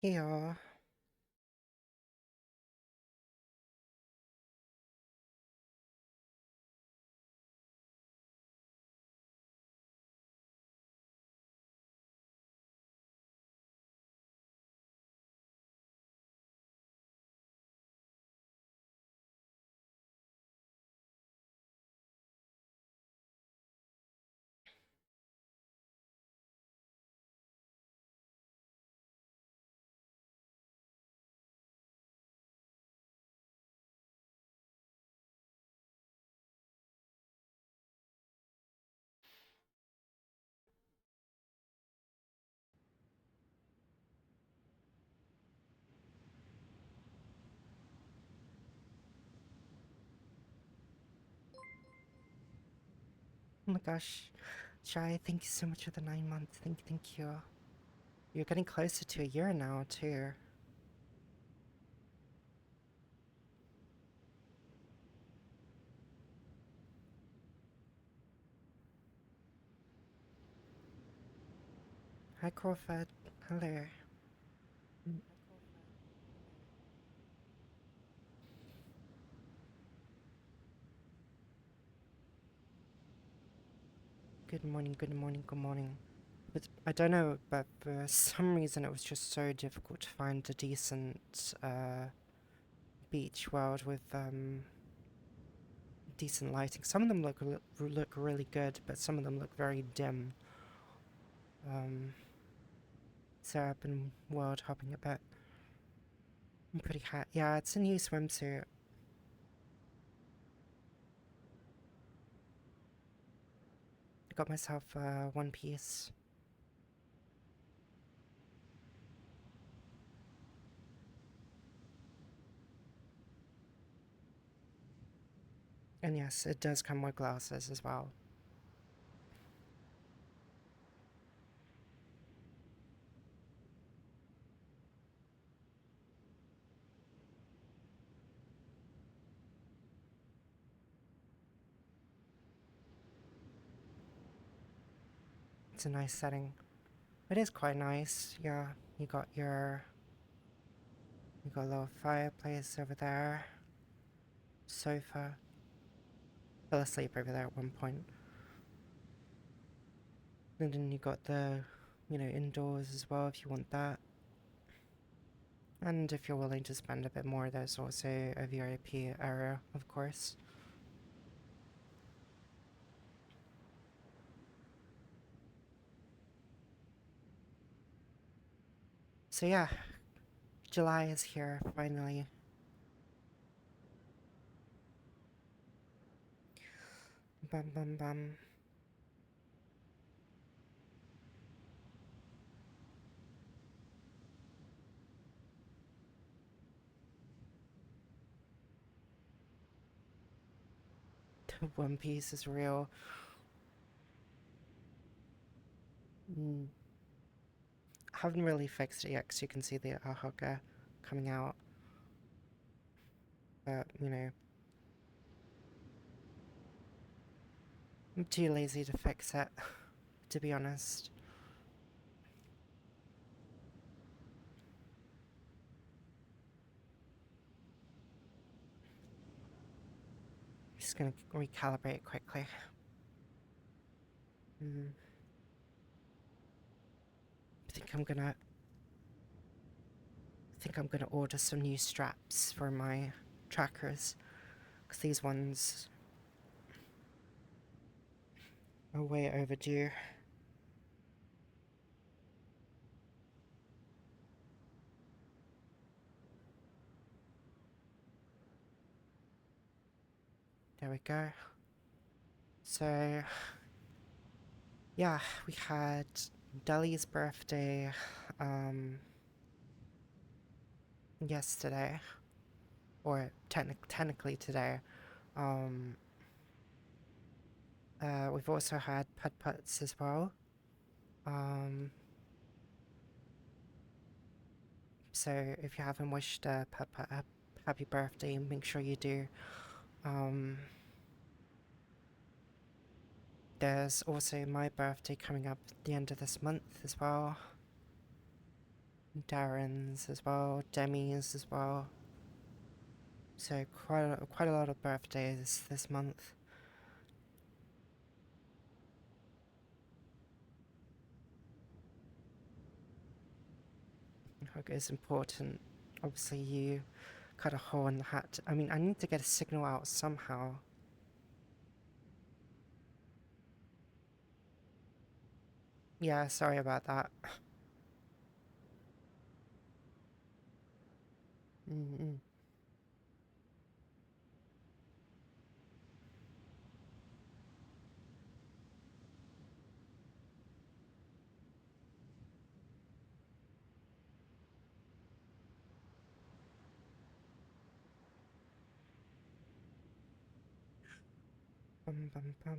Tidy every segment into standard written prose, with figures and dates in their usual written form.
Yeah. Oh my gosh. Shai, thank you so much for the 9 months. Thank you. You're getting closer to a year now, too. Hi, Crawford. Hello. Good morning, good morning, good morning. But I don't know, but for some reason it was just so difficult to find a decent beach world with decent lighting. Some of them look really good, but some of them look very dim. So I've been world hopping a bit. I'm pretty hot. Yeah, it's a new swimsuit. I got myself one piece. And yes, it does come with glasses as well. It's a nice setting. It is quite nice. Yeah, you got a little fireplace over there, sofa. Fell asleep over there at one point. And then you got the, indoors as well if you want that. And if you're willing to spend a bit more, there's also a VIP area, of course. So yeah, July is here, finally. Bum bum bum. The One Piece is real. Mm. I haven't really fixed it yet because you can see the Ahoka coming out. But, I'm too lazy to fix it, to be honest. Just gonna recalibrate quickly. Mm. I think I'm gonna order some new straps for my trackers because these ones are way overdue. There we go. So, yeah, we had Deli's birthday yesterday, or technically today. Um, we've also had Putt-Putts as well. Um, so if you haven't wished Putt-Putt a happy birthday, make sure you do. Um, there's also my birthday coming up at the end of this month as well. Darren's as well, Demi's as well. So quite a lot of birthdays this month. Okay, it's important. Obviously, you cut a hole in the hat. I mean, I need to get a signal out somehow. Yeah, sorry about that. Mm-mm. Bum bum bum.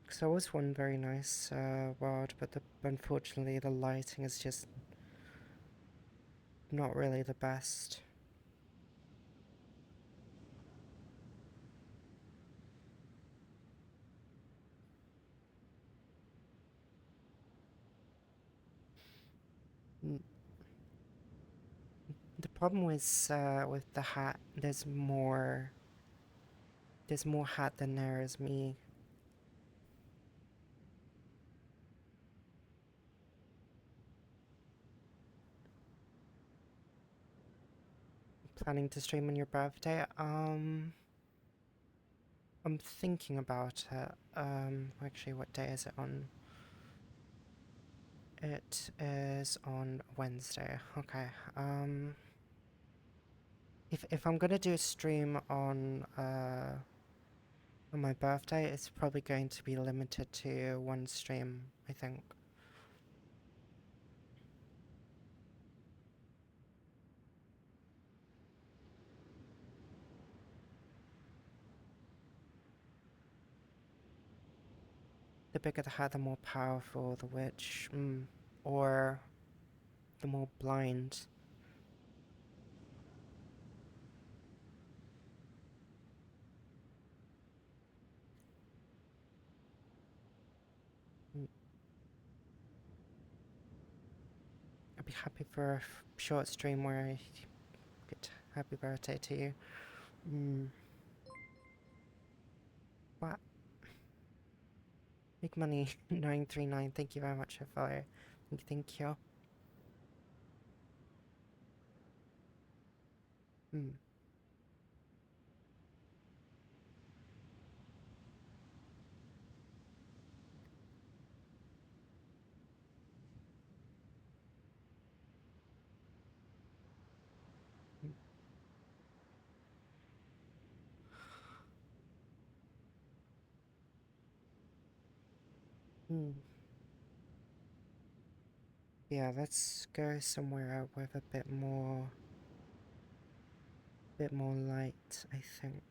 So there was one very nice world, but unfortunately the lighting is just not really the best. Mm, the problem with the hat, there's more hat than there is me. Planning to stream on your birthday? I'm thinking about it. Actually, what day is it on? It is on Wednesday. Okay. If I'm gonna do a stream on my birthday, it's probably going to be limited to one stream, I think. The bigger the hat, the more powerful the witch. Or the more blind. Mm, I'd be happy for a short stream where I get happy birthday to you. Mm, what? Big money 939. Thank you very much for follow. Thank you. Mm, mm, mm. Yeah, let's go somewhere with a bit more light, I think.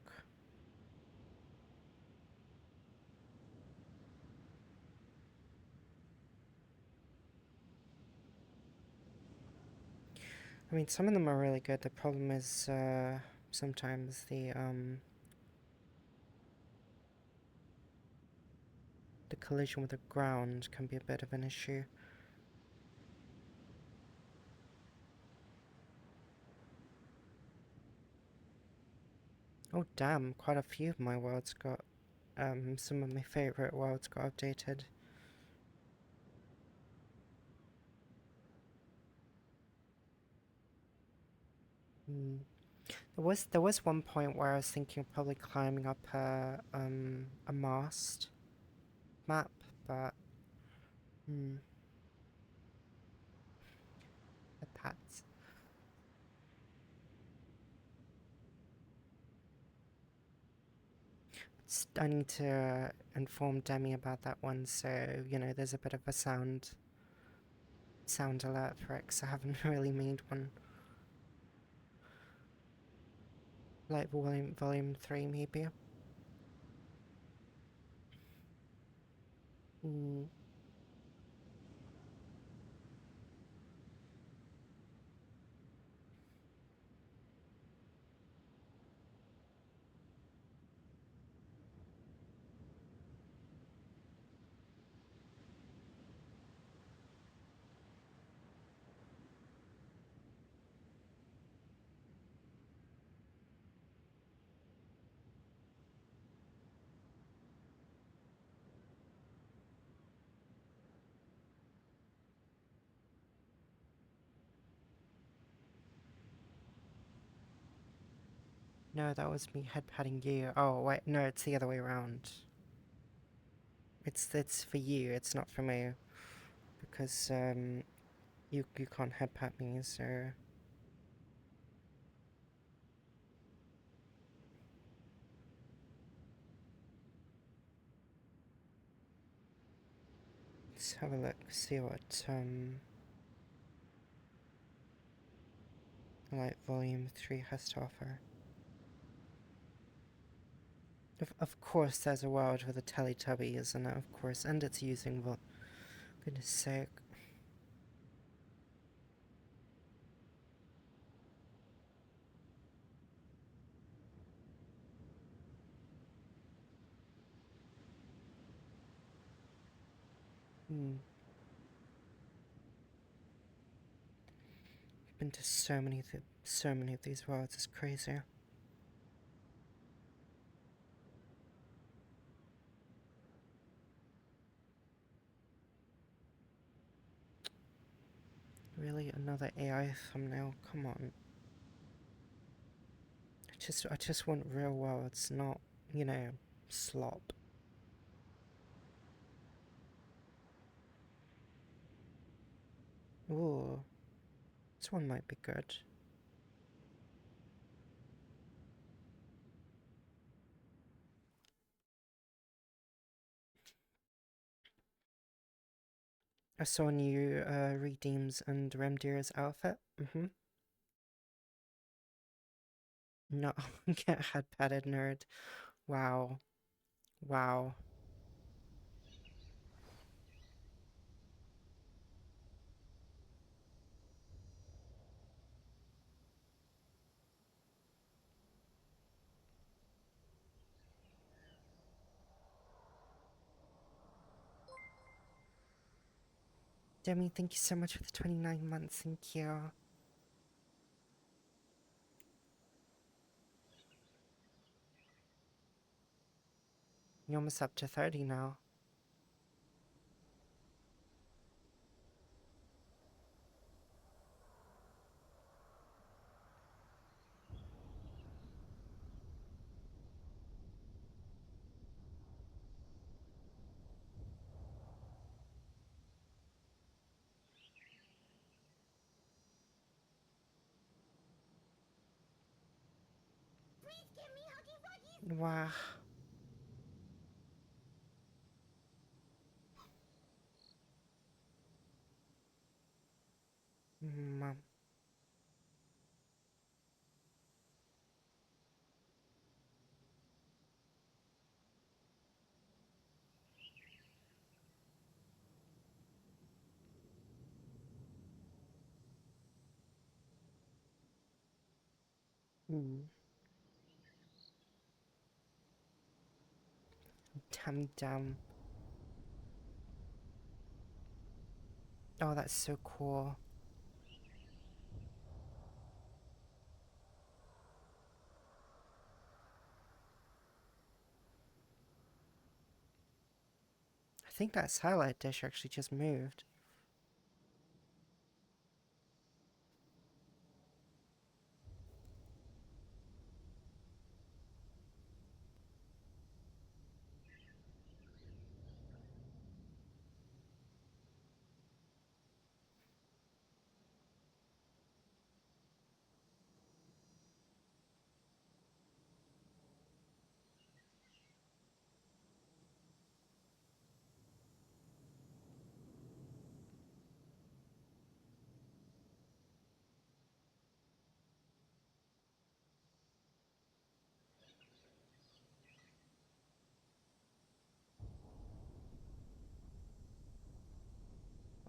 I mean, some of them are really good. The problem is, sometimes the collision with the ground can be a bit of an issue. Oh damn, quite a few of my worlds got, some of my favorite worlds got updated. Mm. There was one point where I was thinking of probably climbing up a mast map, but, hmm, that's... I need to inform Demi about that one, so, you know, there's a bit of a sound alert for it, 'cause I haven't really made one. Like volume 3 maybe. Mm, No, that was me head patting you. Oh, wait, no, it's the other way around. It's for you, it's not for me. Because, you can't head pat me, so... Let's have a look, see what, Light Volume 3 has to offer. Of course there's a world with a Teletubby, isn't it? Of course, and it's using goodness sake. Been to so many of these worlds, it's crazy. Really, another AI thumbnail? Come on. I just want real worlds, not, you know, slop. Ooh, this one might be good. I saw new Redeems and Remdir's outfit. No, get head patted, nerd. Wow. Wow. Demi, thank you so much for the 29 months, thank you. You're almost up to 30 now. Wow. Mom. Damn. Oh, that's so cool. I think that satellite dish actually just moved.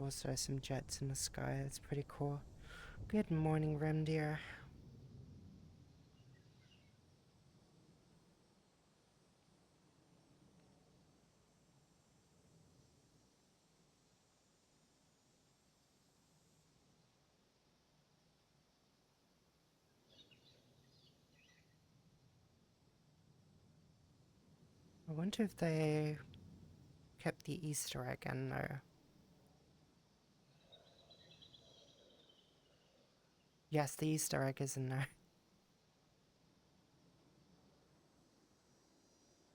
Also some jets in the sky, that's pretty cool. Good morning, Remdir. I wonder if they kept the Easter egg in there. Yes, the Easter egg is in there.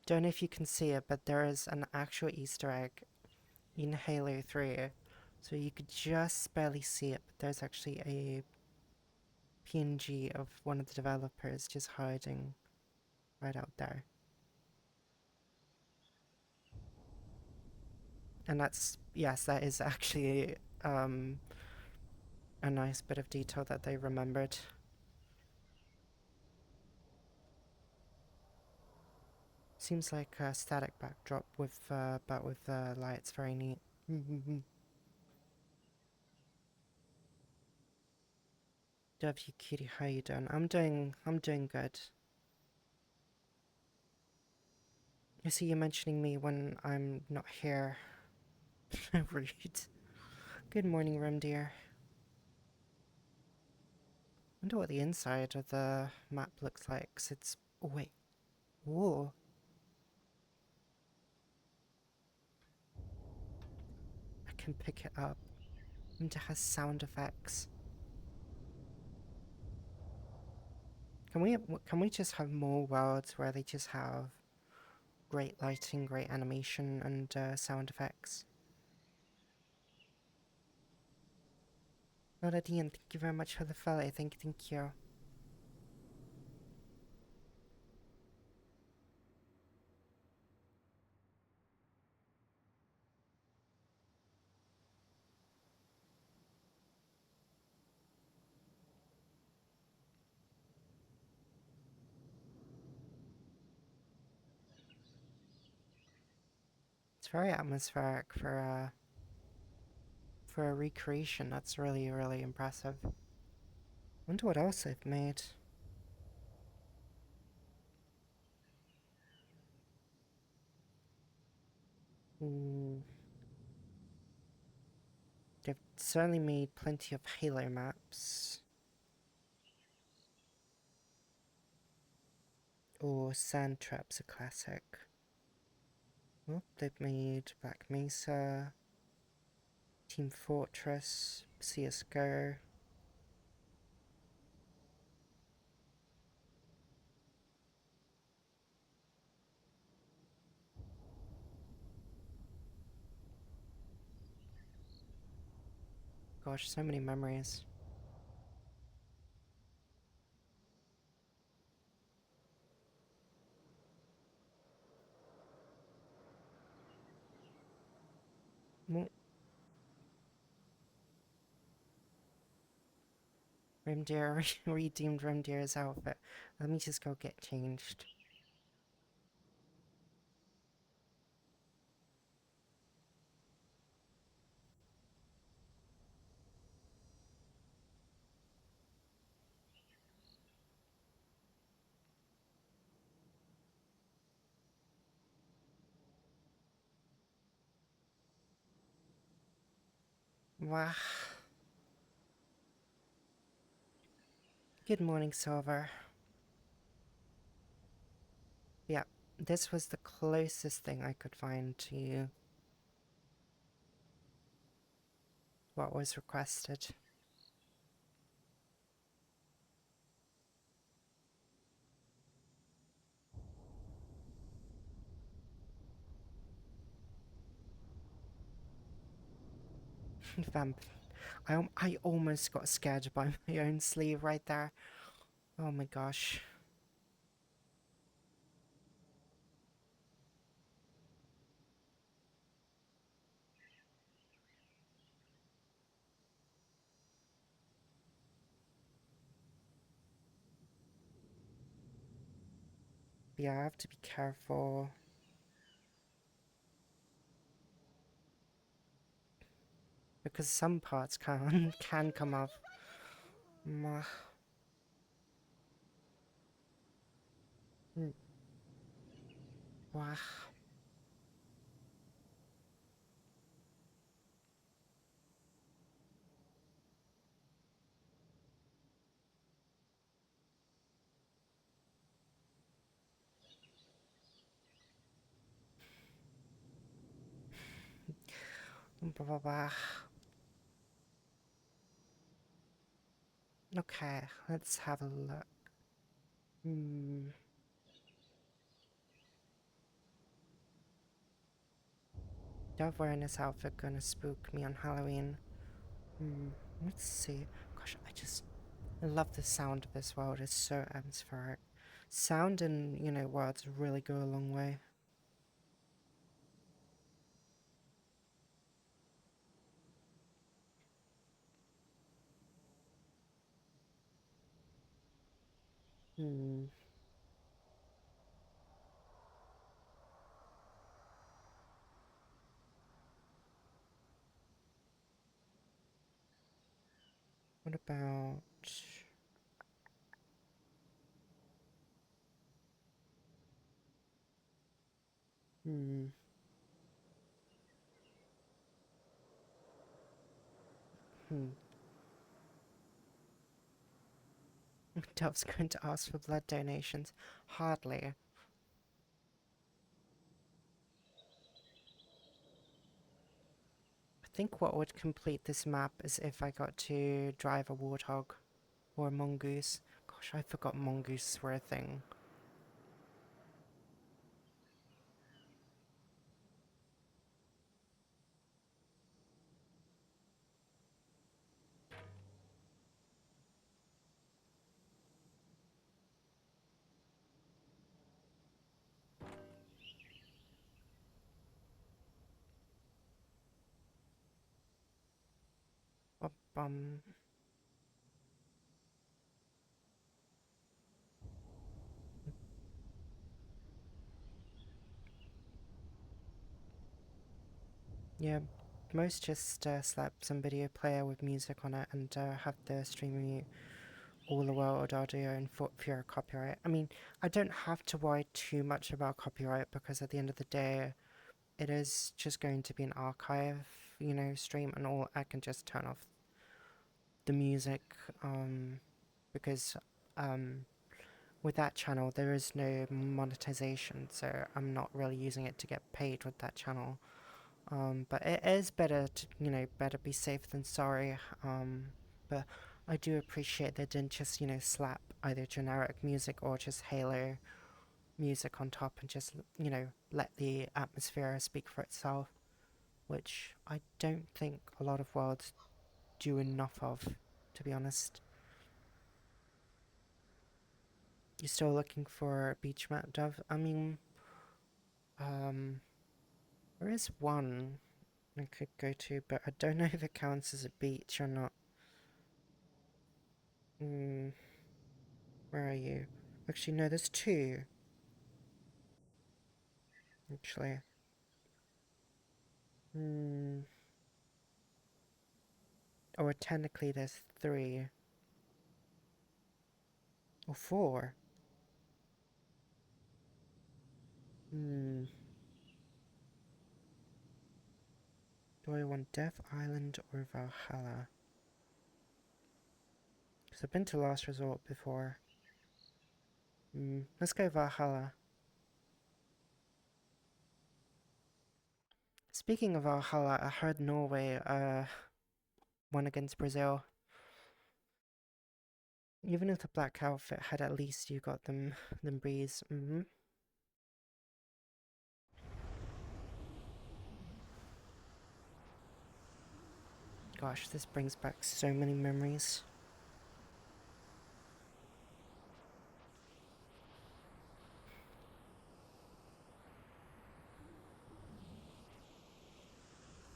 don't know if you can see it, but there is an actual Easter egg in Halo 3. So you could just barely see it, but there's actually a PNG of one of the developers just hiding right out there. And that's, yes, that is actually a nice bit of detail that they remembered. Seems like a static backdrop with, but with lights, very neat. W Kitty, how you doing? I'm doing good. I see you mentioning me when I'm not here. Rude. Good morning, Rim dear. Wonder what the inside of the map looks like, 'cause it's... Oh, wait. Whoa. I can pick it up. And it has sound effects. Can we just have more worlds where they just have great lighting, great animation, and sound effects? Melodian, thank you very much for the follow. Thank you. It's very atmospheric for a recreation. That's really, really impressive. Wonder what else they've made. They've certainly made plenty of Halo maps. Or Sand Trap's a classic. Well, they've made Black Mesa, Team Fortress, CSGO. Gosh, so many memories. Well, Rimdeer redeemed Rimdeer's outfit. Let me just go get changed. Wah. Good morning, Silver. Yeah, this was the closest thing I could find to what was requested. Vamp. I almost got scared by my own sleeve right there. Oh my gosh. Yeah, I have to be careful. Because some parts can come off. Mwah. Wah. Blah, blah, blah. Okay, let's have a look. Dove wearing this outfit gonna spook me on Halloween. Let's see. Gosh, I love the sound of this world. It's so atmospheric. Sound and, words really go a long way. Hmm. What about... Hmm. Hmm. Dove's going to ask for blood donations. Hardly. I think what would complete this map is if I got to drive a warthog or a mongoose. Gosh, I forgot mongooses were a thing. Um, yeah, most just slap some video player with music on it and have the streamer mute all the world audio and for fear of copyright. I mean, I don't have to worry too much about copyright because at the end of the day, it is just going to be an archive, stream, and all. I can just turn off the music because um, with that channel there is no monetization, so I'm not really using it to get paid with that channel. But it is better to, better be safe than sorry. But I do appreciate they didn't just, slap either generic music or just Halo music on top and just, let the atmosphere speak for itself, which I don't think a lot of worlds do enough of, to be honest. You're still looking for a beach map, Dove? I mean, um, there is one I could go to, but I don't know if it counts as a beach or not. Hmm. Where are you? Actually, no, there's two. Actually. Hmm. Or technically there's three. Or four. Hmm. Do I want Death Island or Valhalla? Because I've been to Last Resort before. Hmm. Let's go Valhalla. Speaking of Valhalla, I heard Norway won against Brazil. Even if the black outfit had, at least you got them breeze. Gosh, this brings back so many memories.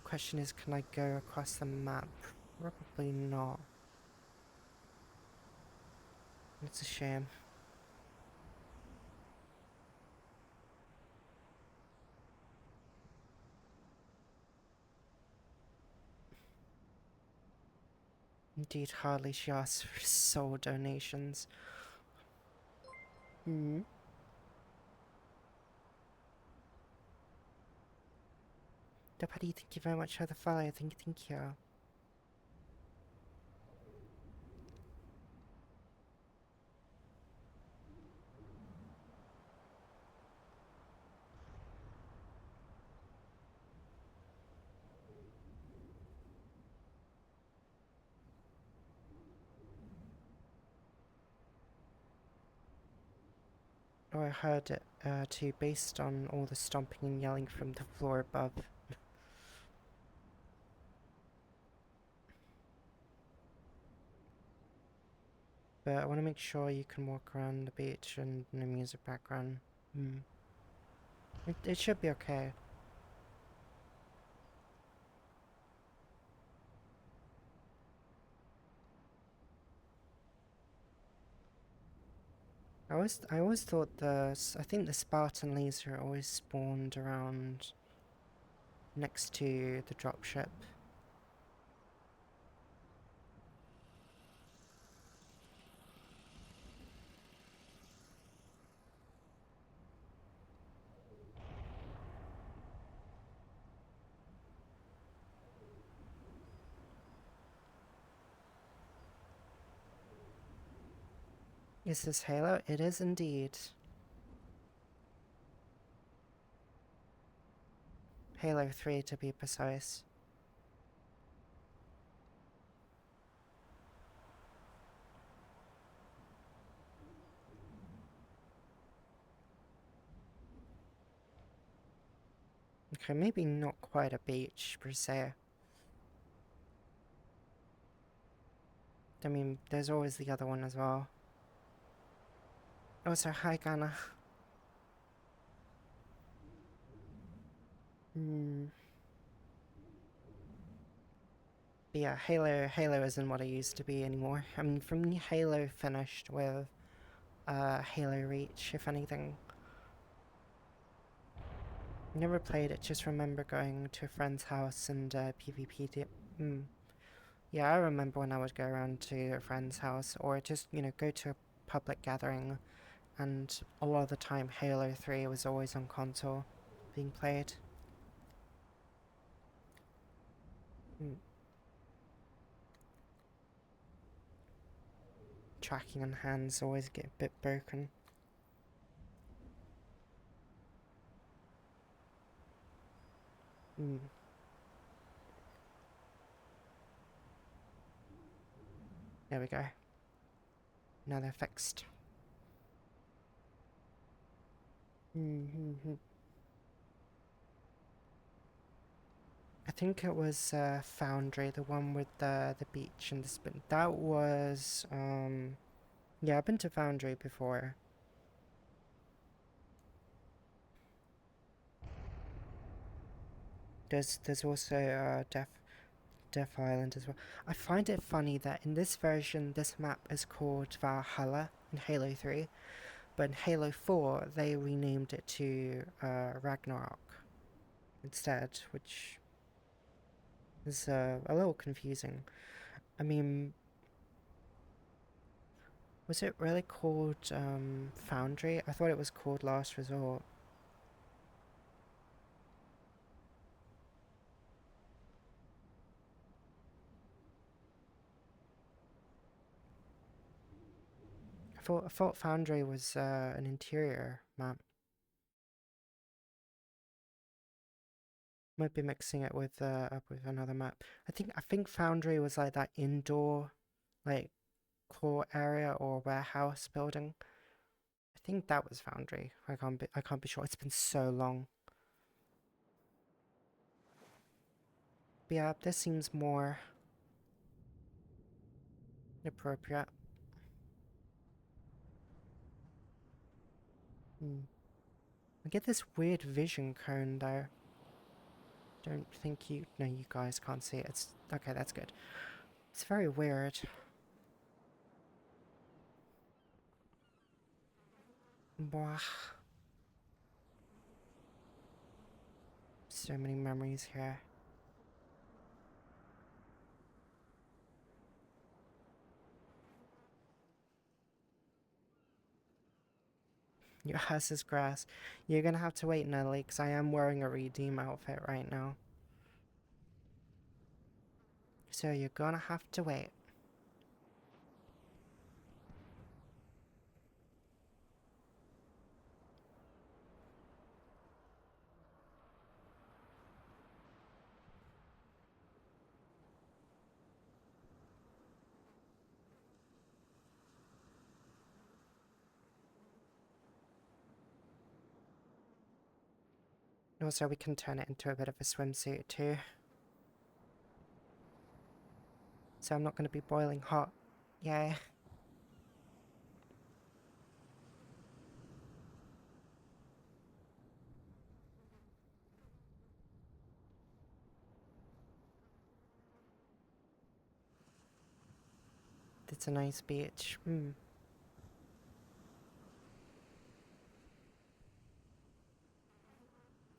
Question is, can I go across the map? Probably not. It's a shame. Indeed, hardly she asks for soul donations. Hmm. Deputy, thank you very much for the follow. Thank you. Oh, I heard it too, based on all the stomping and yelling from the floor above. but I want to make sure you can walk around the beach and no music background. It should be okay. I always thought I think the Spartan laser always spawned around next to the dropship. Is this Halo? It is indeed. Halo 3 to be precise. Okay, maybe not quite a beach per se. I mean, there's always the other one as well. Oh, so hi, Ghana. But yeah, Halo isn't what it used to be anymore. I mean, for me, Halo finished with Halo Reach, if anything. Never played it, just remember going to a friend's house and PvP. Yeah, I remember when I would go around to a friend's house or just, go to a public gathering, and a lot of the time Halo 3 was always on console being played. Tracking on hands always get a bit broken. There we go. Now they're fixed. I think it was Foundry, the one with the beach and the spin. That was yeah, I've been to Foundry before. There's also Death Island as well. I find it funny that in this version this map is called Valhalla in Halo 3, but in Halo 4 they renamed it to Ragnarok instead, which is a little confusing. I mean, was it really called Foundry? I thought it was called Last Resort. I thought Foundry was an interior map. Might be mixing it with up with another map. I think Foundry was like that indoor, like core area or warehouse building. I think that was Foundry. I can't be sure. It's been so long. But yeah, this seems more appropriate. I get this weird vision cone though. Don't think you... No, you guys can't see it. It's... Okay, that's good. It's very weird. Blah. So many memories here. Your ass is grass. You're gonna have to wait, Natalie, because I am wearing a Redeem outfit right now. So you're gonna have to wait. Also, we can turn it into a bit of a swimsuit too. So I'm not gonna be boiling hot. Yay. It's a nice beach.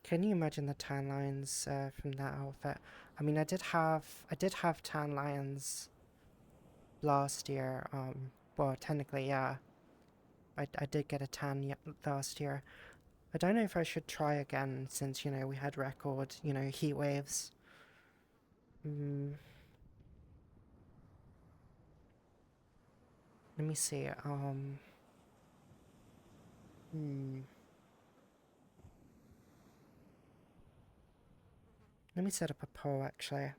Can you imagine the tan lines from that outfit? I mean, I did have tan lines last year. Well, technically, yeah. I did get a tan last year. I don't know if I should try again since, you know, we had record, you know, heat waves. Mm, let me see. Hmm. Let me set up a poll actually.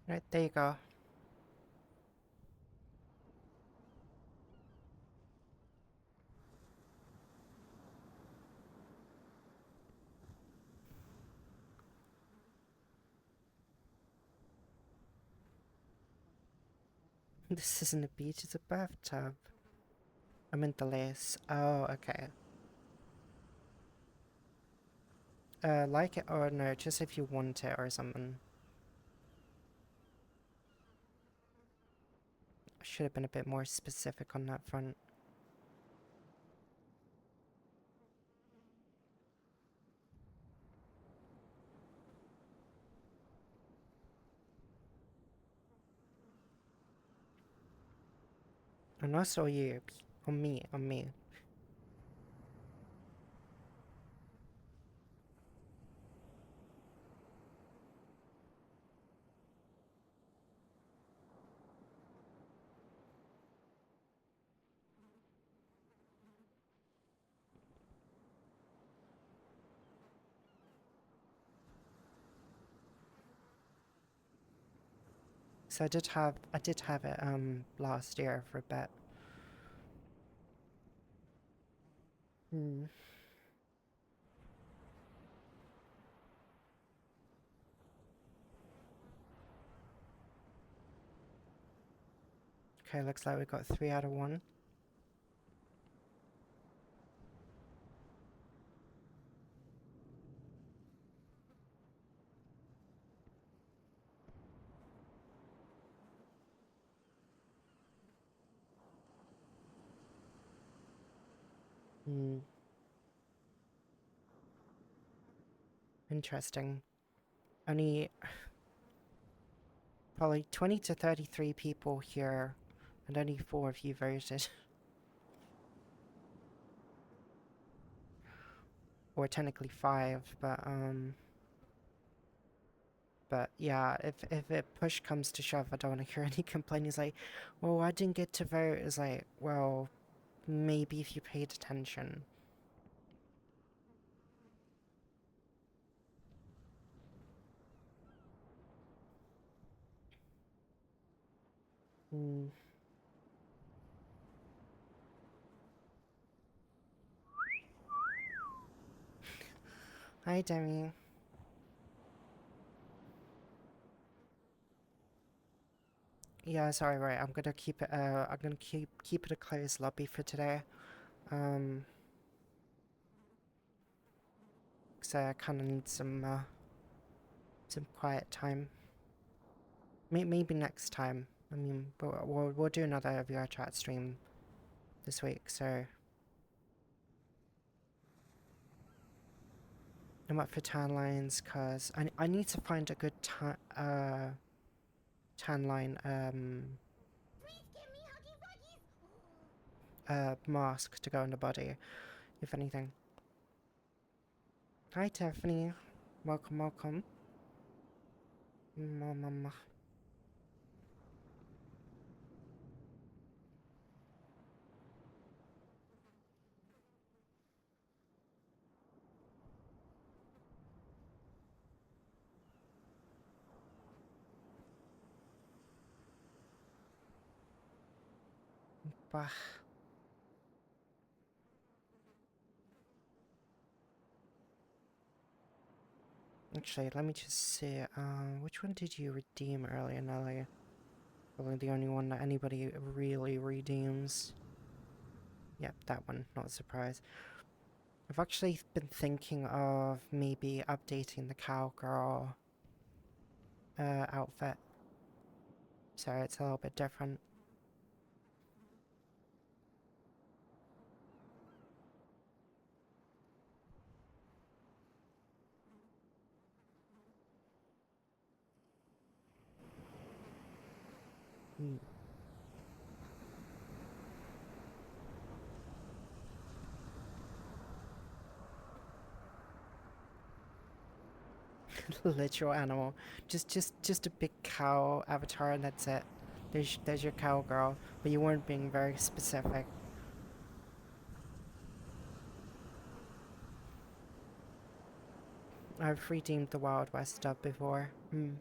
Right, there you go. This isn't a beach, it's a bathtub. I meant the lace. Oh, okay. Like it or no, just if you want it or something. I should have been a bit more specific on that front. And also you. On me, on me. So I did have it last year for a bit. Hmm. Okay, looks like we got 3 out of 1. Hmm. Interesting. Only probably 20 to 33 people here, and only 4 of you voted. Or technically 5, but yeah, if it push comes to shove, I don't want to hear any complaint. He's like, well, I didn't get to vote. It's like, well, maybe if you paid attention. Hmm. Hi, Demi. Yeah, sorry, right. I'm gonna keep it a closed lobby for today. Um, because I kind of need some quiet time. Maybe next time. I mean, we'll do another VR chat stream this week, so I'm up for tan lines because I need to find a good tan line mask to go on the body, if anything. Hi, Tiffany. Welcome, welcome. Mama. Bah. Actually, let me just see. Which one did you redeem earlier, Nelly? Probably the only one that anybody really redeems. Yep, that one. Not a surprise. I've actually been thinking of maybe updating the cowgirl outfit. So it's a little bit different. Hmm. Literal animal. Just a big cow avatar and that's it. There's your cowgirl, but you weren't being very specific. I've redeemed the Wild West stuff before. Hmm.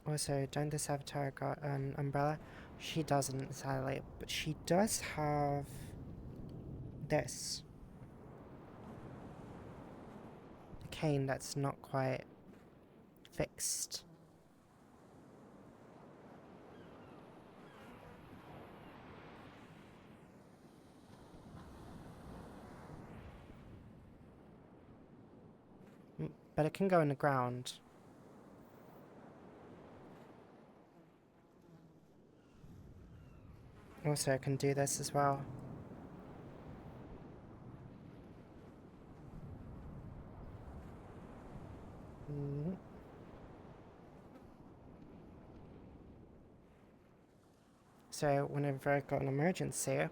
Also, don't this avatar got an umbrella? She doesn't, sadly, but she does have this. A cane that's not quite fixed. But it can go in the ground. Also, I can do this as well. Mm. So, whenever I got an emergency,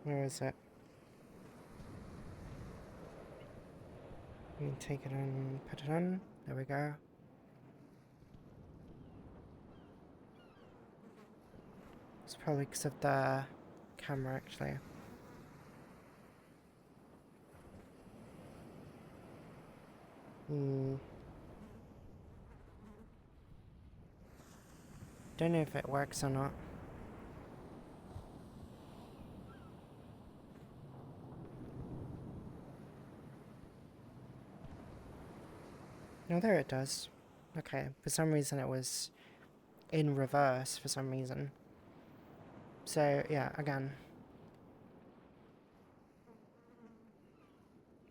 where is it? Let me take it on, put it on. There we go. It's probably because of the camera, actually. Don't know if it works or not. No, there it does. Okay, for some reason it was in reverse for some reason. So, yeah, again.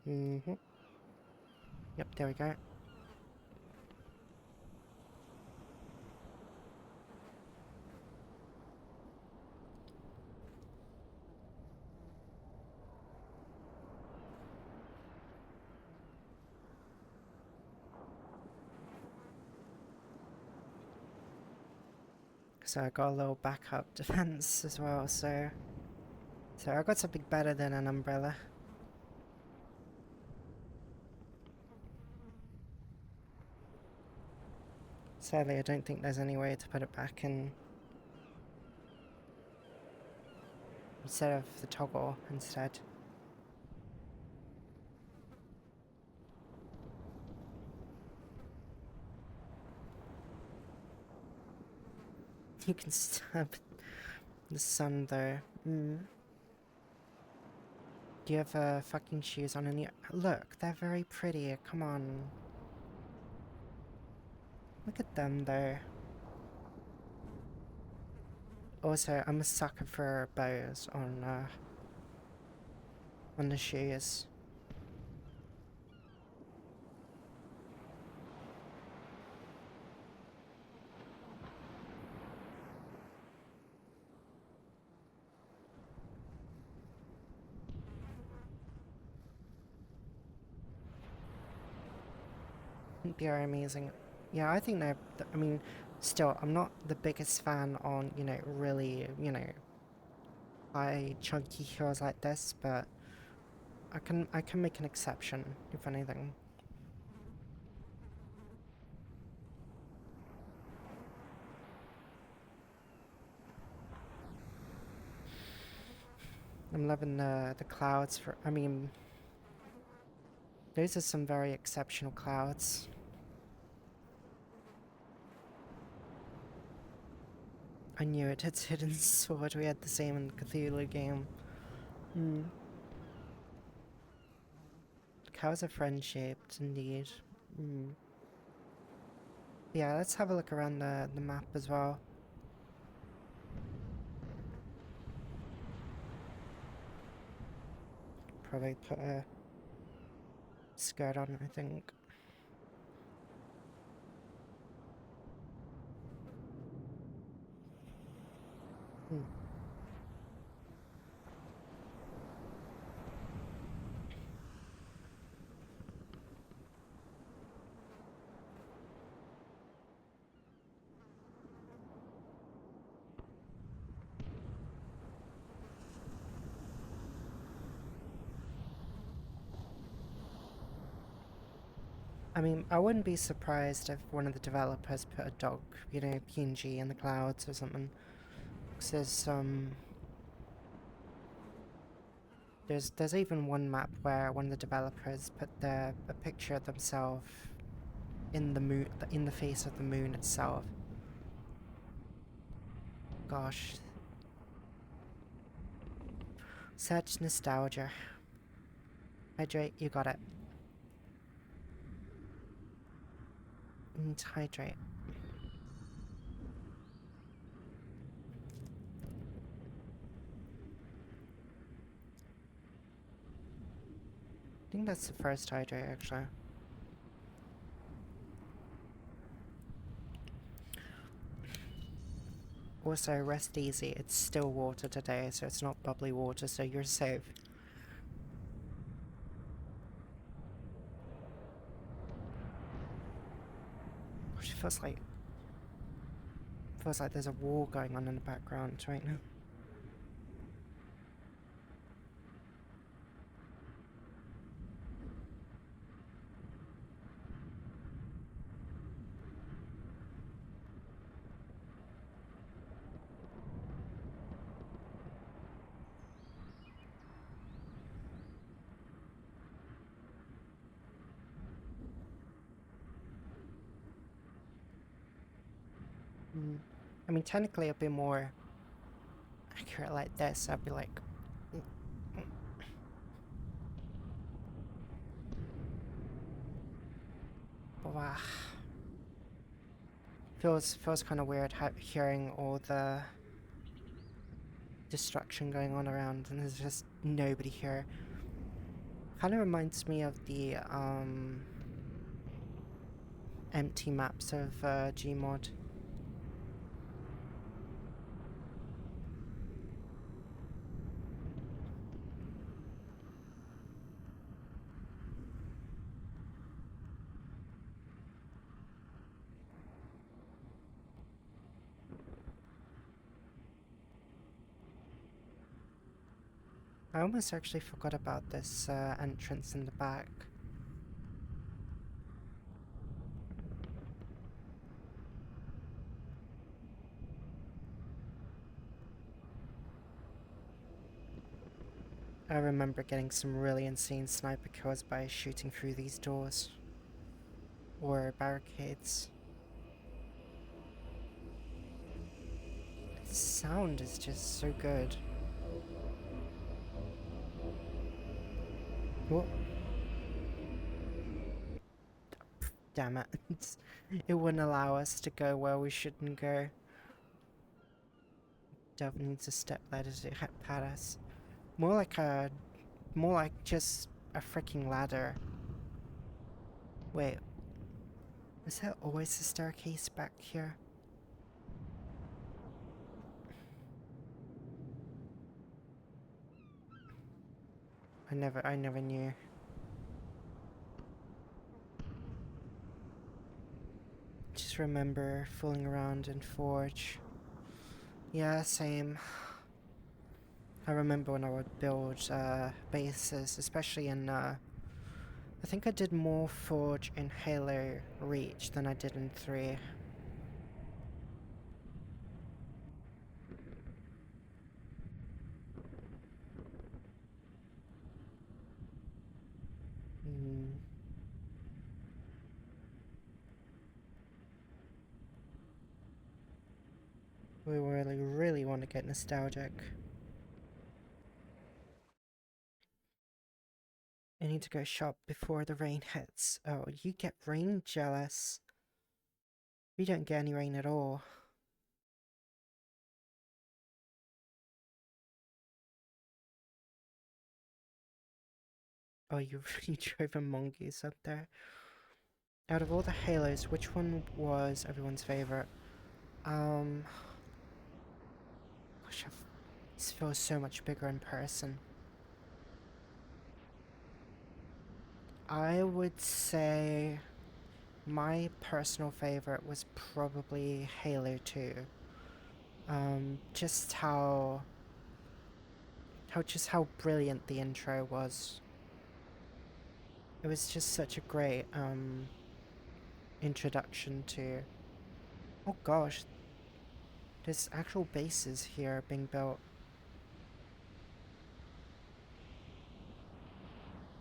Yep, there we go. So I got a little backup defense as well, so I got something better than an umbrella. Sadly, I don't think there's any way to put it back in instead of the toggle instead. You can stab the sun though. Do you have fucking shoes on any? Look, they're very pretty. Come on. Look at them though. Also, I'm a sucker for bows on the shoes. They are amazing. Yeah, I think they're. I mean, still, I'm not the biggest fan on really high chunky heels like this, but I can make an exception if anything. I'm loving the clouds for, I mean, those are some very exceptional clouds. I knew it, it's Hidden Sword. We had the same in the Cthulhu game. Cows are friend-shaped, indeed. Yeah, let's have a look around the map as well. Probably put a skirt on, I think. I mean, I wouldn't be surprised if one of the developers put a dog, you know, PNG in the clouds or something. Because there's even one map where one of the developers put a picture of themselves in the moon, in the face of the moon itself. Gosh. Such nostalgia. Hydrate, you got it. And hydrate. I think that's the first hydrate, actually. Also, rest easy. It's still water today, so it's not bubbly water, so you're safe. Gosh, it feels like there's a war going on in the background right now. I mean, technically, it'd be more accurate like this. I'd be like, wow. Feels kind of weird hearing all the destruction going on around, and there's just nobody here. Kind of reminds me of the empty maps of Gmod. I almost actually forgot about this entrance in the back. I remember getting some really insane sniper kills by shooting through these doors. Or barricades. The sound is just so good. What? Damn it. It wouldn't allow us to go where we shouldn't go. Definitely needs a step ladder to hit past us. More like just a freaking ladder. Wait. Is there always a staircase back here? I never knew. Just remember fooling around in Forge. Yeah, same. I remember when I would build bases, especially in I think I did more Forge in Halo Reach than I did in 3. want to get nostalgic. I need to go shop before the rain hits. Oh, you get rain jealous. We don't get any rain at all. Oh, you really drove a mongoose up there. Out of all the Halos, which one was everyone's favorite? Gosh, this feels so much bigger in person. I would say my personal favorite was probably Halo 2. Just how brilliant the intro was. It was just such a great introduction to. Oh gosh, there's actual bases here being built.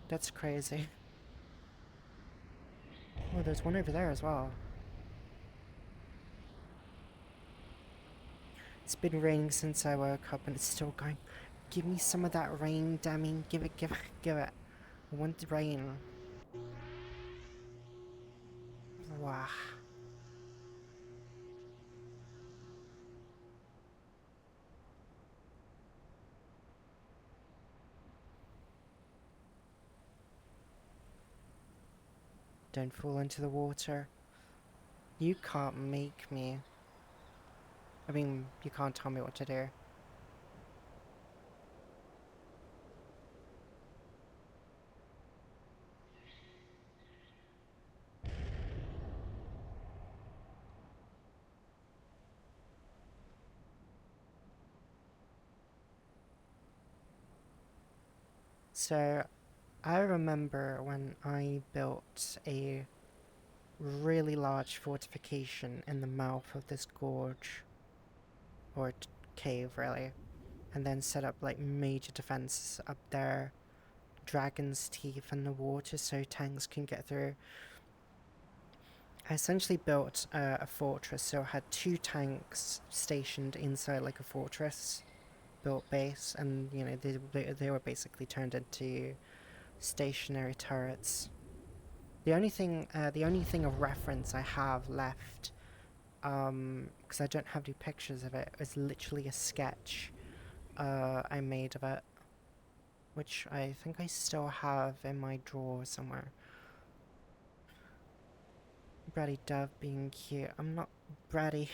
That's crazy. Oh, there's one over there as well. It's been raining since I woke up and it's still going. Give me some of that rain, Demi. Give it, give it, give it. I want the rain. Wow. Don't fall into the water. You can't make me. I mean, you can't tell me what to do. So, I remember when I built a really large fortification in the mouth of this gorge, or cave really, and then set up like major defenses up there, dragon's teeth in the water so tanks can get through. I essentially built a fortress, so I had 2 tanks stationed inside like a fortress built base, and you know they were basically turned into stationary turrets. The only thing of reference I have left, because I don't have any pictures of it, is literally a sketch I made of it, which I think I still have in my drawer somewhere. Bratty Dove being cute. I'm not bratty.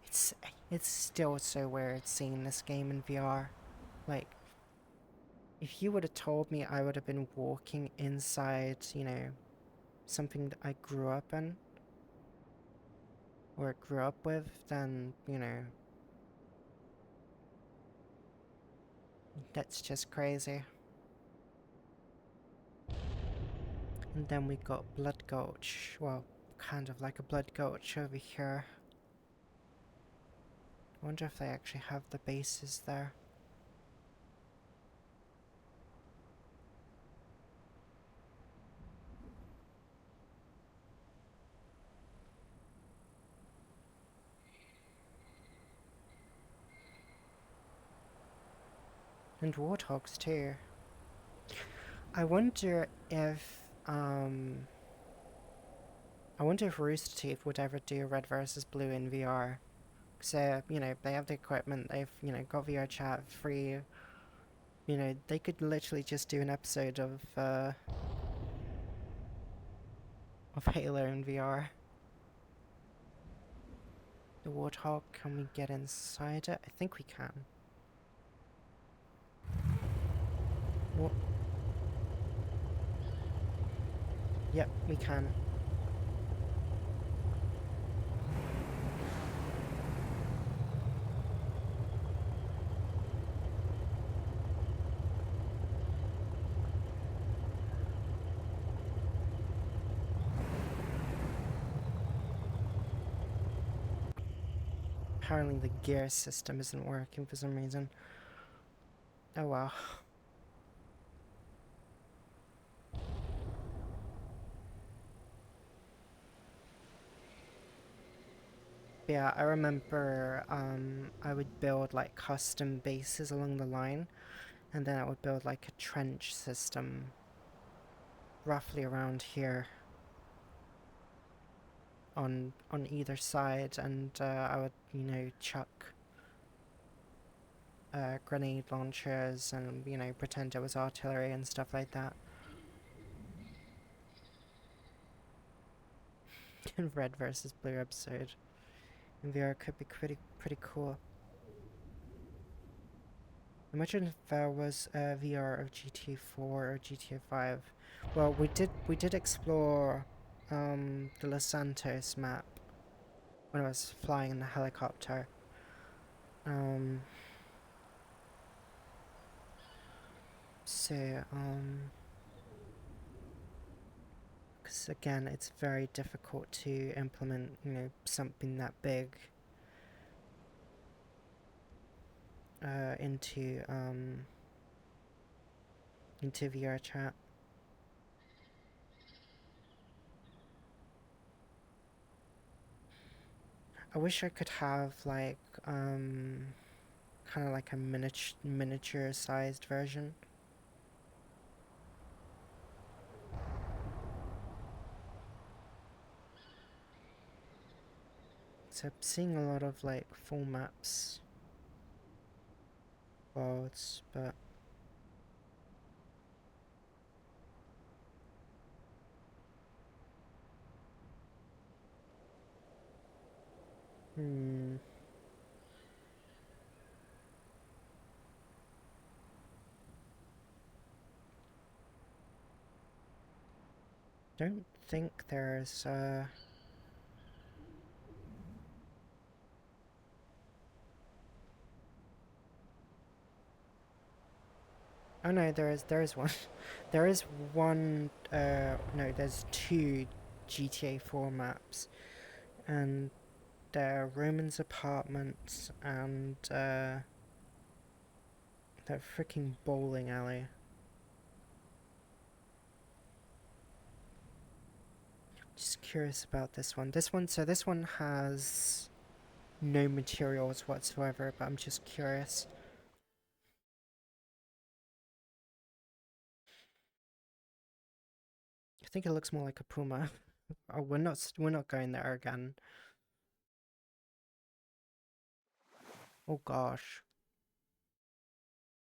It's it's still so weird seeing this game in VR. Like, if you would have told me I would have been walking inside, you know, something that I grew up in, or grew up with, then, you know, that's just crazy. And then we got Blood Gulch. Well, kind of like a Blood Gulch over here. I wonder if they actually have the bases there. And warthogs too. I wonder if Rooster Teeth would ever do Red versus Blue in VR. So, you know, they have the equipment, they've, you know, got VR chat free. You know, they could literally just do an episode of Halo in VR. The Warthog, can we get inside it? I think we can. What? Yep, we can. Apparently the gear system isn't working for some reason. Oh wow. But yeah, I remember I would build like custom bases along the line, and then I would build like a trench system roughly around here on either side, and I would, you know, chuck grenade launchers and, you know, pretend it was artillery and stuff like that. Red versus blue episode in VR could be pretty cool. Imagine if there was a VR of GTA 4 or GTA 5. Well, we did explore the Los Santos map when I was flying in the helicopter. Um, so because again, it's very difficult to implement, you know, something that big into VR chat. I wish I could have like kind of like a miniature sized version. So I'm seeing a lot of like full maps worlds, but hmm, don't think there's oh no, there is one. There is one no, there's two GTA 4 maps, and they're Roman's apartments and that freaking bowling alley. Just curious about this one. This one has no materials whatsoever, but I'm just curious. I think it looks more like a puma. Oh, we're not going there again. Oh gosh.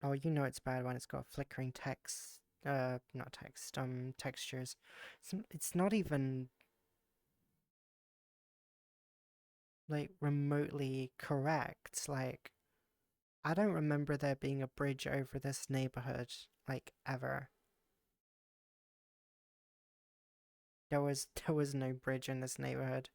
Oh, you know it's bad when it's got flickering text. Not text. Textures. It's not even like remotely correct. Like, I don't remember there being a bridge over this neighborhood, like ever. There was no bridge in this neighborhood.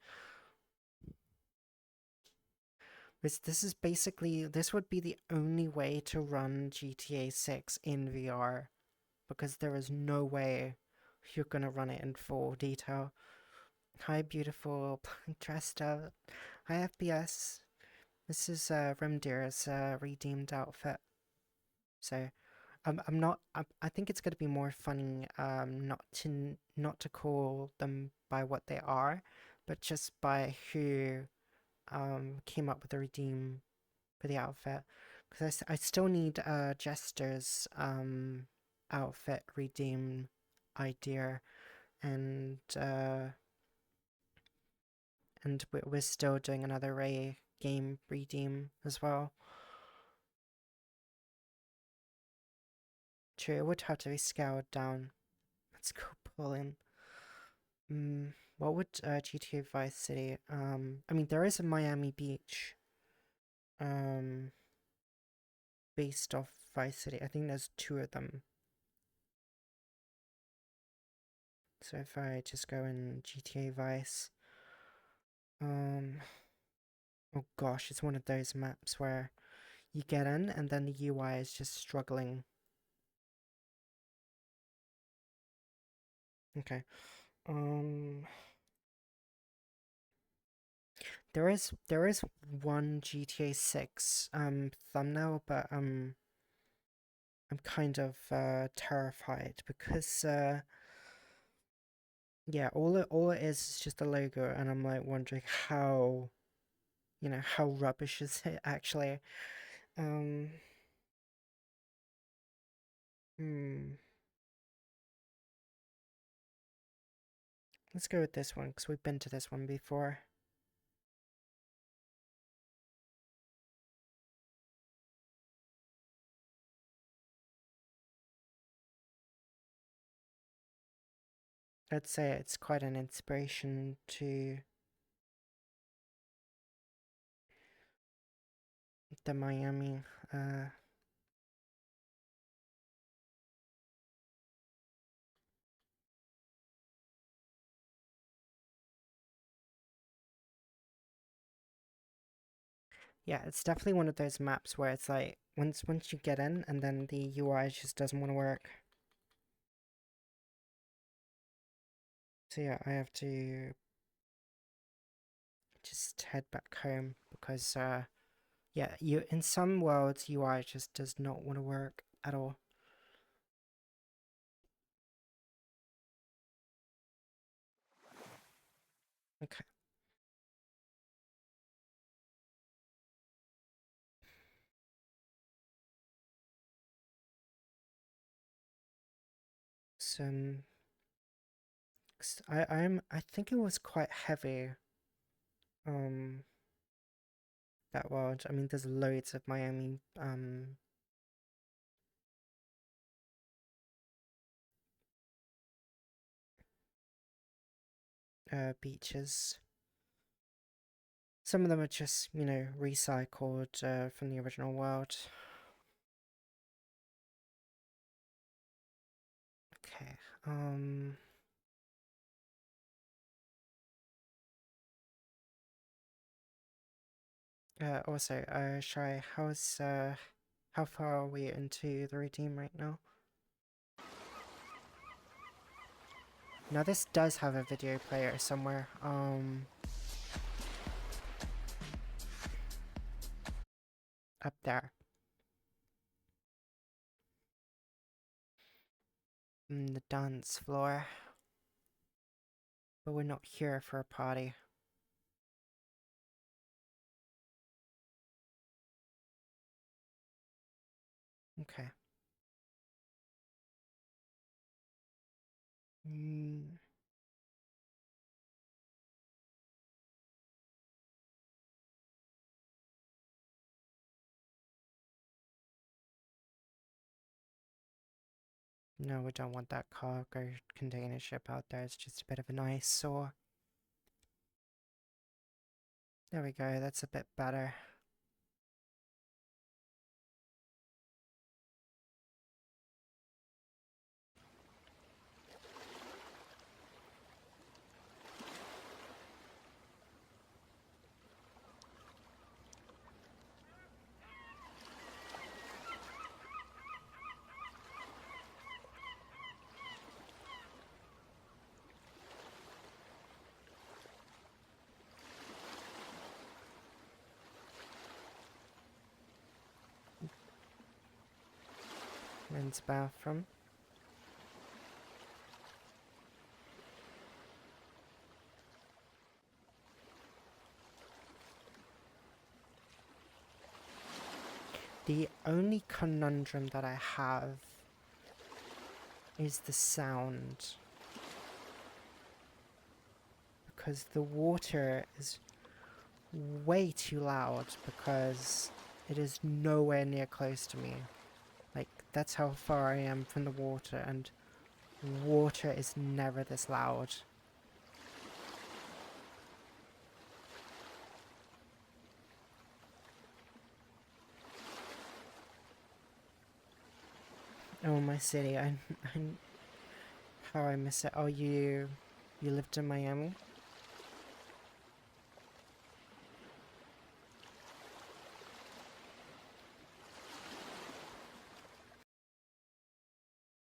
This is basically this would be the only way to run GTA 6 in VR because there is no way you're gonna run it in full detail. Hi, beautiful, dressed up. Hi, FPS. This is Remdir's redeemed outfit. So I'm not. I think it's gonna be more funny not to call them by what they are, but just by who came up with the redeem for the outfit. Because I still need Jester's outfit redeem idea, and we're still doing another Ray game redeem as well. True, it would have to be scaled down. Let's go pull in. What would GTA Vice City? I mean, there is a Miami Beach, um, based off Vice City. I think there's two of them. So if I just go in GTA Vice, um, oh gosh, it's one of those maps where you get in and then the UI is just struggling. Okay. Um, there is one GTA 6 thumbnail, but I'm kind of terrified because yeah, all it is just a logo, and I'm like wondering how you know, how rubbish is it actually? Um, hmm. Let's go with this one because we've been to this one before. I'd say it's quite an inspiration to the Miami. Yeah, it's definitely one of those maps where it's like once you get in and then the UI just doesn't want to work. So yeah, I have to just head back home because yeah, you in some worlds UI just does not want to work at all. Okay. So I think it was quite heavy. Um, that world. I mean, there's loads of Miami beaches. Some of them are just, you know, recycled from the original world. Okay. Also, Shai, how far are we into the redeem right now? Now this does have a video player somewhere. Up there. The dance floor. But we're not here for a party. Okay. Mm, no, we don't want that cargo container ship out there. It's just a bit of an eyesore. There we go, that's a bit better. Men's bathroom. The only conundrum that I have is the sound. Because the water is way too loud because it is nowhere near close to me. Like, that's how far I am from the water, and water is never this loud. Oh, my city, I how I miss it. Oh, you lived in Miami?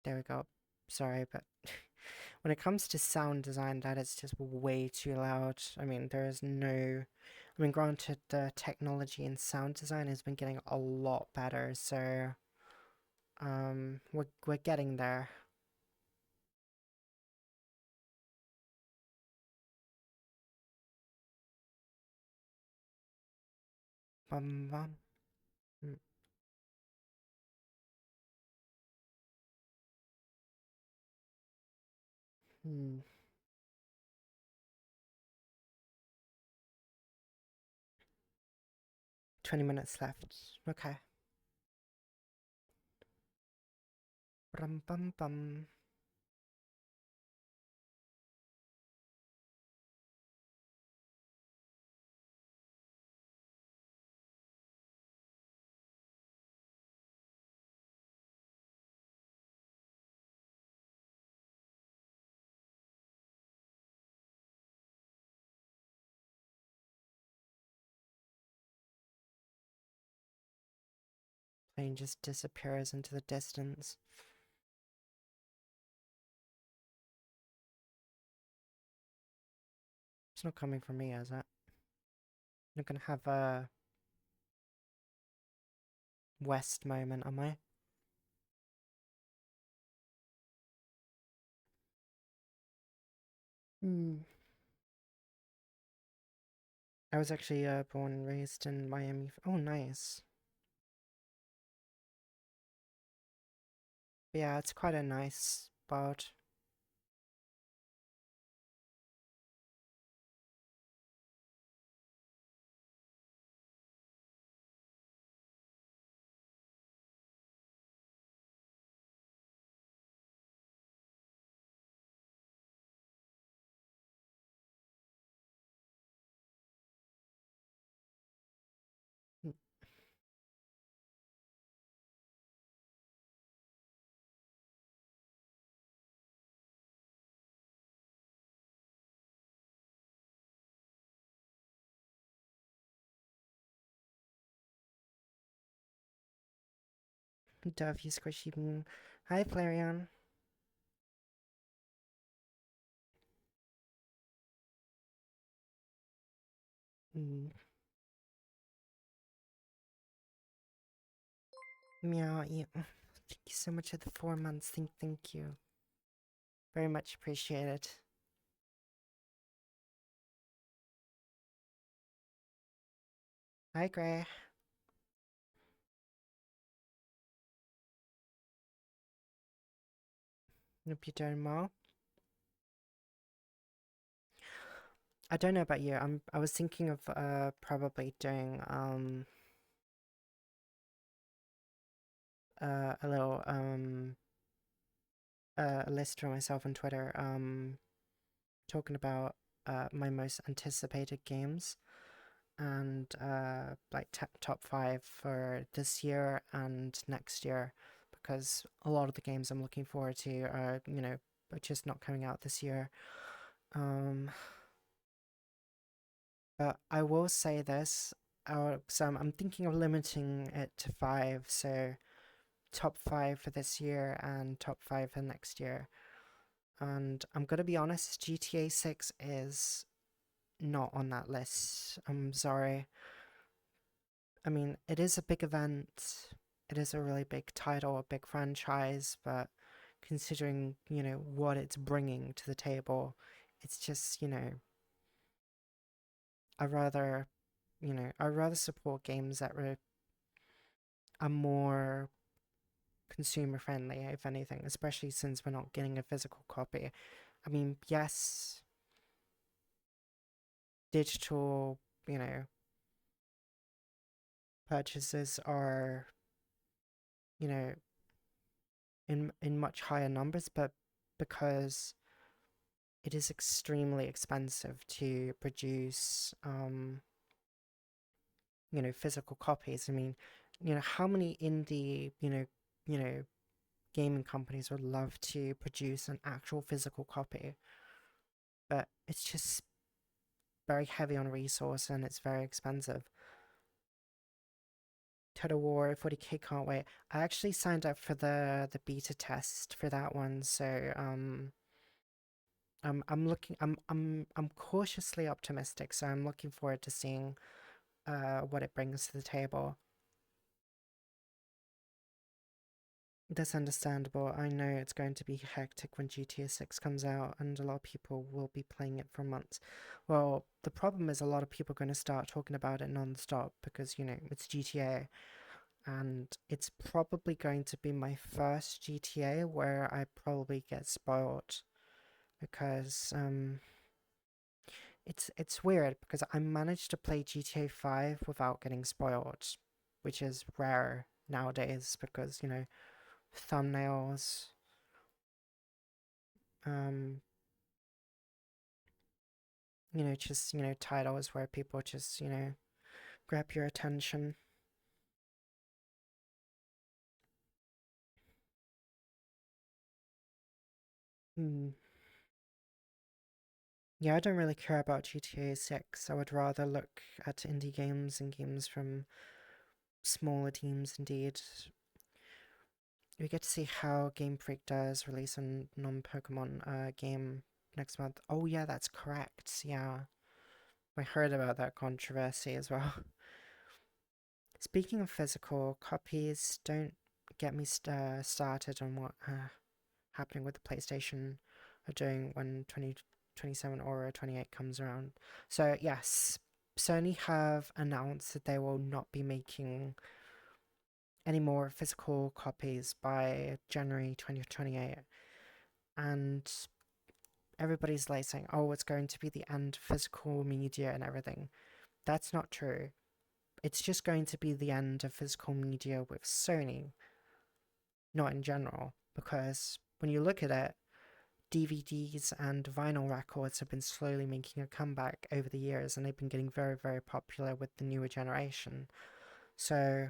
There we go. Sorry, but when it comes to sound design, that is just way too loud. I mean, there is no... I mean, granted, the technology in sound design has been getting a lot better, so... we're getting there. bum bum. Mm. Hmm. 20 minutes left. Okay. Bum bum bum. Plane just disappears into the distance. It's not coming from me, is it? Not gonna have a West moment, am I? Hmm. I was actually born and raised in Miami. Oh, nice. Yeah, it's quite a nice spot. Mm. Dove, you squishy. Hi, Flareon. Mm. Meow. Yeah. Thank you so much for the 4 months. Thank you. Very much appreciated. Hi, Gray. Hope you're doing well. I don't know about you. I was thinking of probably doing a little a list for myself on Twitter talking about my most anticipated games and like top 5 for this year and next year, because a lot of the games I'm looking forward to are, you know, just not coming out this year. But I will say this, so I'm thinking of limiting it to 5, so top 5 for this year and top 5 for next year. And I'm gonna be honest, GTA 6 is not on that list. I'm sorry. I mean, it is a big event. It is a really big title, a big franchise, but considering, you know, what it's bringing to the table, it's just, you know, I rather, I'd rather support games that are more consumer friendly, if anything, especially since we're not getting a physical copy. I mean, yes, digital, you know, purchases are, you know, in much higher numbers, but because it is extremely expensive to produce you know, physical copies. I mean, you know, how many indie, you know, gaming companies would love to produce an actual physical copy, but it's just very heavy on resource and it's very expensive. Total War 40K, can't wait. I actually signed up for the beta test for that one, so I'm looking I'm cautiously optimistic, so I'm looking forward to seeing what it brings to the table. That's understandable. I know it's going to be hectic when GTA 6 comes out, and a lot of people will be playing it for months. Well, the problem is a lot of people are going to start talking about it non-stop because, it's GTA, and it's probably going to be my first GTA where I probably get spoiled because it's weird because I managed to play GTA 5 without getting spoiled, which is rare nowadays because, thumbnails, um, just, titles where people just, grab your attention. Hmm. Yeah, I don't really care about GTA 6. I would rather look at indie games and games from smaller teams indeed. We get to see how Game Freak does release a non-Pokemon game next month. Oh yeah, that's correct. Yeah, I heard about that controversy as well. Speaking of physical copies, don't get me started on what happening with the PlayStation are doing when 2027 or 28 comes around. So yes, Sony have announced that they will not be making any more physical copies by January 2028. And everybody's like saying, oh, it's going to be the end of physical media and everything. That's not true. It's just going to be the end of physical media with Sony, not in general. Because when you look at it, DVDs and vinyl records have been slowly making a comeback over the years, and they've been getting very, very popular with the newer generation. So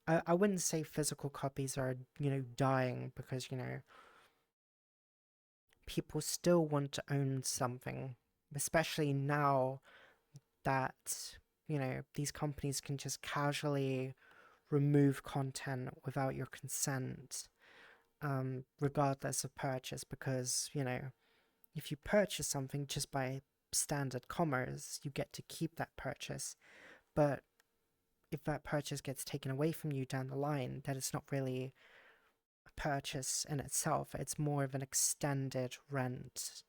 I wouldn't say physical copies are, dying because, people still want to own something, especially now that, these companies can just casually remove content without your consent, regardless of purchase, because, if you purchase something just by standard commerce, you get to keep that purchase. But if that purchase gets taken away from you down the line, then it's not really a purchase in itself. It's more of an extended rent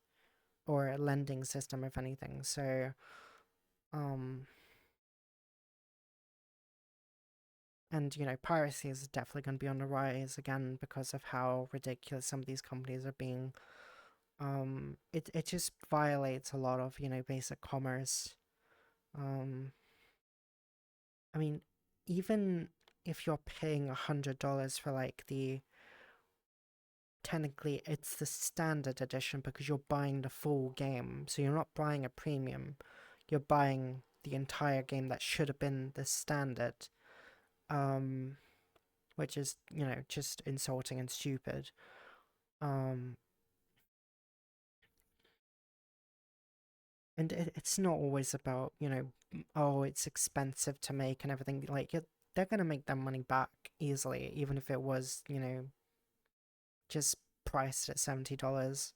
or a lending system, if anything. So, um, and piracy is definitely going to be on the rise again because of how ridiculous some of these companies are being. It just violates a lot of basic commerce. Um, I mean, even if you're paying $100 for like the technically it's the standard edition because you're buying the full game, so you're not buying a premium. You're buying the entire game that should have been the standard. Um, which is just insulting and stupid. Um, and it's not always about oh, it's expensive to make and everything. Like they're gonna make their money back easily, even if it was just priced at $70.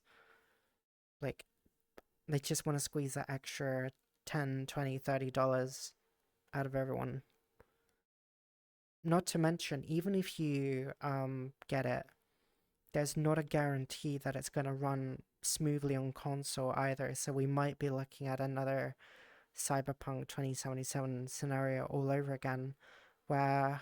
Like they just want to squeeze that extra 10, 20, $30 out of everyone. Not to mention, even if you get it, there's not a guarantee that it's going to run smoothly on console either. So we might be looking at another Cyberpunk 2077 scenario all over again, where,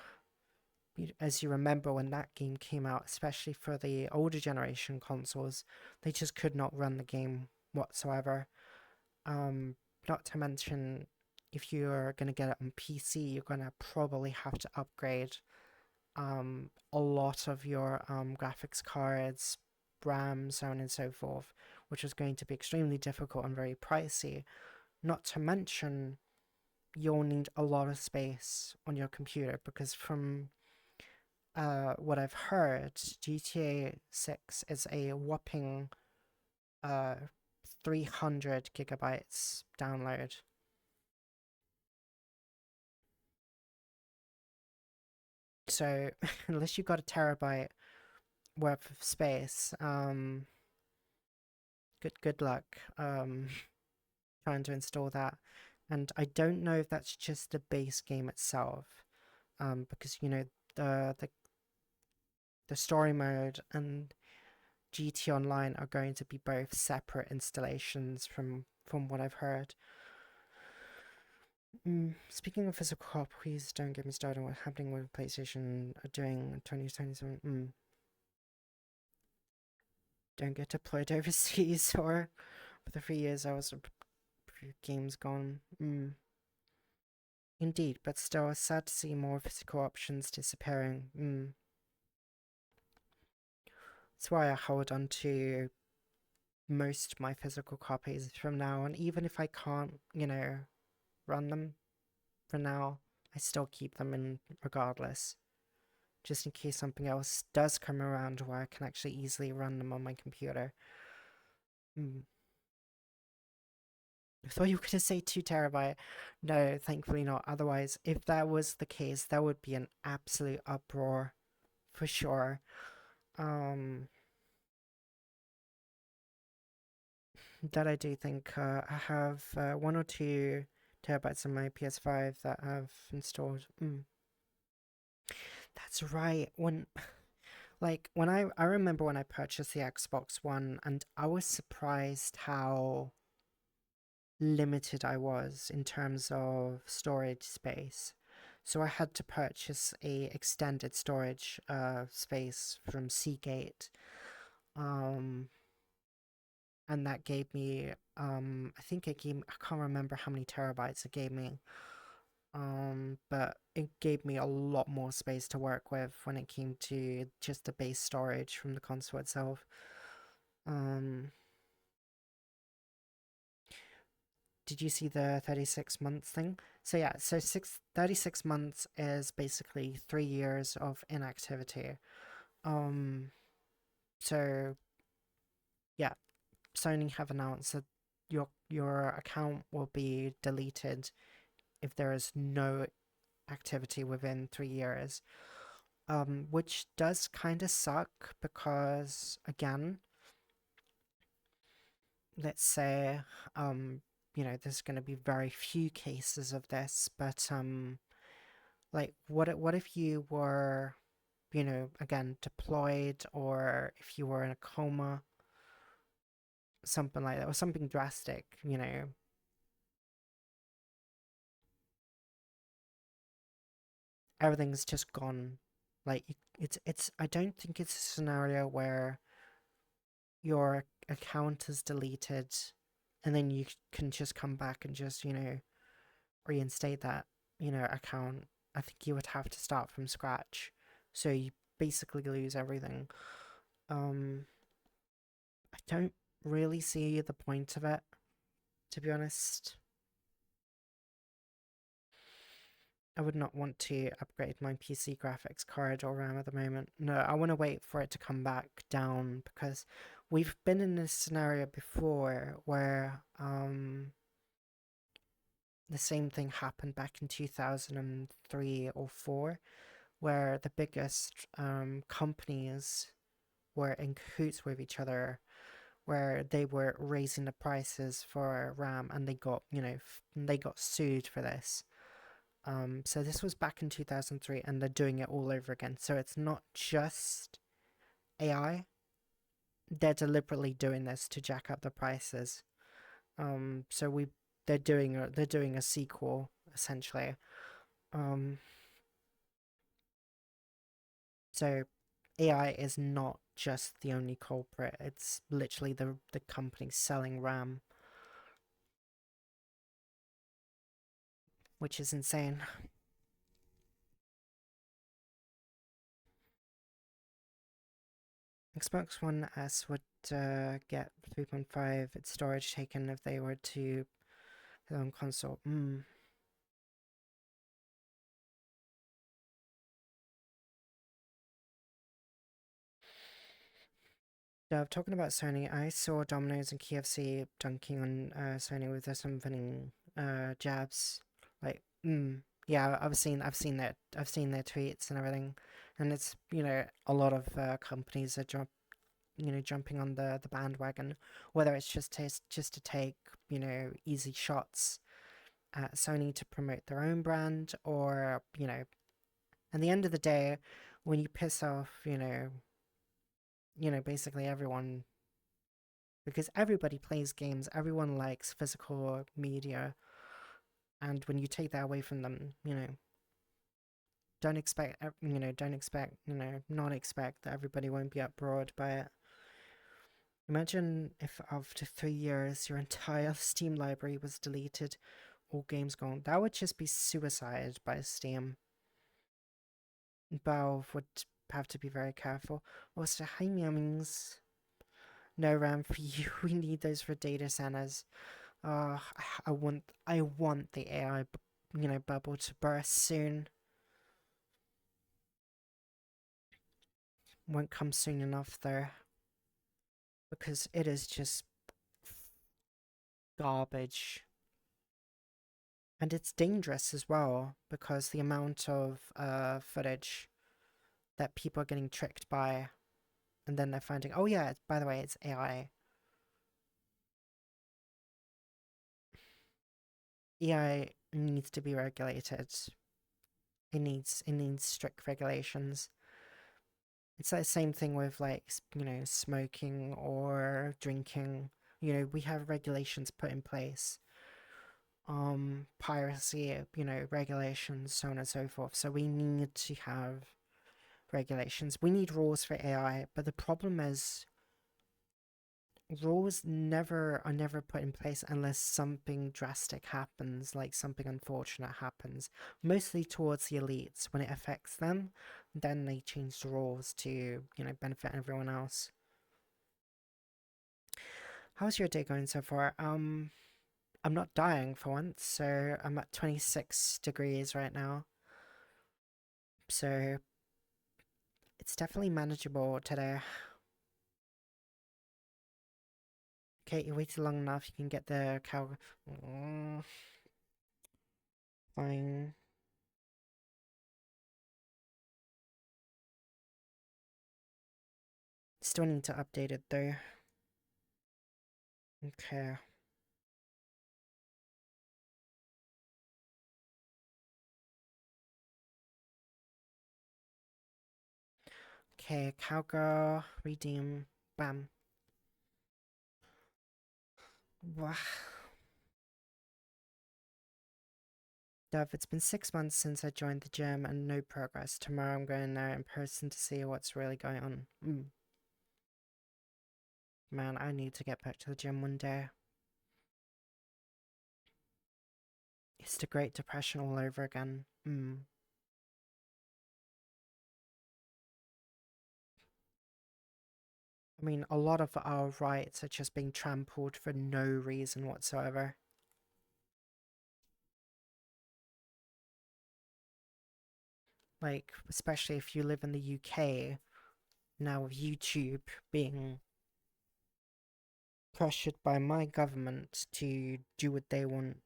as you remember when that game came out, especially for the older generation consoles, they just could not run the game whatsoever. Um, Not to mention, if you're going to get it on PC, you're going to probably have to upgrade a lot of your graphics cards, RAM, so on and so forth, which is going to be extremely difficult and very pricey. Not to mention, you'll need a lot of space on your computer because from what I've heard, GTA 6 is a whopping uh, 300 gigabytes download. So unless you got a terabyte worth of space, good luck trying to install that. And I don't know if that's just the base game itself, because the the story mode and GT Online are going to be both separate installations from what I've heard. Speaking of physical copies, don't get me started on what's happening with PlayStation doing 2027. Don't get deployed overseas or for the 3 years I was games gone. Indeed, but still sad to see more physical options disappearing. That's why I hold on to most of my physical copies from now on, even if I can't, run them for now. I still keep them in regardless, just in case something else does come around where I can actually easily run them on my computer. I thought you were going to say 2 terabyte. No, thankfully not. Otherwise, if that was the case, that would be an absolute uproar for sure. That I do think I have 1 or 2 terabytes on my PS5 that I've installed. That's right. When I remember when I purchased the Xbox One, and I was surprised how limited I was in terms of storage space. So I had to purchase a extended storage space from Seagate. And that gave me I think it gave, I can't remember how many terabytes it gave me. But it gave me a lot more space to work with when it came to just the base storage from the console itself. Did you see the 36 months thing? So yeah, so 36 months is basically 3 years of inactivity. So yeah, Sony have announced that your account will be deleted if there is no activity within 3 years. Which does kind of suck because, again, let's say, there's going to be very few cases of this, but, like, what if you were, again, deployed, or if you were in a coma, something like that, or something drastic. Everything's just gone. Like, I don't think it's a scenario where your account is deleted and then you can just come back and just, reinstate that, account. I think you would have to start from scratch. So you basically lose everything. I don't really see the point of it, to be honest. I would not want to upgrade my PC graphics card or RAM at the moment. No, I want to wait for it to come back down because we've been in this scenario before where the same thing happened back in 2003 or 4 where the biggest companies were in cahoots with each other, where they were raising the prices for RAM and they got sued for this. So this was back in 2003 and they're doing it all over again. So it's not just AI. They're deliberately doing this to jack up the prices. So they're doing a sequel essentially. So AI is not just the only culprit. It's literally the company selling RAM, which is insane. Xbox One S would get 3.5 its storage taken if they were to their own console. Talking about Sony, I saw Domino's and KFC dunking on Sony with some venom jabs. Like, yeah, I've seen their tweets and everything, and it's a lot of companies are jumping on the bandwagon, whether it's just to take easy shots at Sony to promote their own brand, or at the end of the day, when you piss off, basically everyone, because everybody plays games, everyone likes physical media, and when you take that away from them, don't expect, not expect that everybody won't be uproared by it. Imagine if after 3 years your entire Steam library was deleted, all games gone. That would just be suicide by Steam. Valve would have to be very careful. Also, hi meowmings. No RAM for you. We need those for data centers. I want the AI, bubble to burst soon. Won't come soon enough though, because it is just garbage. And it's dangerous as well, because the amount of footage that people are getting tricked by, and then they're finding, oh yeah, by the way, it's AI. AI needs to be regulated. It needs strict regulations. It's that same thing with like smoking or drinking. We have regulations put in place. Piracy, regulations, so on and so forth. So we need to have regulations. We need rules for AI, but the problem is rules are never put in place unless something drastic happens, like something unfortunate happens. Mostly towards the elites. When it affects them, then they change the rules to, benefit everyone else. How's your day going so far? I'm not dying for once, so I'm at 26 degrees right now. So it's definitely manageable today. Okay, you waited long enough, you can get the cow. Fine. Still need to update it though. Okay. Okay, cowgirl, redeem, bam. Wah. Dove, it's been 6 months since I joined the gym and no progress. Tomorrow I'm going there in person to see what's really going on. Man, I need to get back to the gym one day. It's the Great Depression all over again. I mean, a lot of our rights are just being trampled for no reason whatsoever. Like, especially if you live in the UK, now with YouTube being pressured by my government to do what they want.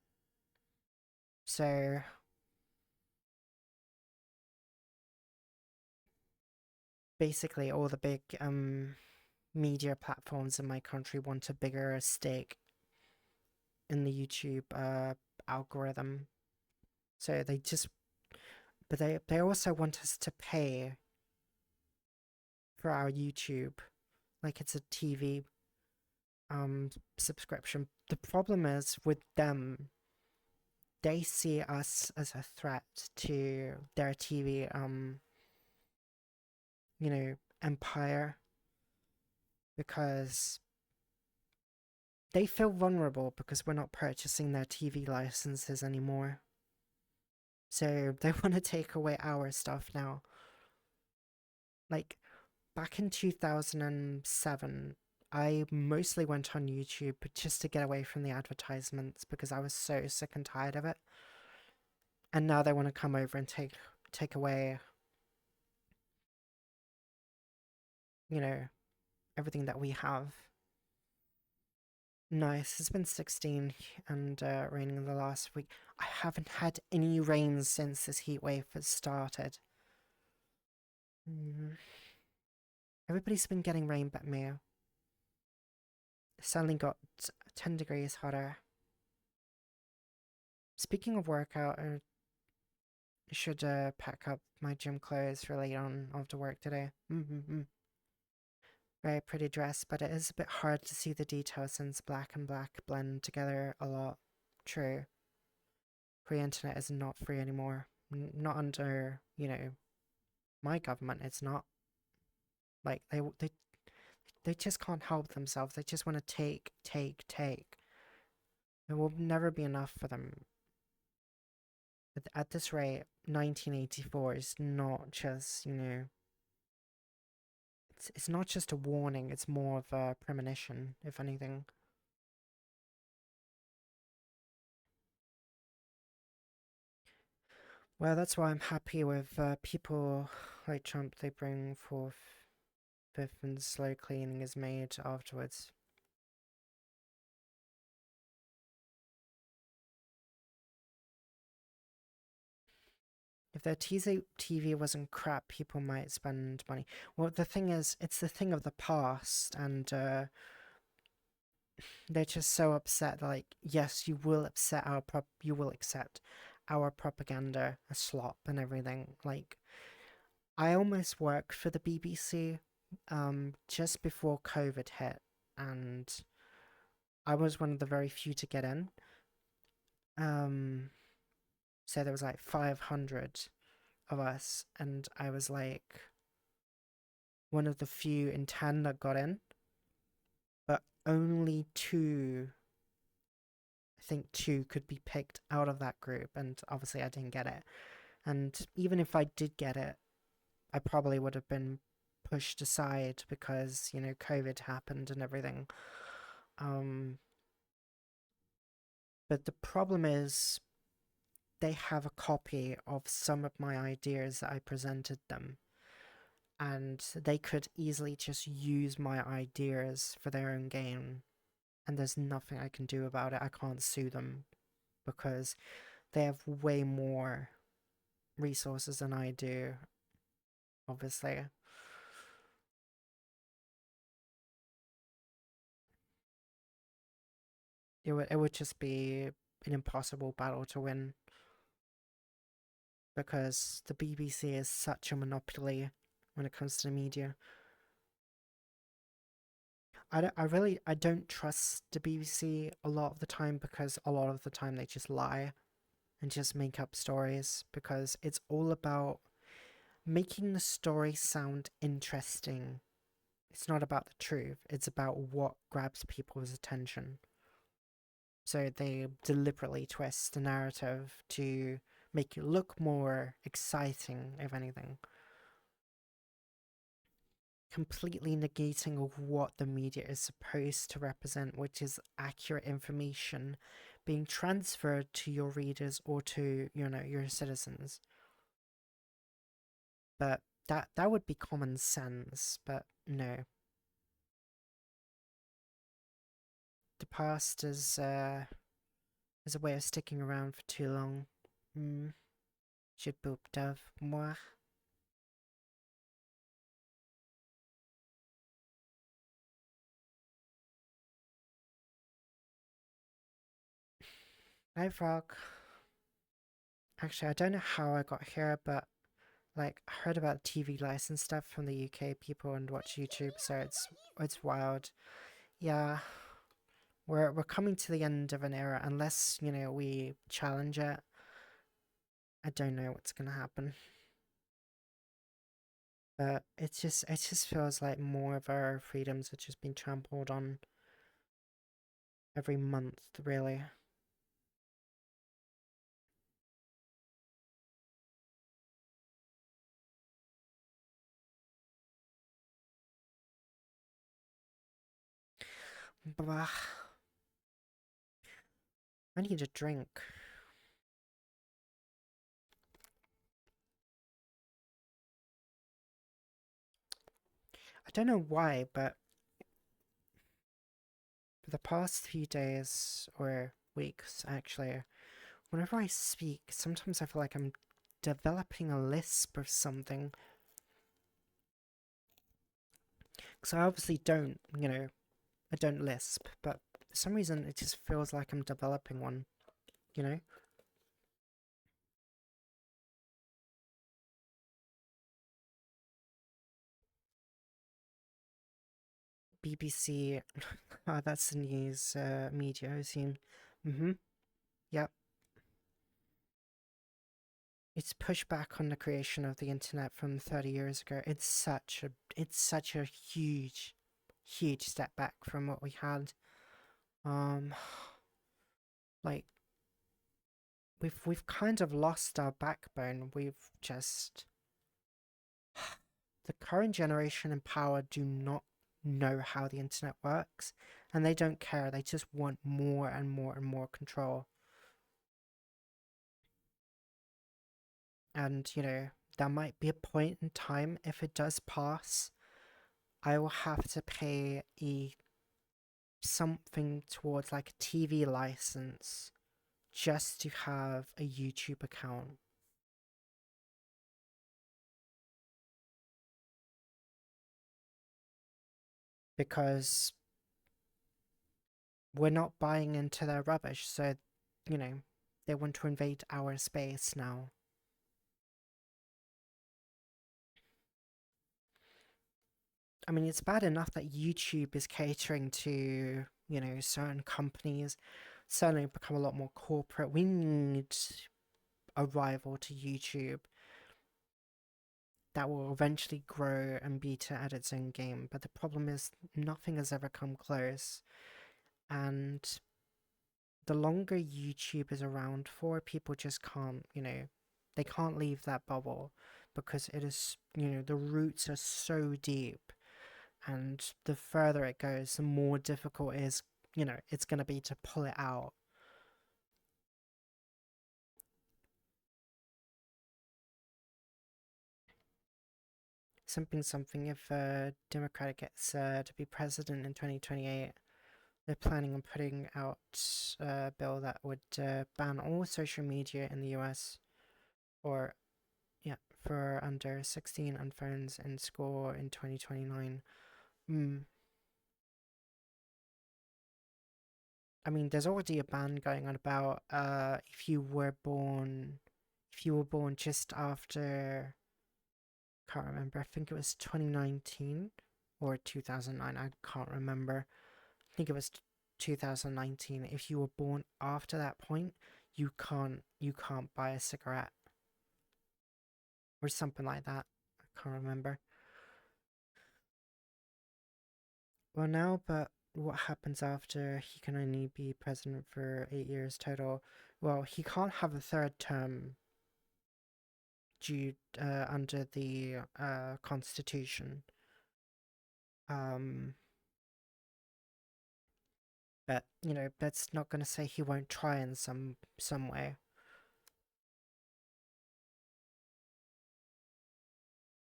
So, basically, all the big media platforms in my country want a bigger stake in the YouTube algorithm. So they just, but they also want us to pay for our YouTube, like it's a TV subscription. The problem is with them, they see us as a threat to their TV empire, because they feel vulnerable because we're not purchasing their TV licenses anymore. So they want to take away our stuff now. Like back in 2007, I mostly went on YouTube just to get away from the advertisements because I was so sick and tired of it. And now they want to come over and take away, everything that we have. Nice. It's been 16 and raining in the last week. I haven't had any rain since this heat wave has started. Everybody's been getting rain but me. It suddenly got 10 degrees hotter. Speaking of workout, should pack up my gym clothes for later on after work today. Very pretty dress, but it is a bit hard to see the details since black and black blend together a lot. True. Free internet is not free anymore. Not under, my government. It's not. Like they just can't help themselves. They just want to take, take, take. It will never be enough for them. At this rate, 1984 is not just, it's not just a warning, it's more of a premonition, if anything. Well, that's why I'm happy with people like Trump. They bring forth fifth and slow cleaning is made afterwards. If their TV wasn't crap, people might spend money. Well, the thing is, it's the thing of the past, and they're just so upset. Like, yes, you will accept our propaganda, a slop and everything. Like, I almost worked for the BBC, just before COVID hit, and I was one of the very few to get in. Um, so there was like 500 of us, and I was like one of the few in 10 that got in, but only two, I think two could be picked out of that group, and obviously I didn't get it. And even if I did get it, I probably would have been pushed aside because, COVID happened and everything. Um, but the problem is they have a copy of some of my ideas that I presented them, and they could easily just use my ideas for their own gain, and there's nothing I can do about it. I can't sue them because they have way more resources than I do, obviously. It would just be an impossible battle to win because the BBC is such a monopoly when it comes to the media. I don't trust the BBC a lot of the time because a lot of the time they just lie and just make up stories because it's all about making the story sound interesting. It's not about the truth, it's about what grabs people's attention. So they deliberately twist the narrative to make it look more exciting, if anything, completely negating of what the media is supposed to represent, which is accurate information being transferred to your readers or to, your citizens. But that would be common sense, but no. The past is a way of sticking around for too long. Hmm. Je peux moi. Hi, Frog. Actually, I don't know how I got here, but like I heard about TV license stuff from the UK people and watch YouTube, so it's wild. Yeah, we're coming to the end of an era unless, we challenge it. I don't know what's gonna happen. But it just feels like more of our freedoms are just being trampled on every month, really. Blah. I need a drink. I don't know why, but for the past few days or weeks, actually, whenever I speak, sometimes I feel like I'm developing a lisp or something. Because I obviously don't, I don't lisp, but for some reason it just feels like I'm developing one, you know? BBC. That's the news media, I assume. Yep. It's pushed back on the creation of the internet from 30 years ago. It's such a huge step back from what we had. Um, like we've kind of lost our backbone. We've just the current generation in power do not know how the internet works, and they don't care. They just want more and more and more control. And there might be a point in time if it does pass, I will have to pay a something towards like a TV license just to have a YouTube account. Because we're not buying into their rubbish, so, you know, they want to invade our space now. I mean, it's bad enough that YouTube is catering to, certain companies, certainly become a lot more corporate. We need a rival to YouTube that will eventually grow and beat it at its own game. But the problem is, nothing has ever come close. And the longer YouTube is around for, people just can't, they can't leave that bubble because it is, the roots are so deep. And the further it goes, the more difficult it is, it's going to be to pull it out. Something, if Democratic gets to be president in 2028, they're planning on putting out a bill that would ban all social media in the US, or, yeah, for under 16 on phones in school in 2029. I mean, there's already a ban going on about if you were born just after, can't remember, I think it was 2019 or 2009, I can't remember. I think it was 2019. If you were born after that point, you can't buy a cigarette or something like that. I can't remember. Well, now, but what happens after he can only be president for 8 years total? Well, he can't have a third term due under the constitution. Um, but that's not going to say he won't try in some way.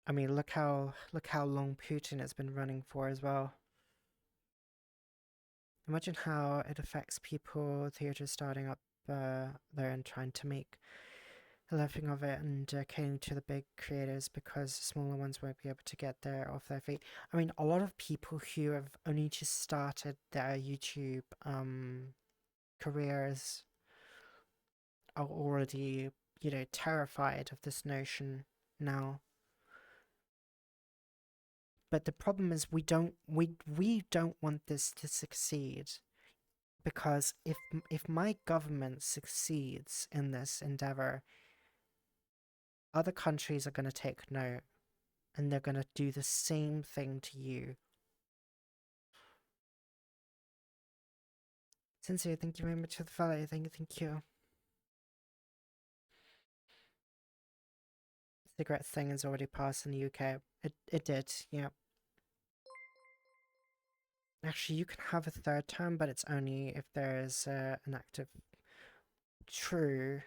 I mean, look how long Putin has been running for as well. Imagine how it affects people, theaters starting up there and trying to make a living of it and catering to the big creators because the smaller ones won't be able to get there off their feet. I mean, a lot of people who have only just started their YouTube careers are already, terrified of this notion now. But the problem is we don't want this to succeed, because if my government succeeds in this endeavor, other countries are going to take note and they're going to do the same thing to you. Sincere, thank you very much for the follow. Thank you. Cigarette thing has already passed in the UK. It did, yeah. Actually, you can have a third term, but it's only if there's an active. True.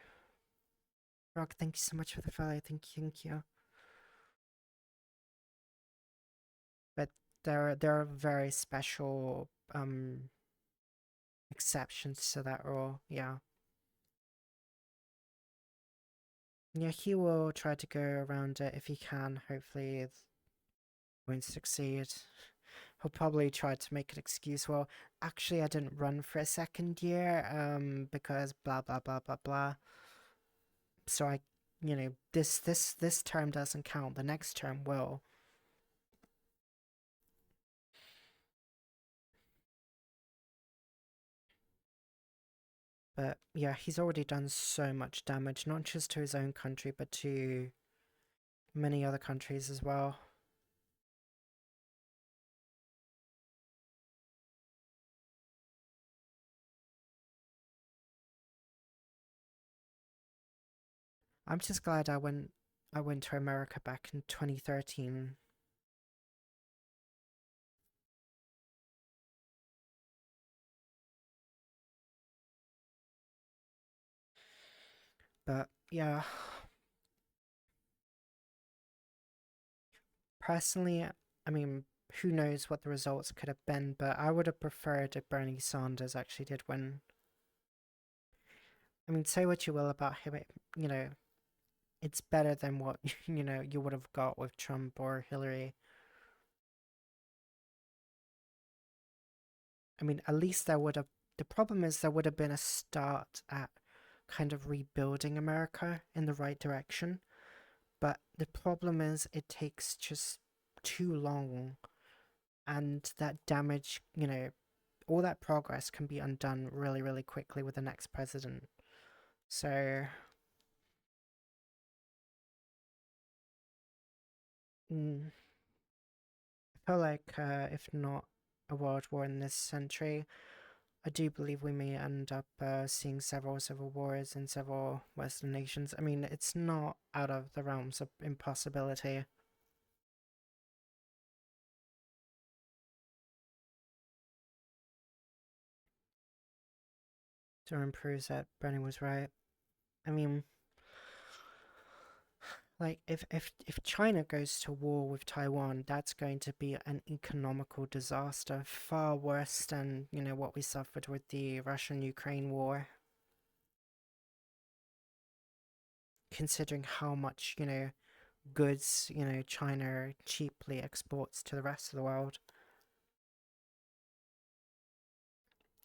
Rock, thank you so much for the follow. Thank you. But there are very special exceptions to that rule. Yeah. Yeah, he will try to go around it if he can. Hopefully, it won't succeed. He'll probably try to make an excuse. Well, actually, I didn't run for a second year, because blah blah blah blah blah. So this term doesn't count. The next term will. But yeah, he's already done so much damage, not just to his own country, but to many other countries as well. I'm just glad I went to America back in 2013. But yeah, personally, I mean, who knows what the results could have been, but I would have preferred if Bernie Sanders actually did win. I mean, say what you will about him, you know, it's better than what, you would have got with Trump or Hillary. I mean, at least there would have, the problem is there would have been a start at kind of rebuilding America in the right direction. But the problem is it takes just too long, and that damage, all that progress can be undone really, really quickly with the next president. So, I feel like if not a world war in this century, I do believe we may end up seeing several civil wars in several Western nations. I mean, it's not out of the realms of impossibility. Durham proves that Brennan was right. I mean, like if China goes to war with Taiwan, that's going to be an economical disaster, far worse than what we suffered with the Russian-Ukraine war. Considering how much goods China cheaply exports to the rest of the world,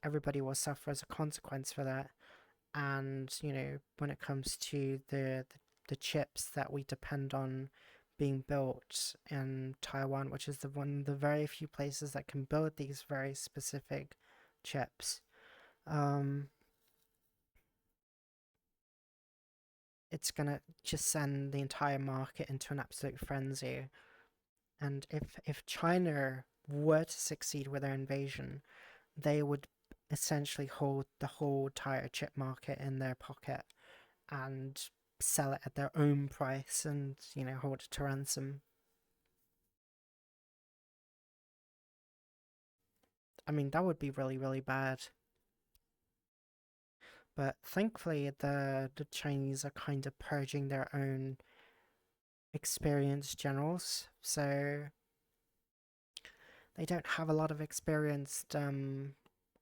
everybody will suffer as a consequence for that. And when it comes to the chips that we depend on being built in Taiwan, which is the one of the very few places that can build these very specific chips, um, it's gonna just send the entire market into an absolute frenzy. And if China were to succeed with their invasion, they would essentially hold the whole entire chip market in their pocket and sell it at their own price and, hold it to ransom. I mean, that would be really, really bad. But thankfully, the Chinese are kind of purging their own experienced generals, so they don't have a lot of experienced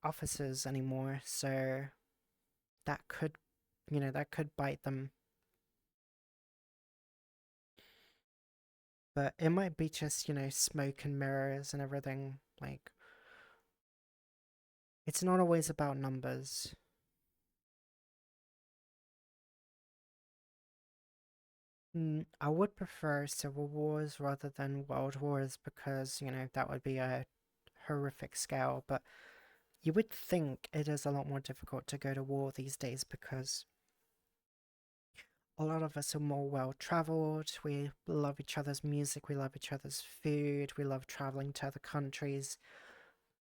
officers anymore. So that could, that could bite them. But it might be just, smoke and mirrors and everything. Like, it's not always about numbers. I would prefer civil wars rather than world wars because, that would be a horrific scale. But you would think it is a lot more difficult to go to war these days because a lot of us are more well traveled. We love each other's music, we love each other's food, we love traveling to other countries,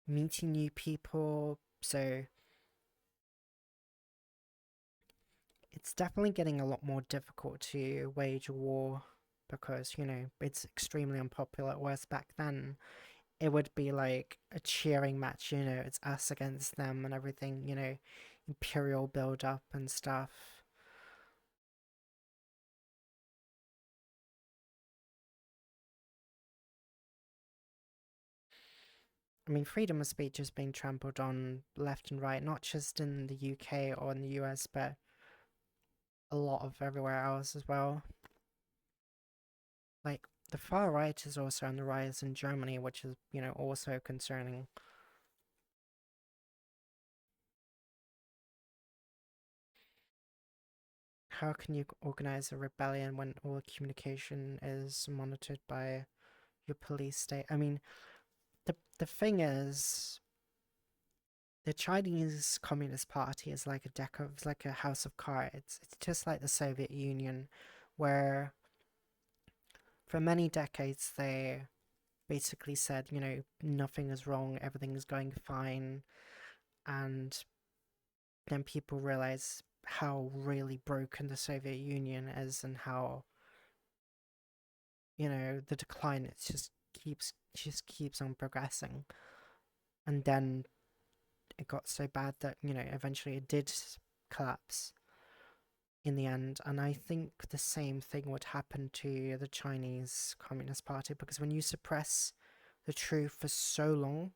meeting new people. So it's definitely getting a lot more difficult to wage a war because, it's extremely unpopular. Whereas back then, it would be like a cheering match, it's us against them and everything, imperial build up and stuff. I mean, freedom of speech is being trampled on left and right, not just in the UK or in the US, but a lot of everywhere else as well. Like, the far right is also on the rise in Germany, which is, also concerning. How can you organize a rebellion when all communication is monitored by your police state? I mean, the thing is, the Chinese Communist Party is like a deck of, it's like a house of cards. It's just like the Soviet Union, where for many decades they basically said, you know, nothing is wrong, everything is going fine, and then people realize how really broken the Soviet Union is and how, you know, the decline it just keeps on progressing. And then it got so bad that, you know, eventually it did collapse in the end. And I think the same thing would happen to the Chinese Communist Party, because when you suppress the truth for so long,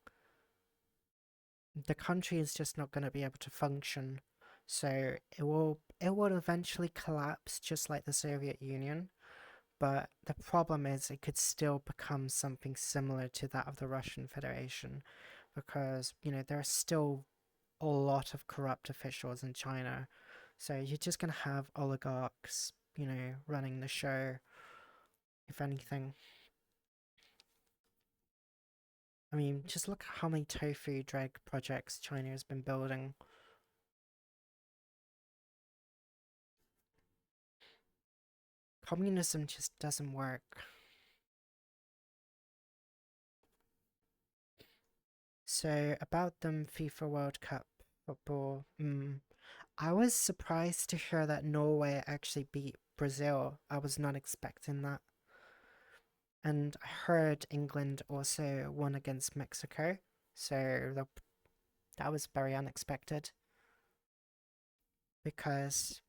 the country is just not going to be able to function. So it will eventually collapse, just like the Soviet Union. But the problem is it could still become something similar to that of the Russian Federation, because, you know, there are still a lot of corrupt officials in China. So you're just going to have oligarchs, you know, running the show, if anything. I mean, just look at how many tofu dreg projects China has been building. Communism just doesn't work. So, about the FIFA World Cup football, I was surprised to hear that Norway actually beat Brazil. I was not expecting that. And I heard England also won against Mexico, so that was very unexpected because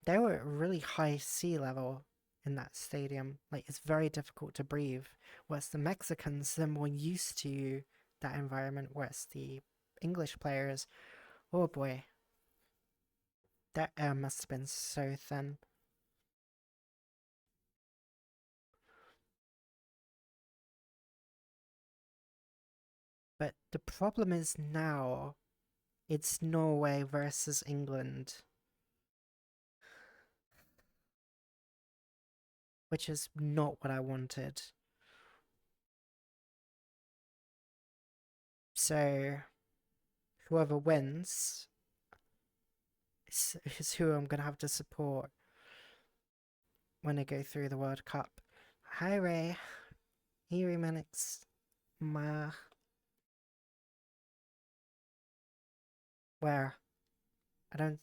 they were at really high sea level in that stadium. Like, it's very difficult to breathe. Whereas the Mexicans, they're more used to that environment, whereas the English players, oh boy, that air must have been so thin. But the problem is now it's Norway versus England, which is not what I wanted. So whoever wins is who I'm gonna have to support when I go through the World Cup. Hi Ray, Erie Manix, Ma. Where? I don't.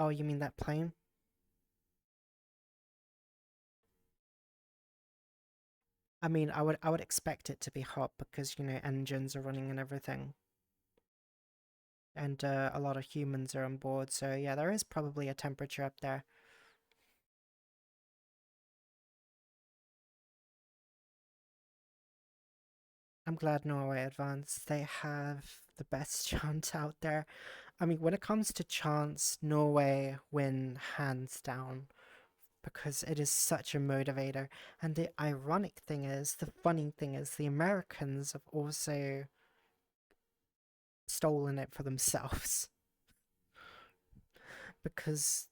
Oh, you mean that plane? I mean, I would expect it to be hot because, you know, engines are running and everything, and a lot of humans are on board. So yeah, there is probably a temperature up there. I'm glad Norway advanced. They have the best chance out there. I mean, when it comes to chance, Norway win hands down because it is such a motivator. And the ironic thing is, the funny thing is, the Americans have also stolen it for themselves because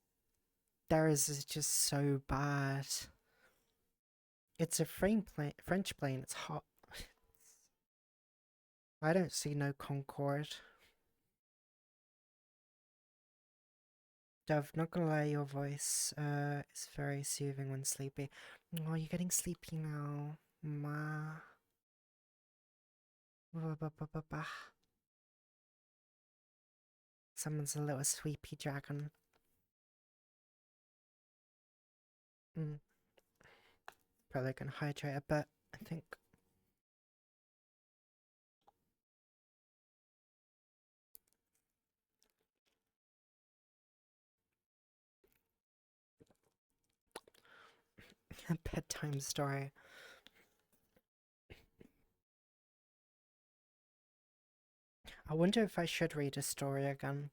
theirs is just so bad. It's a French plane. It's hot. I don't see no Concorde. Dove, not gonna lie, your voice is very soothing when sleepy. Oh, you're getting sleepy now. Ma. Ba-ba-ba-ba-ba. Someone's a little sleepy dragon. Mm, probably gonna hydrate a bit, I think. A bedtime story. I wonder if I should read a story again.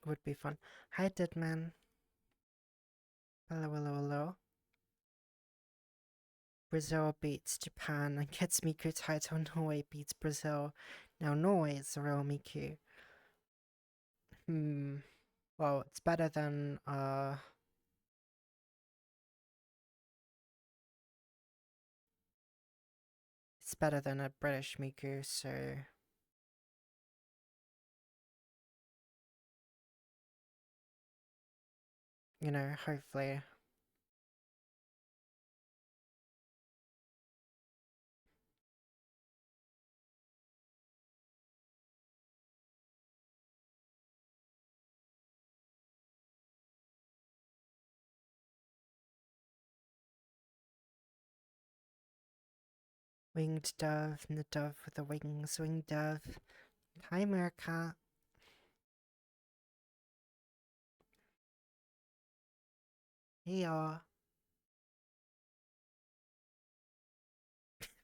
It would be fun. Hi, Deadman. Hello, hello, hello. Brazil beats Japan and gets Miku title. Norway beats Brazil. Now Norway is the real Miku. Hmm. Well, it's better than it's better than a British Miku, so you know, hopefully. Winged dove, and the dove with the wings, winged dove. Hi, Meerkat. Hey, y'all.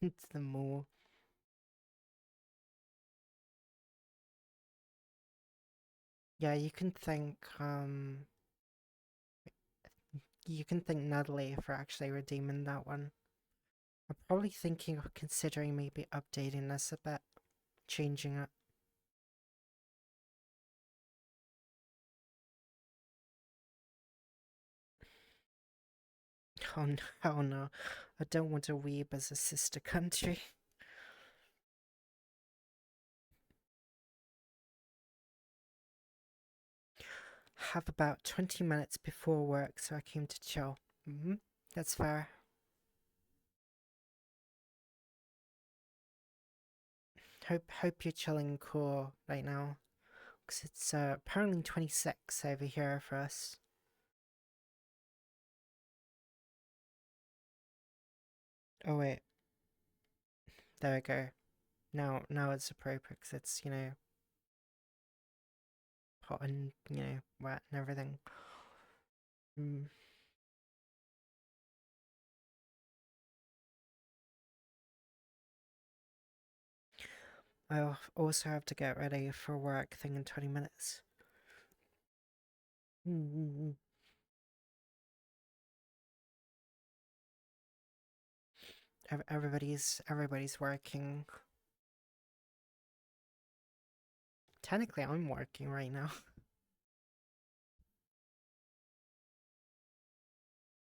It's the mole. Yeah, you can thank Natalie for actually redeeming that one. I'm probably thinking of considering maybe updating this a bit, changing it. Oh no, oh no. I don't want a weeb as a sister country. Have about 20 minutes before work, so I came to chill. That's fair. Hope you're chilling cool right now. Because it's apparently 26 over here for us. Oh wait, there we go. Now it's appropriate because it's, you know, hot and, you know, wet and everything. Mm. I'll also have to get ready for work thing in 20 minutes. Mm-hmm. Everybody's working. Technically, I'm working right now.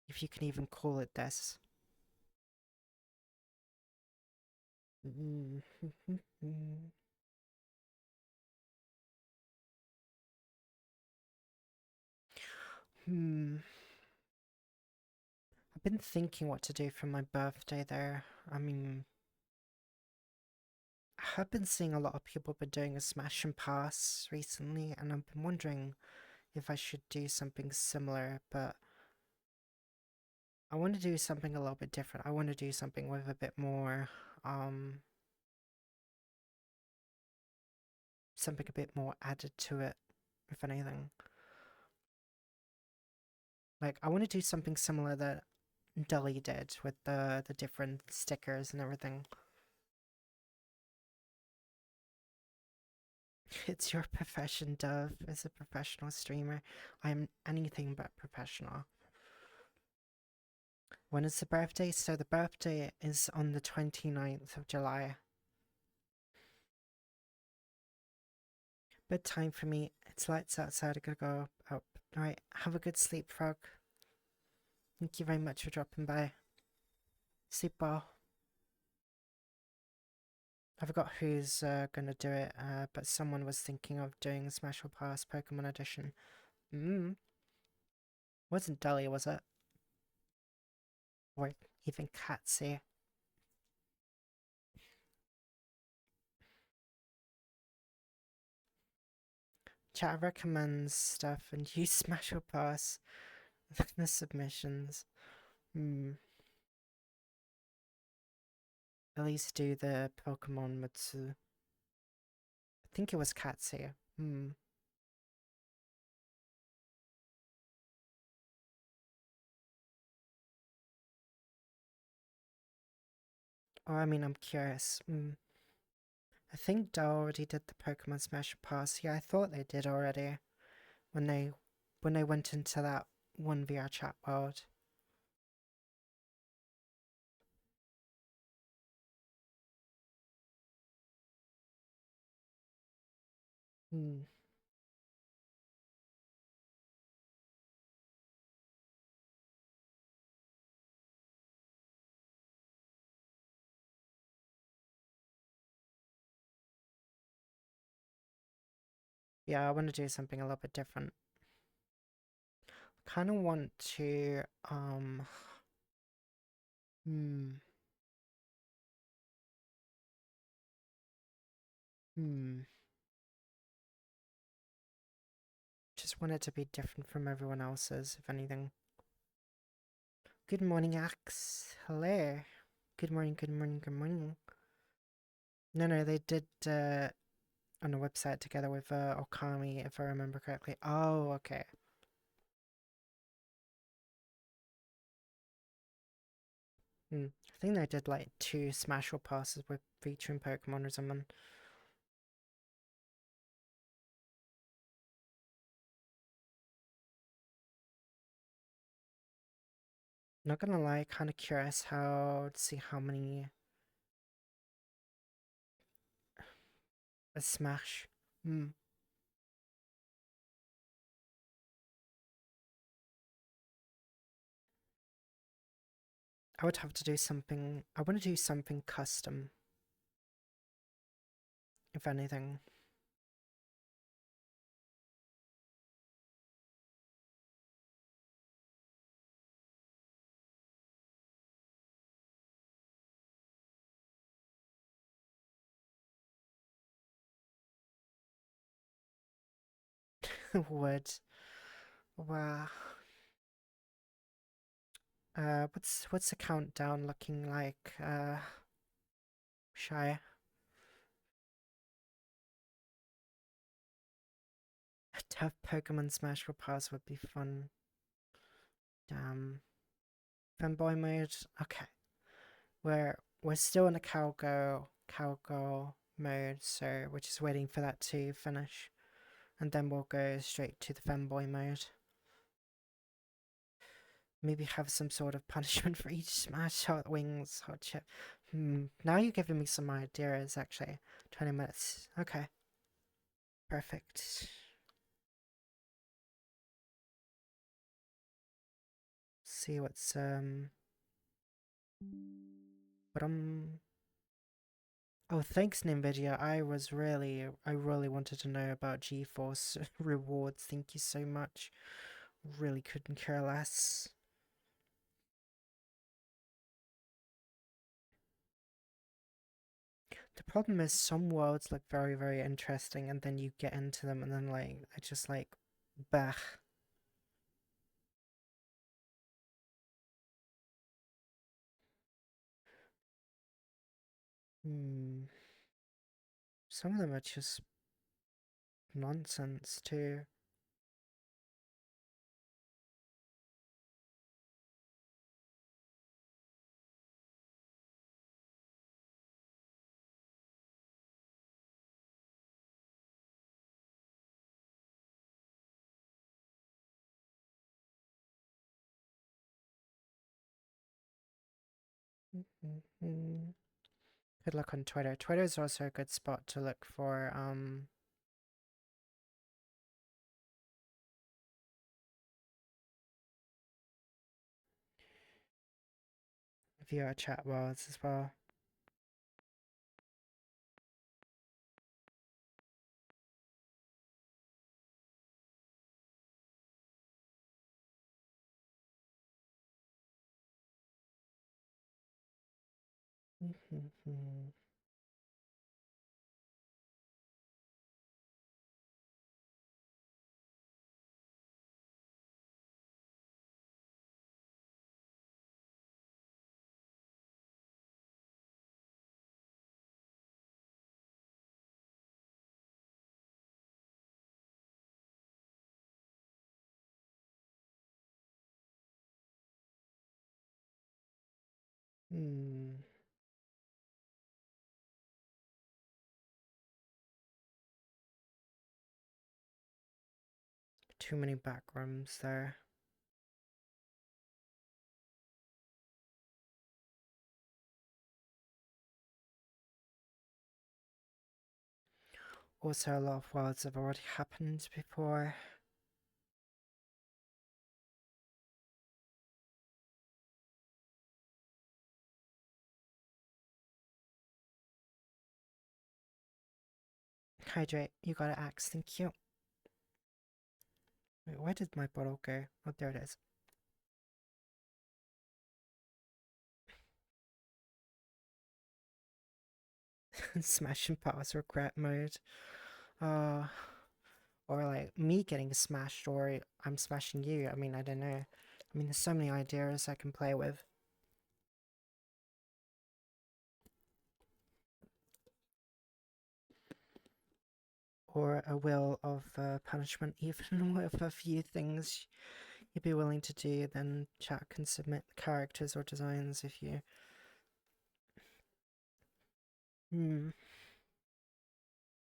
If you can even call it this. Hmm. I've been thinking what to do for my birthday there. I mean, I have been seeing a lot of people been doing a smash and pass recently, and I've been wondering if I should do something similar, but I want to do something a little bit different. I want to do something with a bit more, something a bit more added to it, if anything. Like, I want to do something similar that Dully did with the different stickers and everything. It's your profession, Dove. As a professional streamer, I'm anything but professional. When is the birthday? So the birthday is on the 29th of July. Bedtime for me. It's lights outside. I gotta go up. Alright, have a good sleep, Frog. Thank you very much for dropping by. Sleep well. I forgot who's gonna do it, but someone was thinking of doing Smash or Pass Pokemon Edition. Wasn't Dully, was it? Or even Katsy. Chat recommends stuff and use Smash or Pass. The submissions. At least do the Pokemon Mutsu. I think it was Katsu. Oh, I mean, I'm curious. I think Dell already did the Pokemon Smash Pass. Yeah, I thought they did already when they went into that one VR chat world. Yeah, I want to do something a little bit different. Kind of want to, hmm, hmm. Just want it to be different from everyone else's, if anything. Good morning, Axe. Hello. Good morning, good morning, good morning. No, they did, on a website together with, Okami, if I remember correctly. Oh, okay. I think they did like 2 Smash Bros. Passes with featuring Pokemon or something. Not gonna lie, kind of curious how to see how many a Smash. Hmm. I would have to do something. I want to do something custom, if anything. Would. Wow. What's the countdown looking like? Shy. To have Pokemon Smash for Pass would be fun. Damn. Fanboy mode. Okay. We're still in the cowgirl mode, so we're just waiting for that to finish. And then we'll go straight to the fanboy mode. Maybe have some sort of punishment for each smash. Hot wings, hot chip. Now you're giving me some ideas, actually. 20 minutes. Okay. Perfect. See what's, But Oh, thanks, NVIDIA. I really wanted to know about GeForce rewards. Thank you so much. Really couldn't care less. The problem is some worlds look very, very interesting, and then you get into them, and then, like, it's just like, bah. Hmm. Some of them are just nonsense, too. Mm-hmm. Good luck on Twitter. Twitter is also a good spot to look for, viewer chat worlds as well. Mm-hmm. Hmm. Too many back rooms there. Also, a lot of worlds have already happened before. Hydrate, you got an axe, thank you. Wait, where did my bottle go? Oh, there it is. Smash and pass regret mode. Uh, or like me getting smashed, or I'm smashing you. I mean, I don't know. I mean, there's so many ideas I can play with. Or a will of punishment, even with a few things you'd be willing to do, then chat can submit characters or designs if you...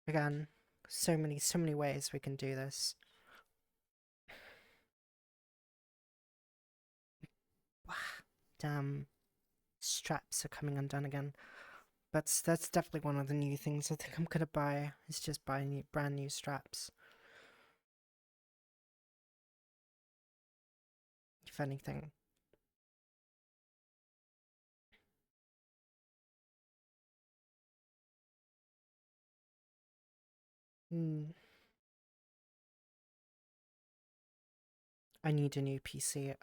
Again, so many ways we can do this. Damn, straps are coming undone again. But that's definitely one of the new things I think I'm gonna buy, is just buy brand new straps. If anything. I need a new PC.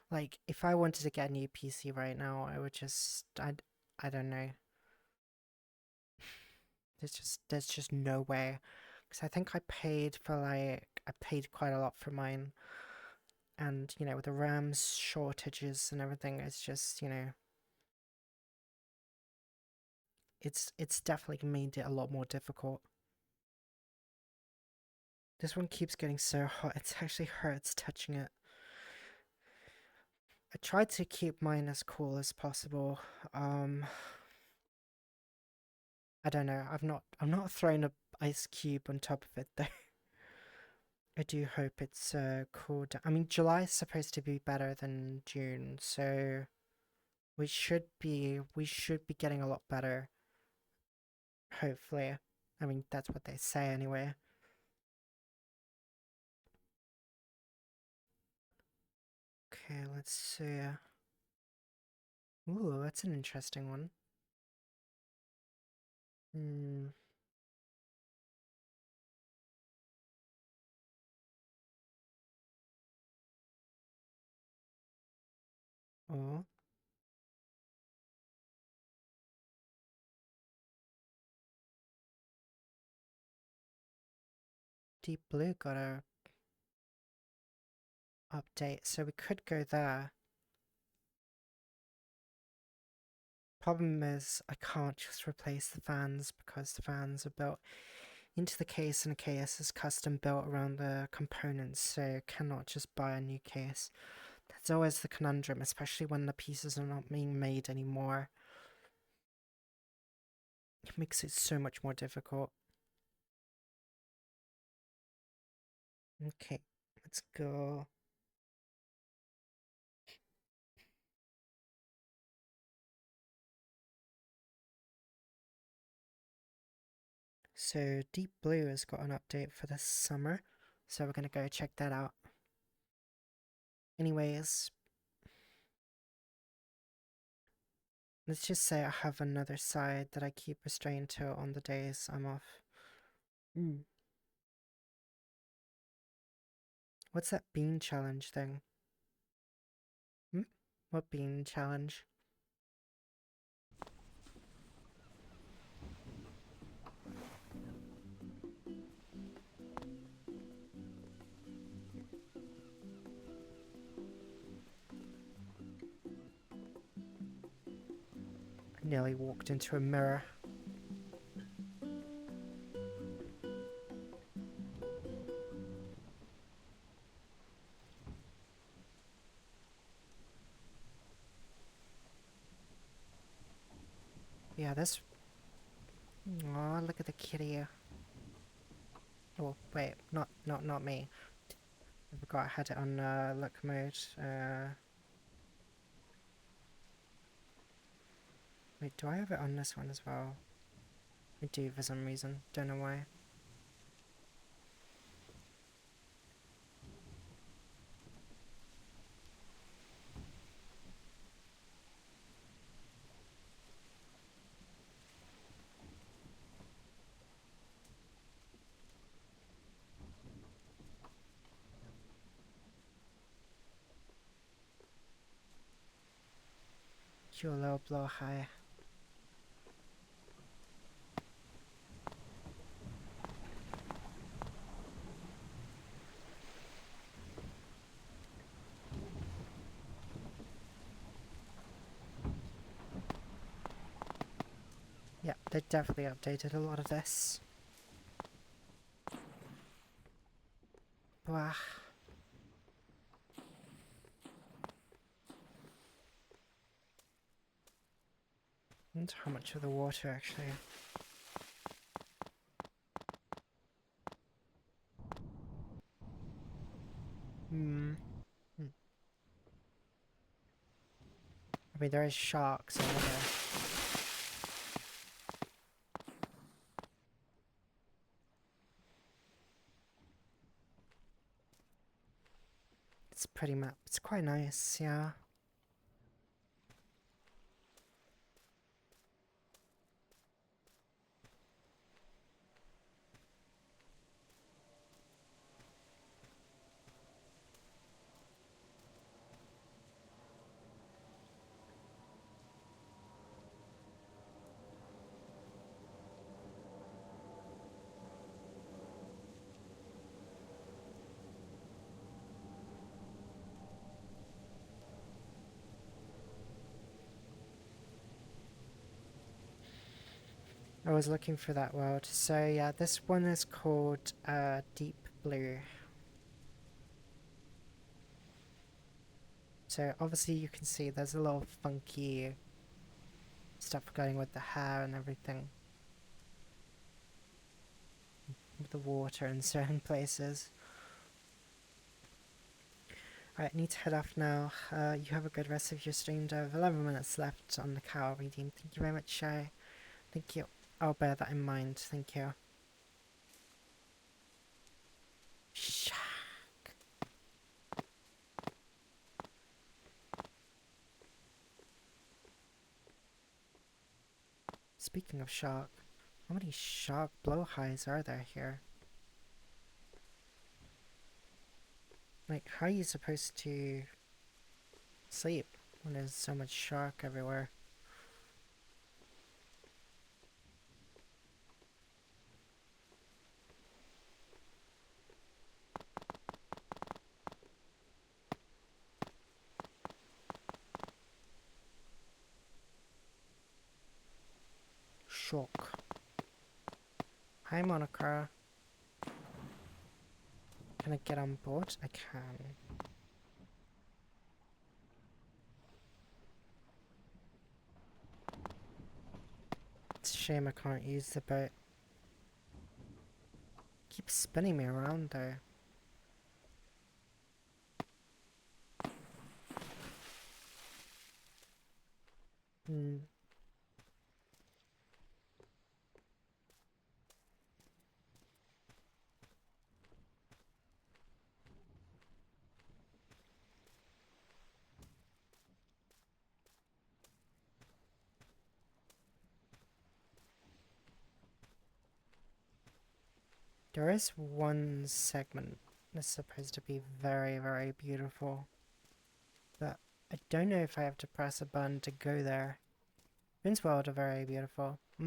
Like, if I wanted to get a new PC right now, I would just... I don't know. There's just no way. Because I think I paid for I paid quite a lot for mine. And, you know, with the RAM shortages and everything, it's just, you know... It's definitely made it a lot more difficult. This one keeps getting so hot, it actually hurts touching it. I tried to keep mine as cool as possible. I don't know. I'm not throwing a ice cube on top of it though. I do hope it's cooled down. I mean, July is supposed to be better than June, so we should be getting a lot better. Hopefully. I mean, that's what they say anyway. Okay, let's see. Ooh, that's an interesting one. Hmm. Oh. Deep Blue got a update, so we could go there. Problem is, I can't just replace the fans because the fans are built into the case and the case is custom built around the components, so cannot just buy a new case. That's always the conundrum, especially when the pieces are not being made anymore. It makes it so much more difficult. Okay, let's go. So Deep Blue has got an update for this summer, so we're gonna go check that out. Anyways, let's just say I have another side that I keep restrained to on the days I'm off. What's that bean challenge thing? What bean challenge? I nearly walked into a mirror. Yeah, this... Aw, look at the kitty. Oh, wait, not me. I forgot I had it on look mode. Wait, do I have it on this one as well? I do for some reason. Don't know why. do a low blow high. Yeah, they definitely updated a lot of this. Blah. I wonder how much of the water actually. Hmm. I mean, there is sharks over there. It's pretty map. It's quite nice, yeah. I was looking for that world. So yeah, this one is called Deep Blue. So obviously you can see there's a lot of funky stuff going with the hair and everything. With the water in certain places. Alright, need to head off now. You have a good rest of your stream. I have 11 minutes left on the cow reading. Thank you very much, Shy. Thank you. I'll bear that in mind. Thank you. Shark. Speaking of shark, how many shark blowhighs are there here? Like, how are you supposed to sleep when there's so much shark everywhere? Shock. Hi, Monica. Can I get on board? I can. It's a shame I can't use the boat. Keeps spinning me around though. Hmm. There is one segment that's supposed to be very, very beautiful. But I don't know if I have to press a button to go there. Prince World are very beautiful. I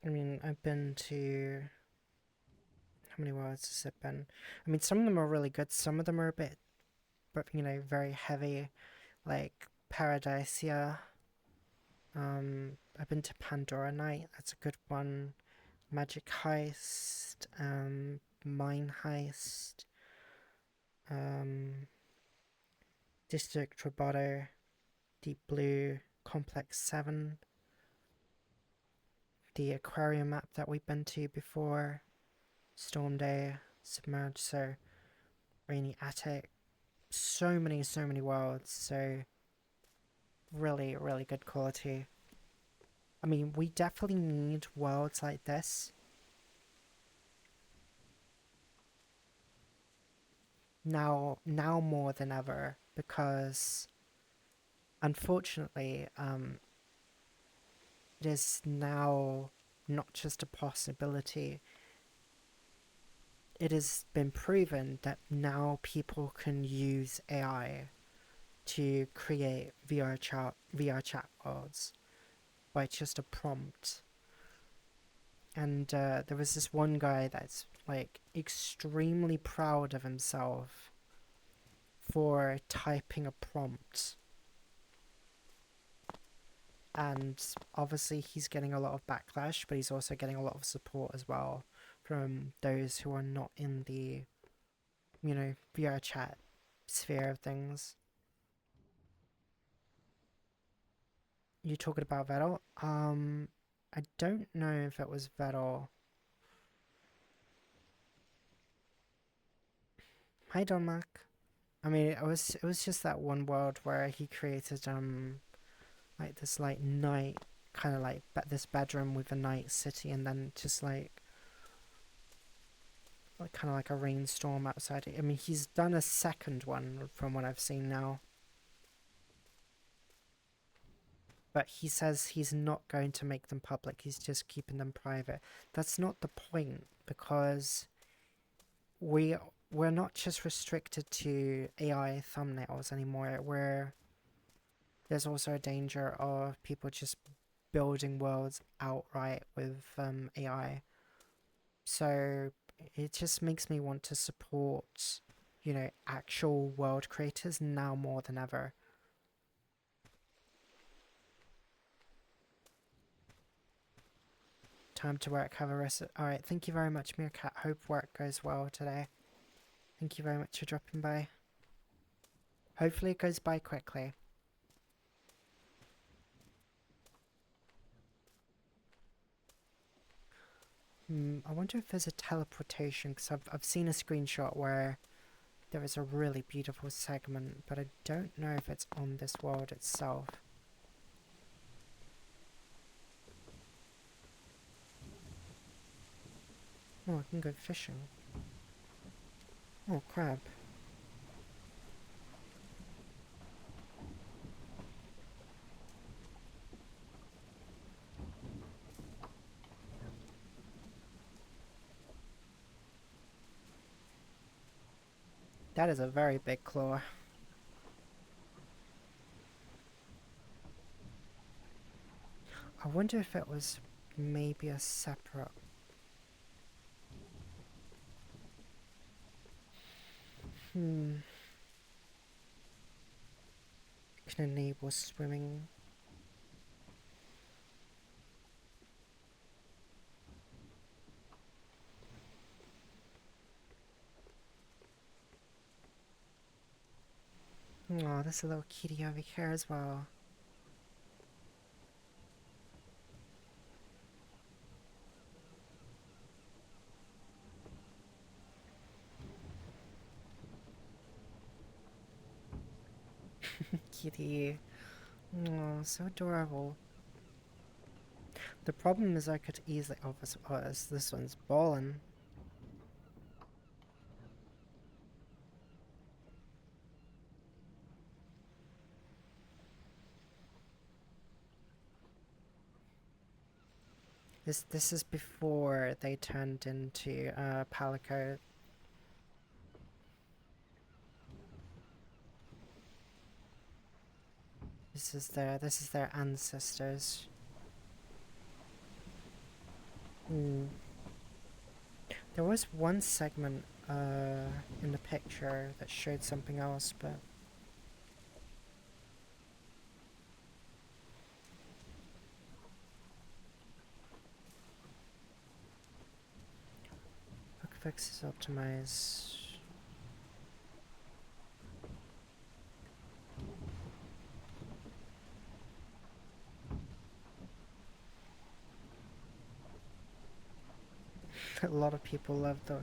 mean, I've been to... How many worlds has it been? I mean, some of them are really good. Some of them are a bit, but you know, very heavy. Like Paradisia. I've been to Pandora Night. That's a good one. Magic Heist. Mine Heist. District Roboto. Deep Blue. Complex 7. The aquarium map that we've been to before. Storm Day. Submerged. So Rainy Attic. So many worlds. So really, really good quality. I mean, we definitely need worlds like this. Now more than ever, because unfortunately, it is now not just a possibility, it has been proven that now people can use AI to create VR chat worlds by just a prompt. And there was this one guy that's like extremely proud of himself for typing a prompt. And obviously he's getting a lot of backlash, but he's also getting a lot of support as well from those who are not in the, VR chat sphere of things. You talking about Vettel? I don't know if it was Vettel. Hi, Don Mac. I mean, it was just that one world where he created like this like night kind of like this bedroom with a night city, and then just like kind of like a rainstorm outside. I mean, he's done a second one from what I've seen now, but he says he's not going to make them public. He's just keeping them private. That's not the point, because we we're not just restricted to AI thumbnails anymore. There's also a danger of people just building worlds outright with AI. So it just makes me want to support, actual world creators now more than ever. Time to work, have a rest. Alright, thank you very much, Meerkat. Hope work goes well today. Thank you very much for dropping by. Hopefully it goes by quickly. I wonder if there's a teleportation, because I've seen a screenshot where there is a really beautiful segment, but I don't know if it's on this world itself. Oh, I can go fishing. Oh, crab. That is a very big claw. I wonder if it was maybe a separate... Can enable swimming. Oh, there's a little kitty over here as well. Kitty. Oh, so adorable. The problem is I could easily... Oh, this one's ballin'. This is before they turned into Palico. This is their ancestors. There was one segment in the picture that showed something else, but Bookfix is optimized. A lot of people love the...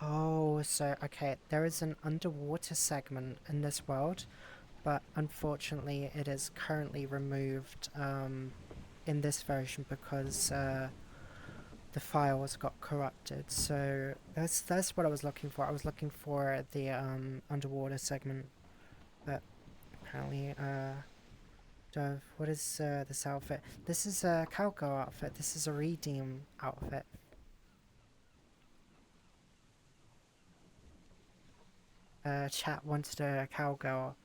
Oh, so, okay, there is an underwater segment in this world, but unfortunately it is currently removed in this version because the files got corrupted. So that's what I was looking for. I was looking for the underwater segment, but apparently Dove, what is this outfit? This is a cowgirl outfit. This is a redeem outfit. Chat wanted a cowgirl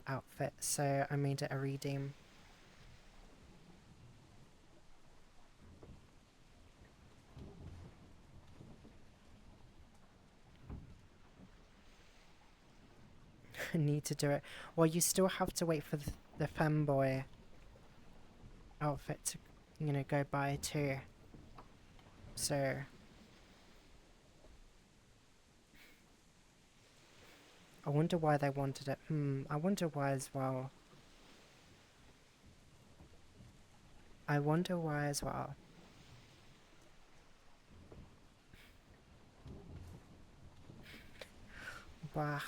outfit, so I made it a redeem. Need to do it. Well, you still have to wait for the femboy outfit to, you know, go by too. So I wonder why they wanted it. I wonder why as well. I wonder why as well. Bah.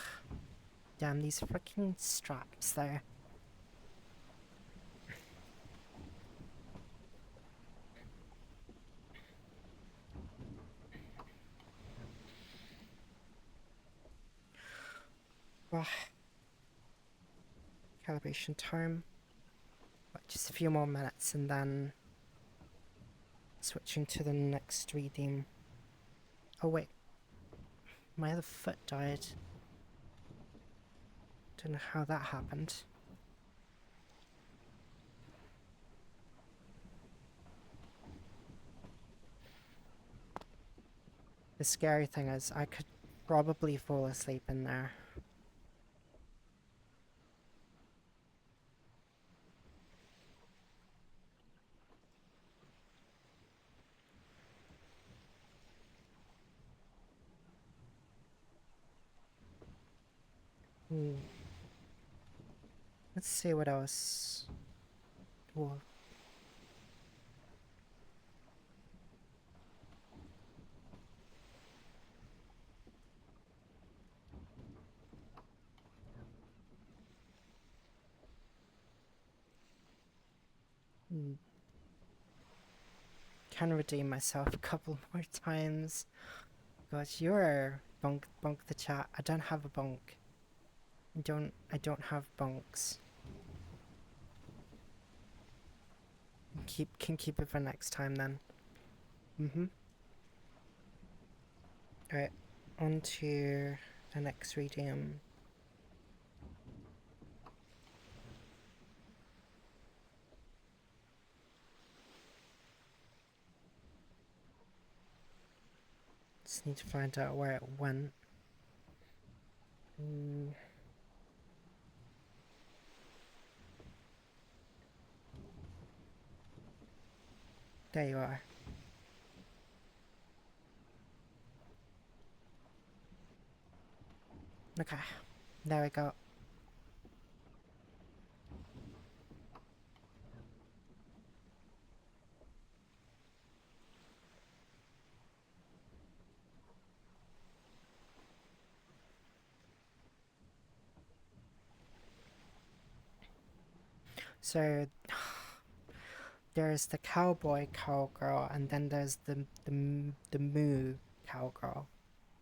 Damn, these freaking straps though. Bah. Calibration time. Just a few more minutes and then switching to the next redeem. Oh wait, my other foot died. Don't know how that happened. The scary thing is I could probably fall asleep in there. Let's see what else. Whoa. Can redeem myself a couple more times. Gosh, you're bunk the chat. I don't have a bunk. I don't have bunks. Can keep it for next time then. Alright, on to the next redeem. Just need to find out where it went. There you are. Okay, there we go. So there's the cowboy cowgirl, and then there's the moo cowgirl.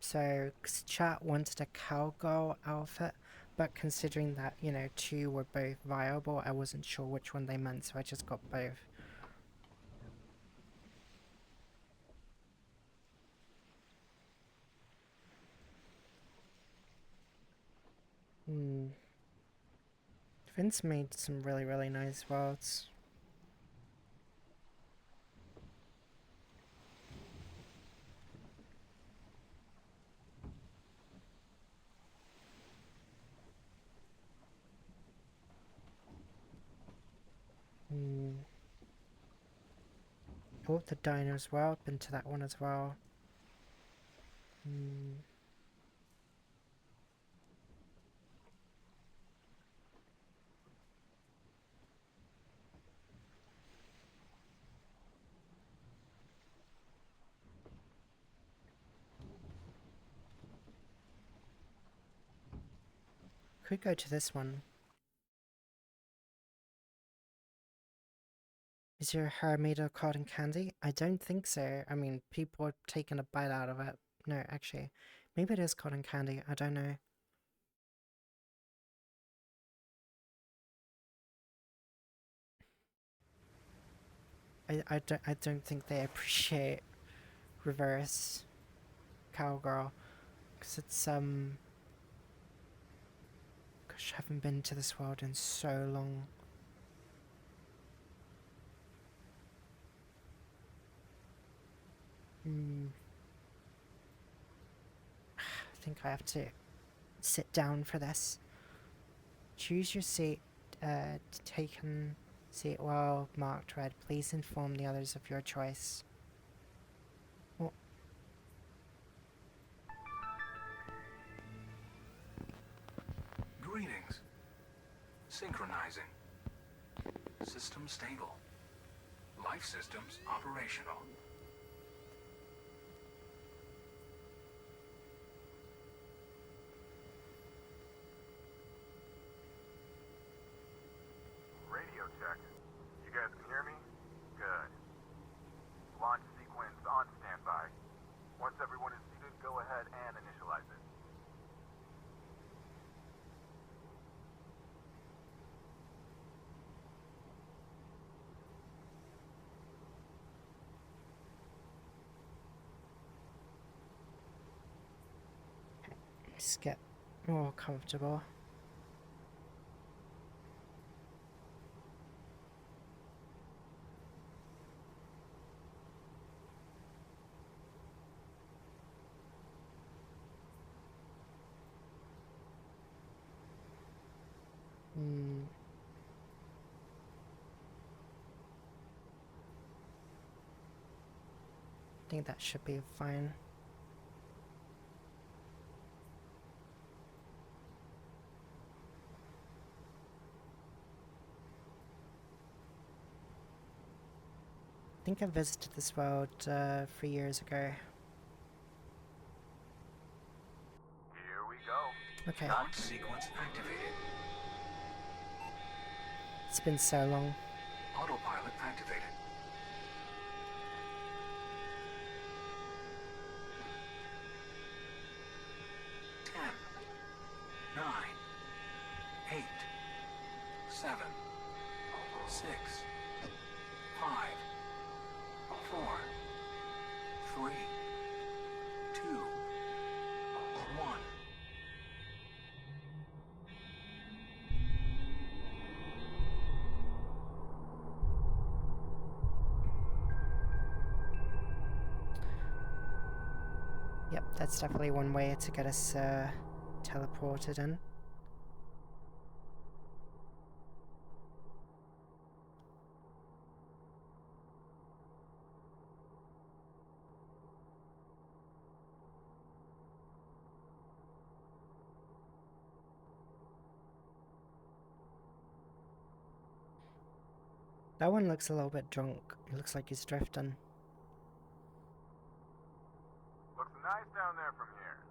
So chat wanted a cowgirl outfit, but considering that, you know, two were both viable, I wasn't sure which one they meant, so I just got both. Vince made some really nice worlds. Oh, the diner as well. Been to that one as well. Could go to this one. Is your hair made of cotton candy? I don't think so. I mean, people are taking a bite out of it. No, actually, maybe it is cotton candy. I don't know. I don't think they appreciate reverse cowgirl because it's gosh, I haven't been to this world in so long. I think I have to sit down for this. Choose your seat. Taken seat well marked red. Please inform the others of your choice. Well, Greetings. Synchronizing. System stable. Life systems operational. Radio check. You guys can hear me? Good. Launch sequence on standby. Once everyone is seated, go ahead and initialize it. just get more comfortable. I think that should be fine. I think I visited this world 3 years ago. Here we go. Okay. Launch sequence activated. It's been so long. Autopilot activated. Ten, 9, 8, 7, 6, 5, 4, 3, 2, 1. Yep, that's definitely one way to get us teleported in. That one looks a little bit drunk. It looks like he's drifting. Looks nice down there from here.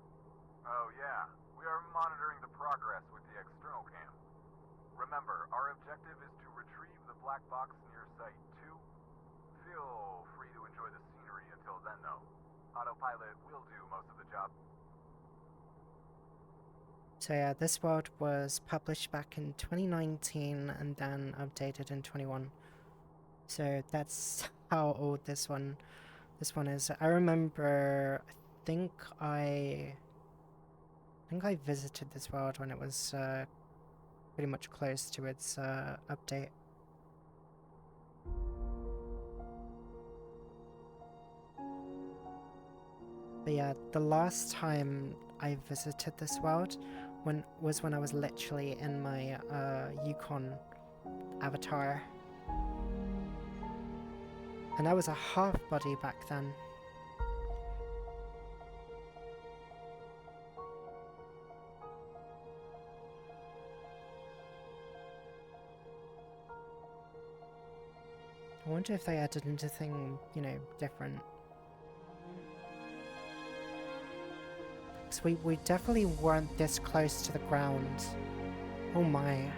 Oh yeah, we are monitoring the progress with the external cam. Remember, our objective is to retrieve the black box near Site 2. Feel free to enjoy the scenery until then though. Autopilot will do most of the job. So yeah, this world was published back in 2019 and then updated in 21. So that's how old this one is. I remember I think I visited this world when it was pretty much close to its update. But yeah, the last time I visited this world was when I was literally in my Yukon avatar. And I was a half body back then. I wonder if they added anything, you know, different. Because we definitely weren't this close to the ground. Oh my.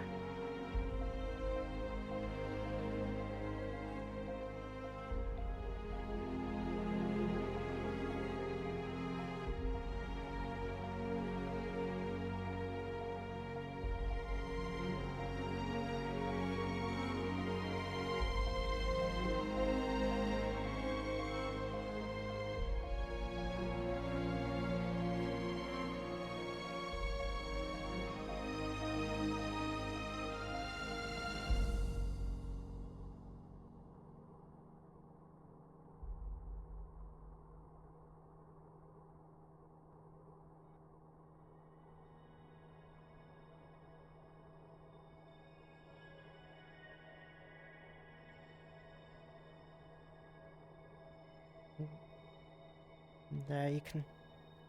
There you can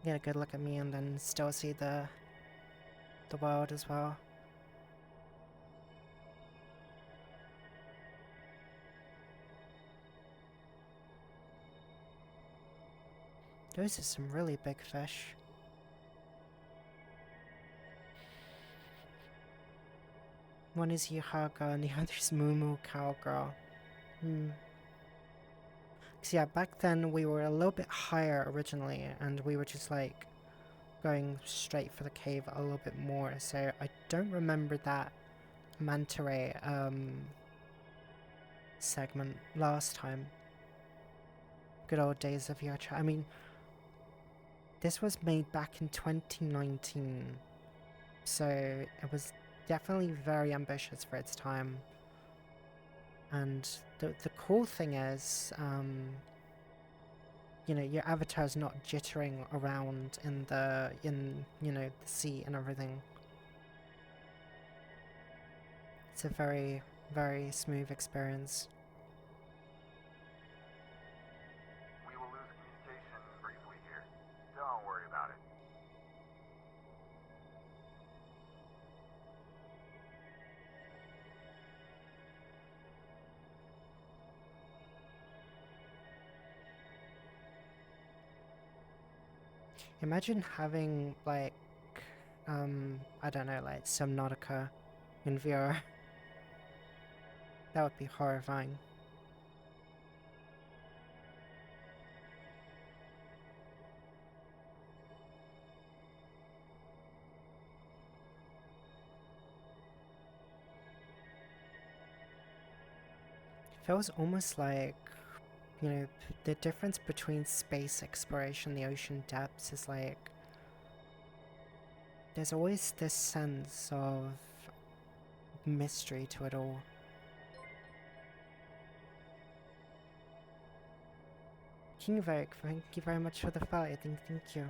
get a good look at me and then still see the world as well. Those are some really big fish. One is Yahaga and the other's Mumu Cowgirl. So yeah, back then we were a little bit higher originally, and we were just like going straight for the cave a little bit more. So I don't remember that manta ray segment last time. Good old days of your chat. I mean, this was made back in 2019, so it was definitely very ambitious for its time. And the cool thing is, you know, your avatar's not jittering around in you know, the sea and everything. It's a very, very smooth experience. We will lose communication briefly here. Don't worry about it. Imagine having, like, I don't know, like, Subnautica in VR. That would be horrifying. It feels almost like, you know, the difference between space exploration and the ocean depths is like, there's always this sense of mystery to it all. King Varric, thank you very much for the follow. Thank you.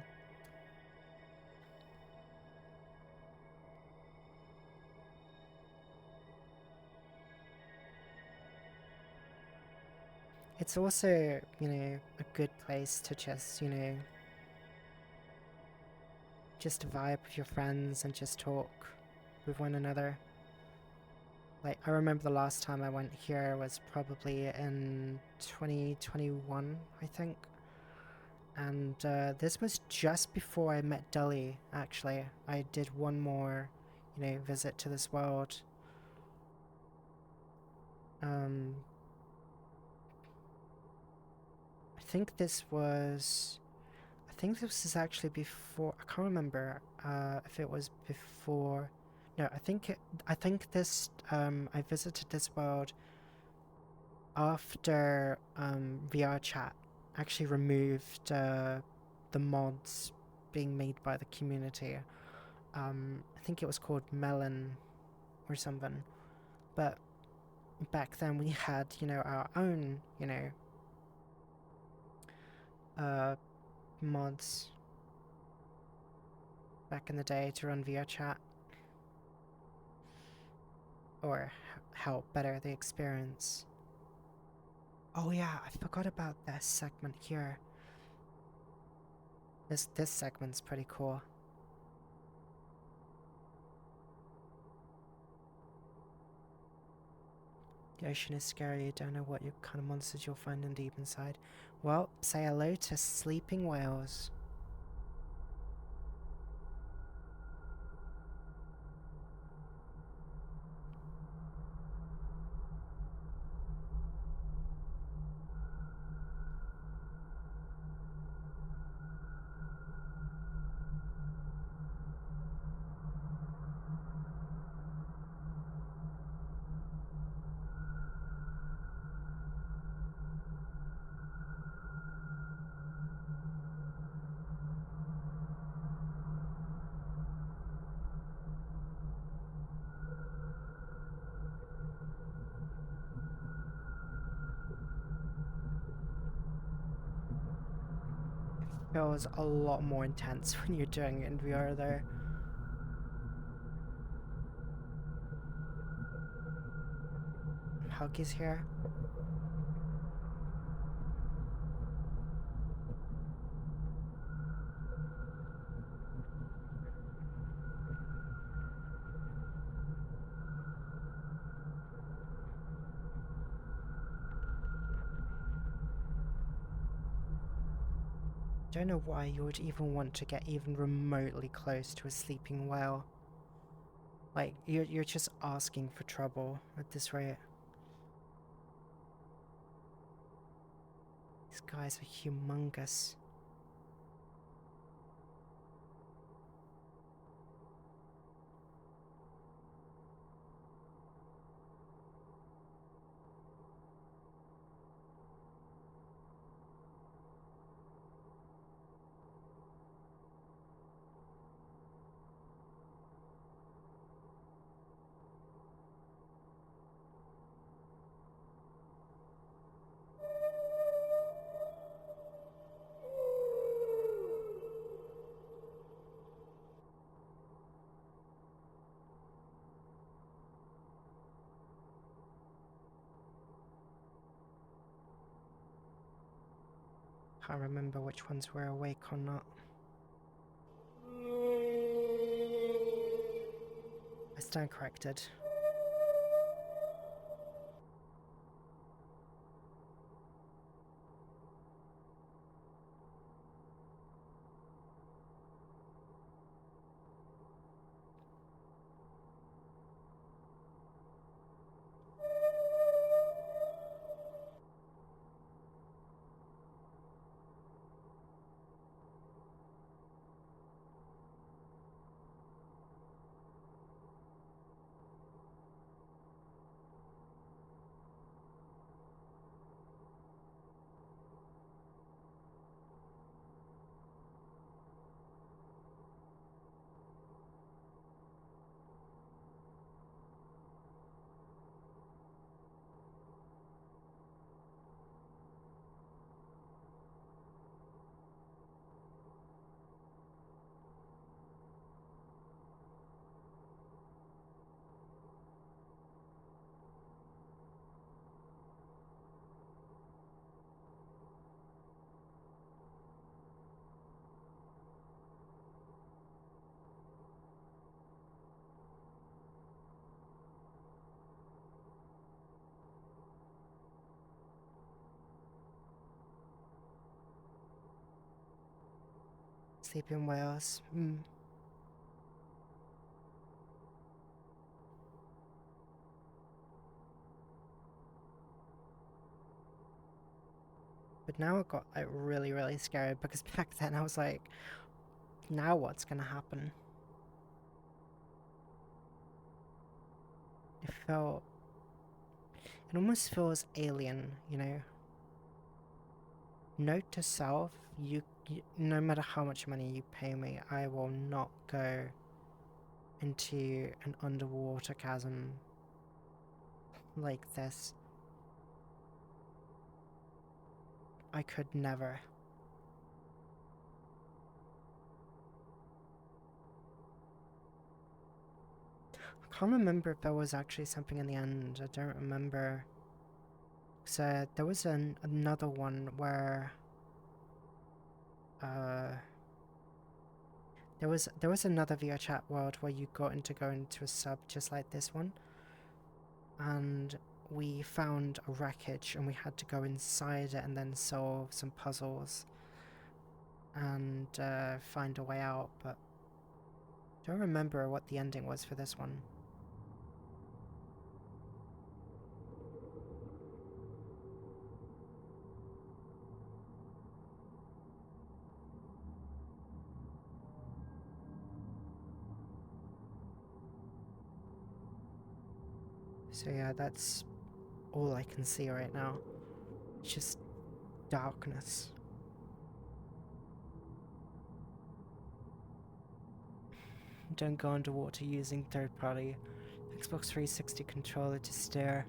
It's also, you know, a good place to just, you know, just vibe with your friends and just talk with one another. Like, I remember the last time I went here was probably in 2021, I think. And this was just before I met Dully, actually. I did one more, you know, visit to this world. I think this is actually before. I can't remember if it was before. No, I think this. I visited this world after VR Chat actually removed the mods being made by the community. I think it was called Melon or something. But back then we had, you know, our own, you know, mods back in the day to run VR Chat or help better the experience. Oh yeah, I forgot about this segment here. This segment's pretty cool. The ocean is scary. You don't know what kind of monsters you'll find in deep inside. Well, say hello to sleeping whales. Feels a lot more intense when you're doing it in VR there. Huggy's here. Don't know why you would even want to get even remotely close to a sleeping whale. Like, you're just asking for trouble at this rate. These guys are humongous. Can't remember which ones were awake or not. I stand corrected. Sleeping whales. But now it got like really, really scary because back then I was like, now what's gonna happen? It almost feels alien, you know? Note to self, no matter how much money you pay me, I will not go into an underwater chasm like this. I could never. I can't remember if there was actually something in the end. I don't remember. So there was another one where there was another VRChat world where you go into a sub just like this one, and we found a wreckage and we had to go inside it and then solve some puzzles and find a way out, but I don't remember what the ending was for this one. So yeah, that's all I can see right now. It's just darkness. Don't go underwater using third-party Xbox 360 controller to steer.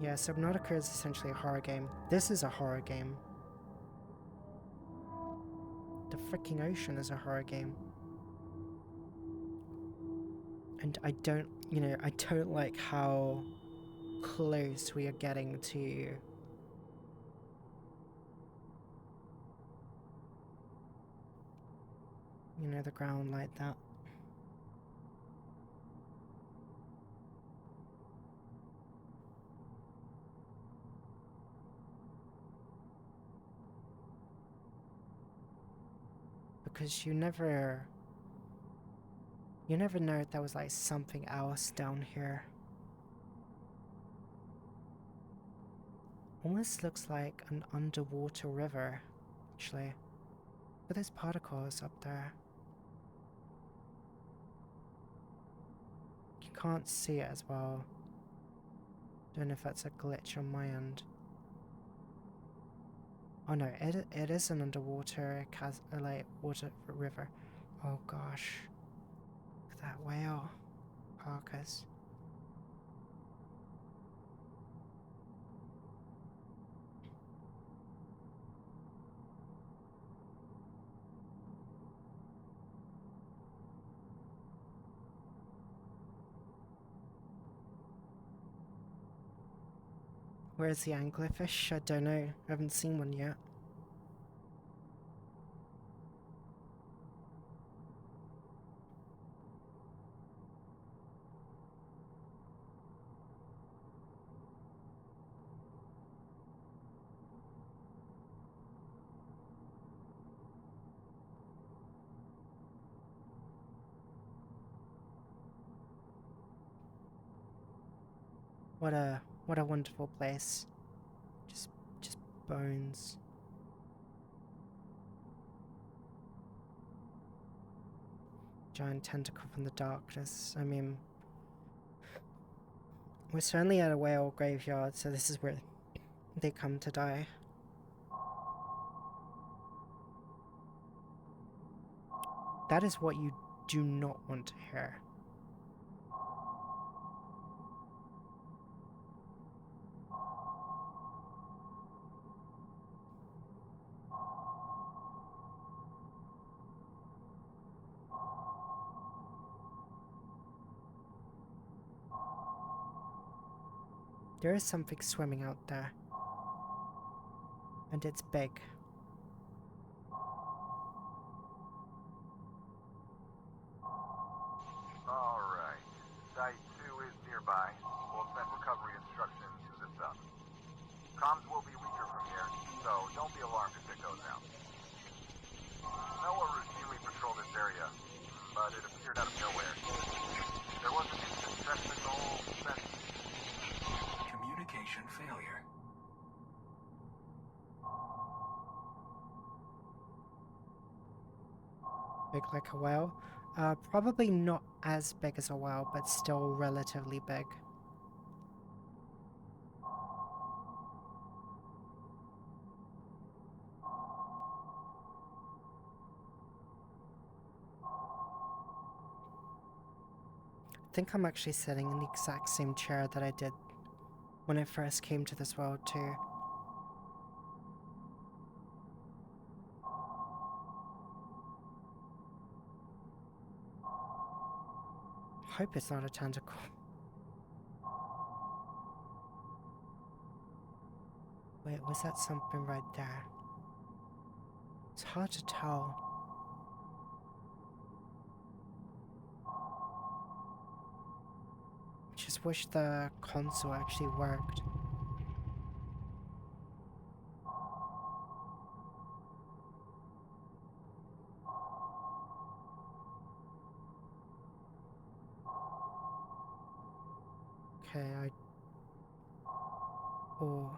Yeah, Subnautica is essentially a horror game. This is a horror game. The freaking ocean is a horror game. And I don't like how close we are getting to the ground like that. because you never know if there was like something else down here. Almost looks like an underwater river, actually. But there's particles up there. You can't see it as well. Don't know if that's a glitch on my end. Oh no, it is an underwater water river. Oh gosh. Look at that whale carcass. Where's the anglerfish? I don't know. I haven't seen one yet. What a wonderful place. Just bones. Giant tentacle from the darkness. I mean, we're certainly at a whale graveyard, so this is where they come to die. That is what you do not want to hear. There is something swimming out there. And it's big. Alright. Site 2 is nearby. We'll send recovery instructions to the sub. Comms will be weaker from here, so don't be alarmed if it goes out. Noah routinely patrolled this area, but it appeared out of nowhere. There was an instant stress signal sent. Communication failure. Big like a whale. Probably not as big as a whale, but still relatively big. I think I'm actually sitting in the exact same chair that I did when I first came to this world too. Hope it's not a tentacle. Wait, was that something right there? It's hard to tell. Just wish the console actually worked. Okay, oh.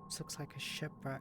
This looks like a shipwreck.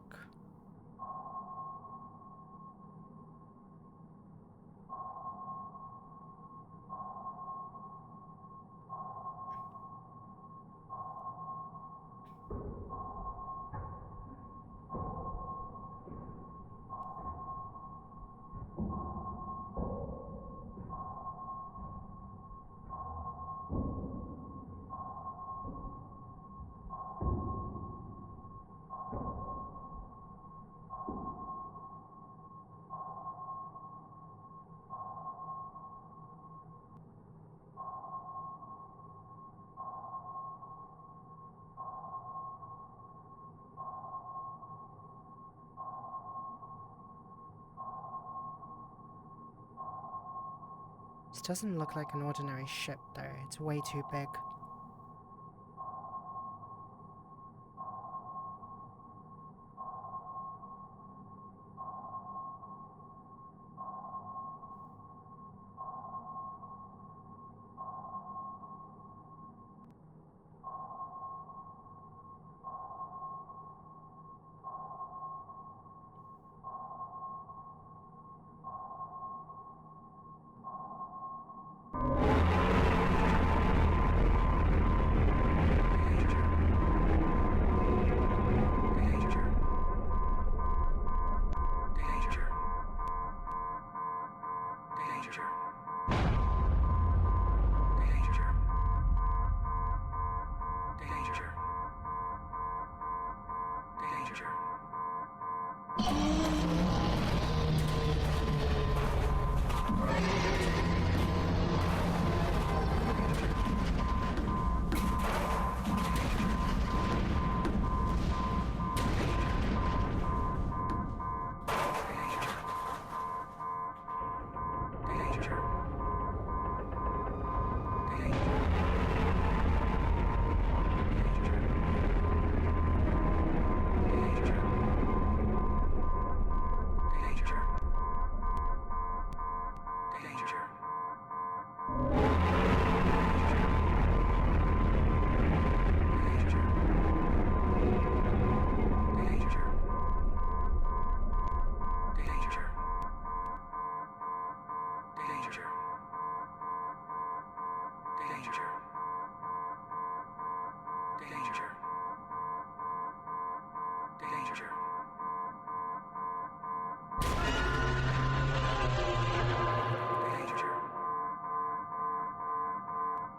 This doesn't look like an ordinary ship, though. It's way too big.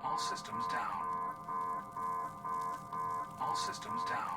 All systems down. All systems down.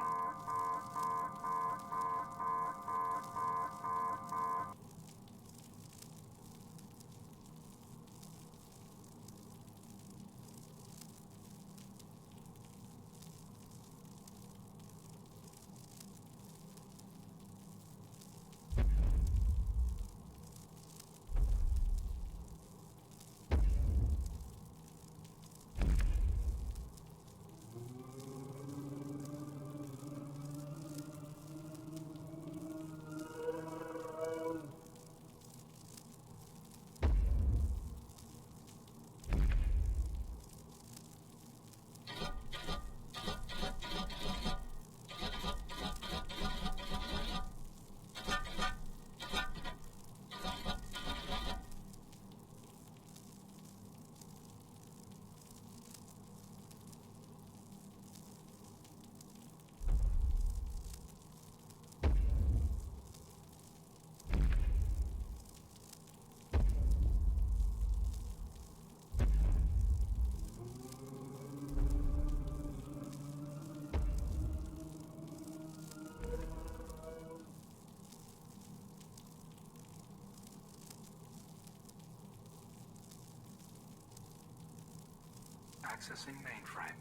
Accessing mainframe.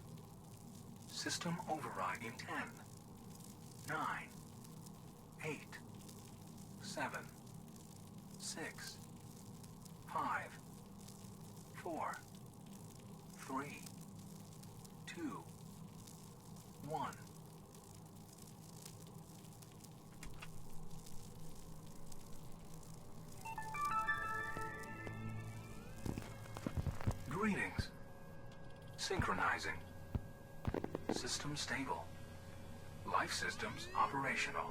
System override in 10, 9, 8, 7, 6, 5, 4, 3, 2, 1. Greetings. Synchronizing. System stable. Life systems operational.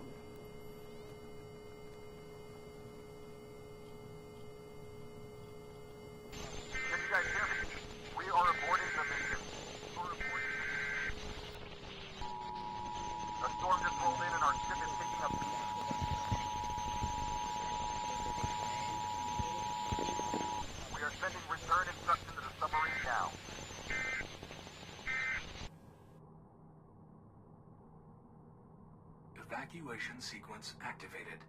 Can you guys hear me? We are aborting the mission. A storm just rolled in and our ship is taking a beating. We are sending return instructions to the submarine now. Evacuation sequence activated.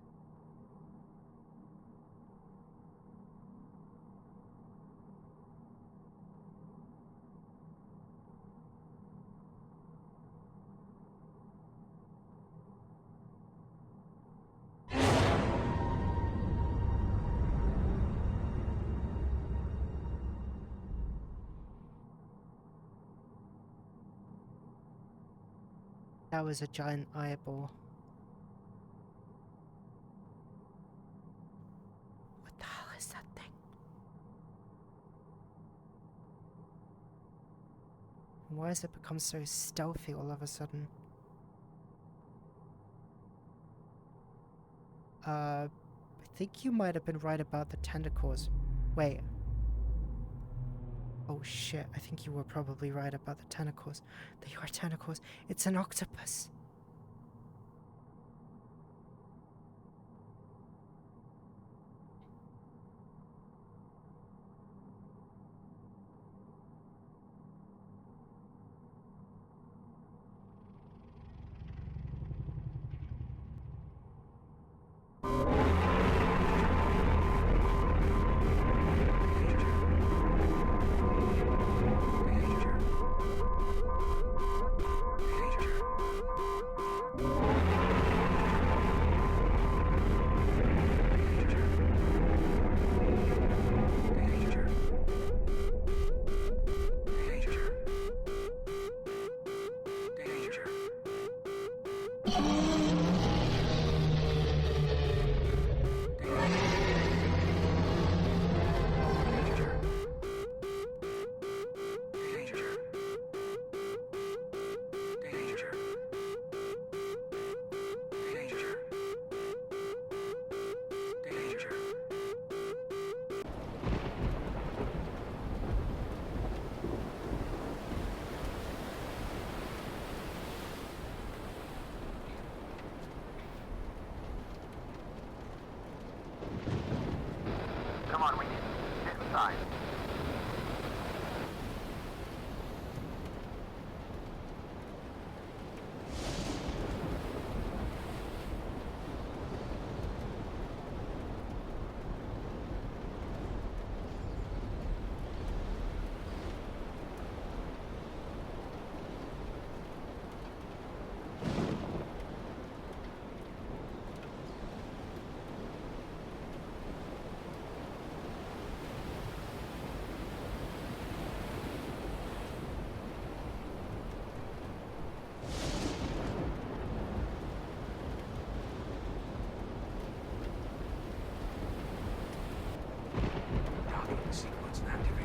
That was a giant eyeball. What the hell is that thing? Why has it become so stealthy all of a sudden? I think you might have been right about the tentacles. Wait. Oh shit, I think you were probably right about the tentacles. They are tentacles. It's an octopus. Come on, we need to get inside. Docking sequence activated.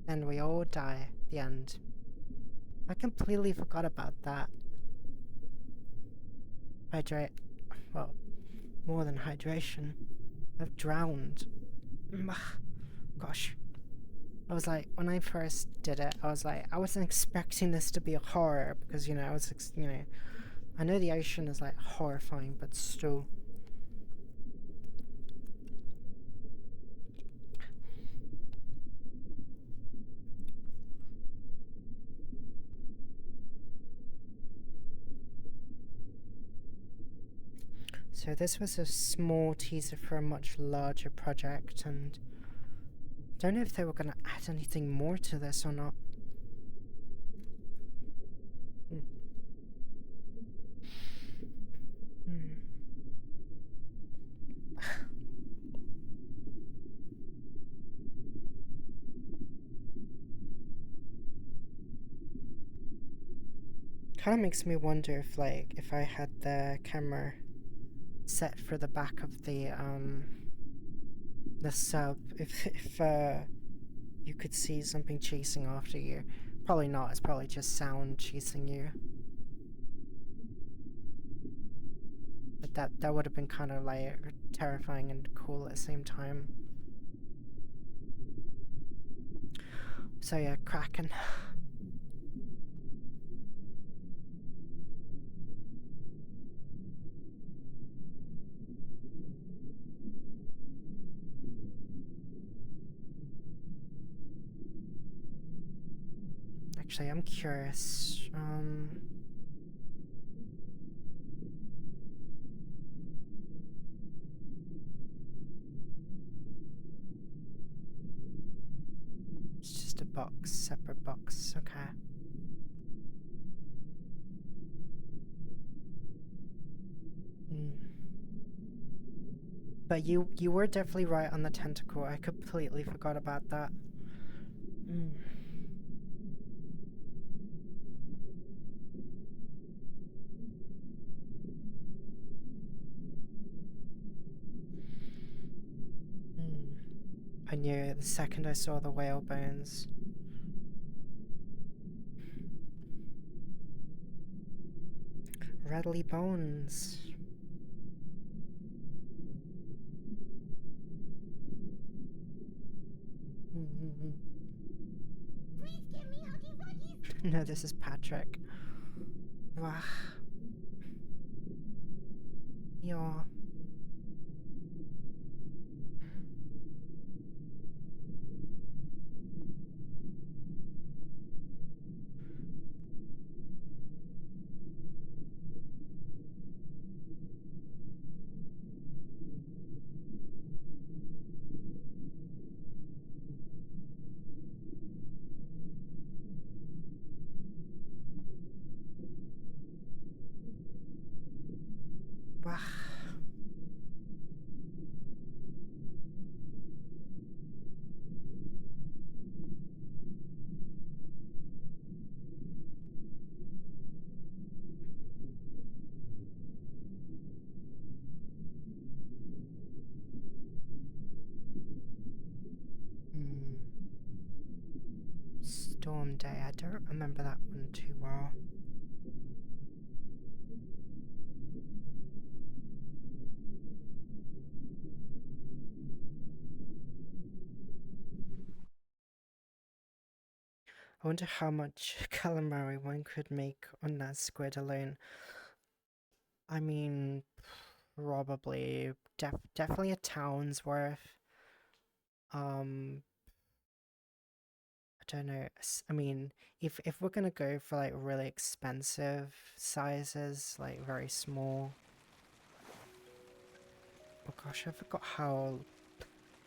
And we all die. The end. I completely forgot about that. Hydrate. Well, more than hydration. I've drowned. Gosh. I was like, when I first did it, I was like, I wasn't expecting this to be a horror because, you know, I know the ocean is like horrifying, but still. So this was a small teaser for a much larger project, and don't know if they were going to add anything more to this or not. Kind of makes me wonder if, like, if I had the camera set for the back of the sub, if you could see something chasing after you. Probably not, it's probably just sound chasing you. But that would have been kind of like terrifying and cool at the same time. So yeah, Kraken. Actually, I'm curious. It's just a box, separate box. Okay. But you were definitely right on the tentacle. I completely forgot about that. I knew it the second I saw the whale bones. Rattly bones. No, this is Patrick. Wah. Yeah. Wah. Storm Day. I don't remember that one too well. I wonder how much calamari one could make on that squid alone. I mean, probably, definitely a town's worth. I don't know. I mean, if we're gonna go for like really expensive sizes, like very small. Oh gosh, I forgot how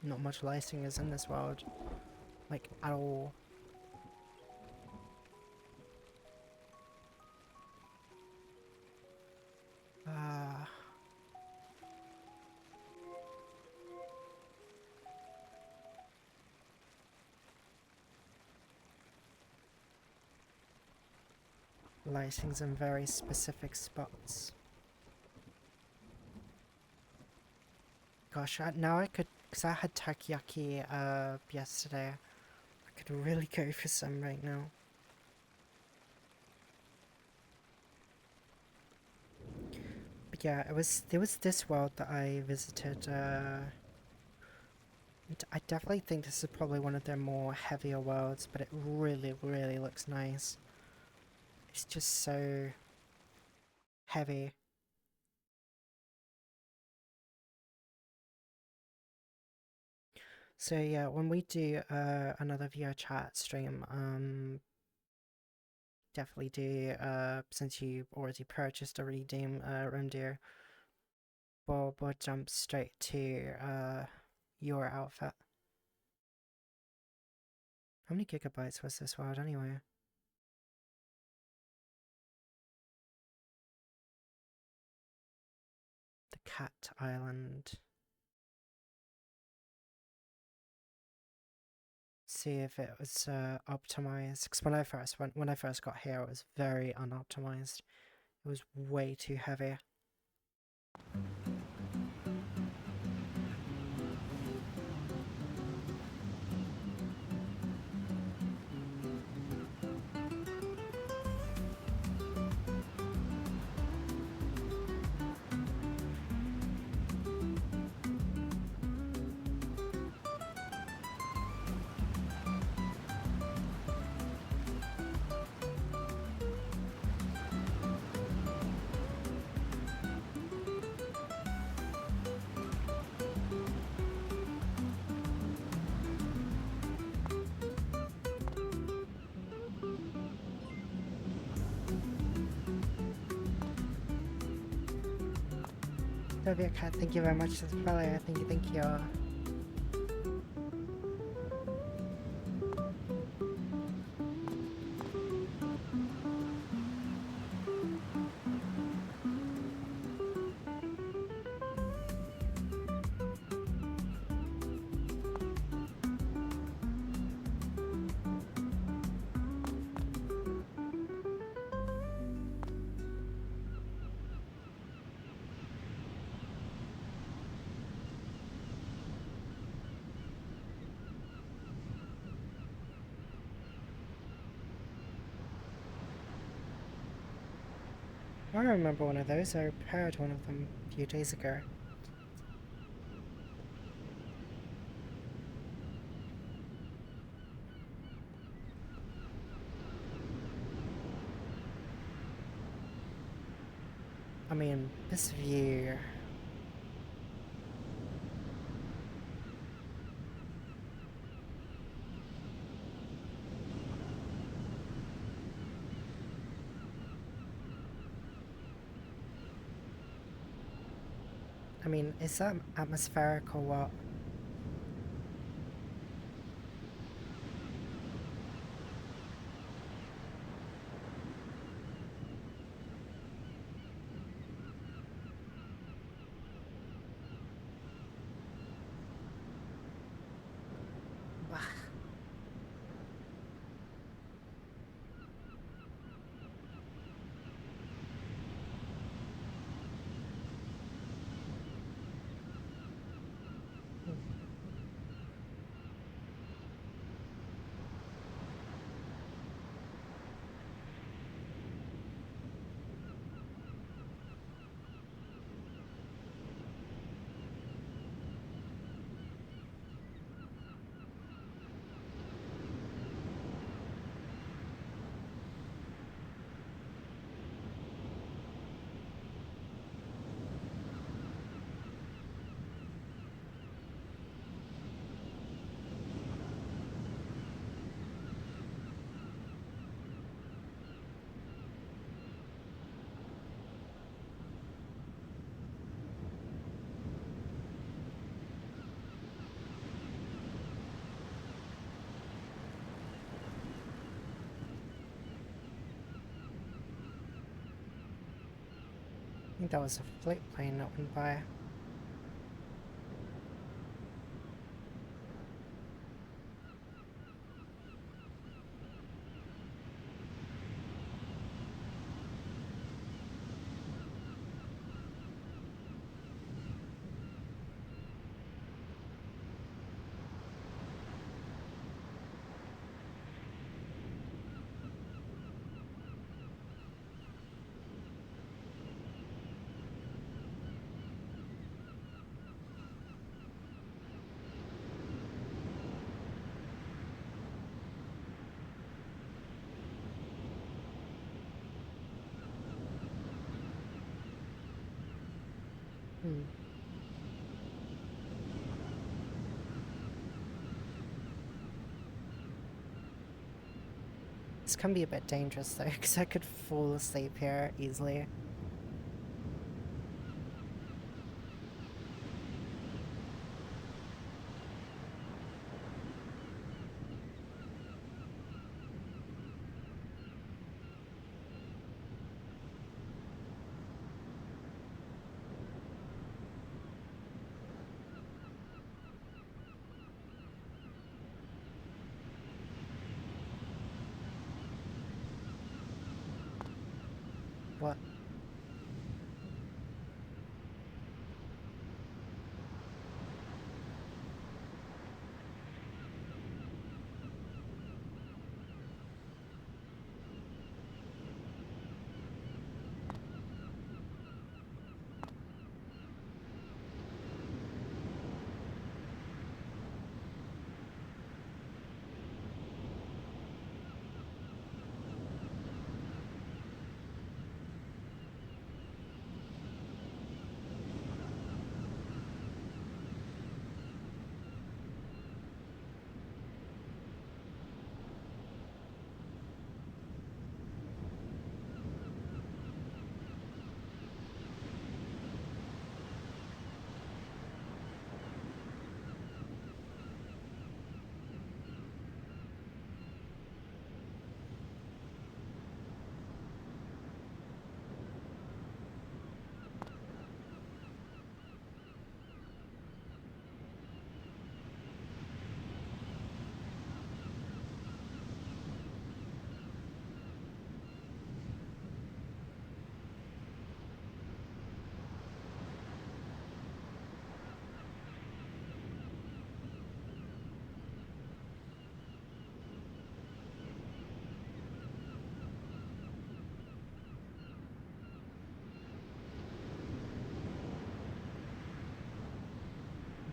not much lighting is in this world, like at all. Lightings in very specific spots. Gosh, now I could, because I had takoyaki yesterday, I could really go for some right now. But yeah, there was this world that I visited, I definitely think this is probably one of their more heavier worlds, but it really, really looks nice. It's just so heavy. So yeah, when we do another VR chat stream, definitely do, since you already purchased a redeem, Reindeer, we'll jump straight to your outfit. How many gigabytes was this world anyway? The Cat Island. See if it was optimized. Because when I first got here, it was very unoptimized. It was way too heavy. Soviet Cat, thank you very much for the follow. Thank you, thank you. I remember one of those. I repaired one of them a few days ago. I mean, this view... I mean, is that atmospheric or what? I think that was a flight plane that went by. This can be a bit dangerous though, because I could fall asleep here easily. What?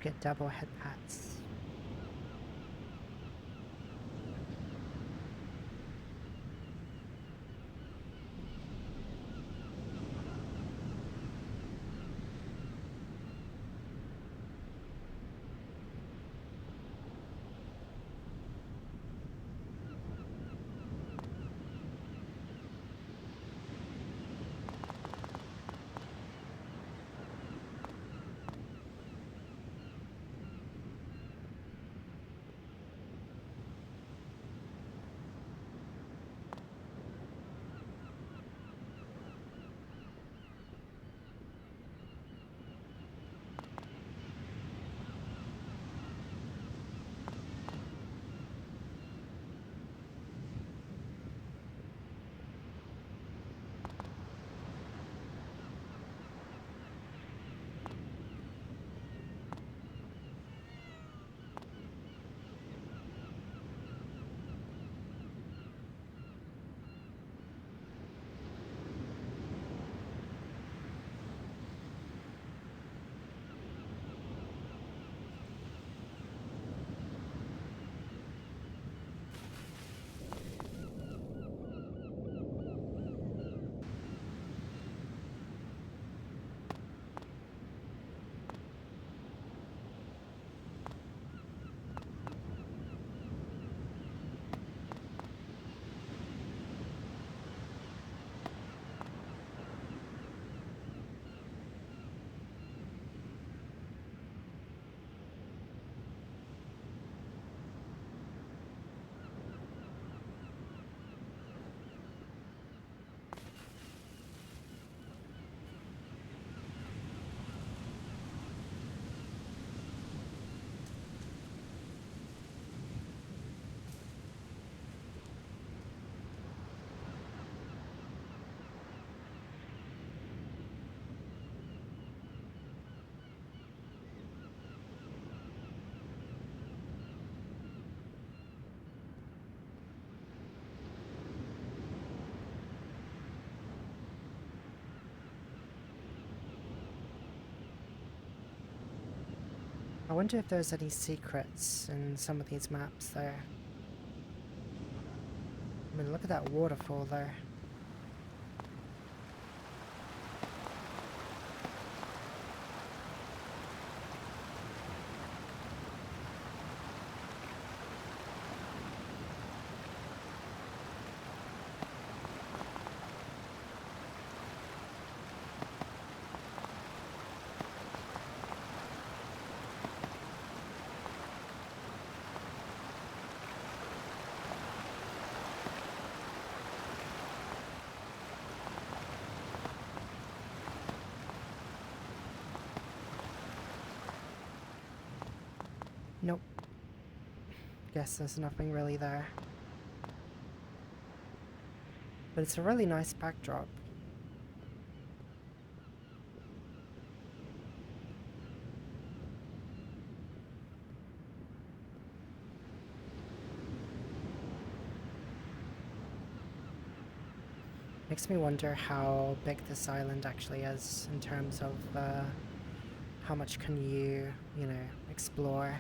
get double head pats. I wonder if there's any secrets in some of these maps there. I mean, look at that waterfall there. Nope. Guess there's nothing really there. But it's a really nice backdrop. Makes me wonder how big this island actually is in terms of how much can you know, explore.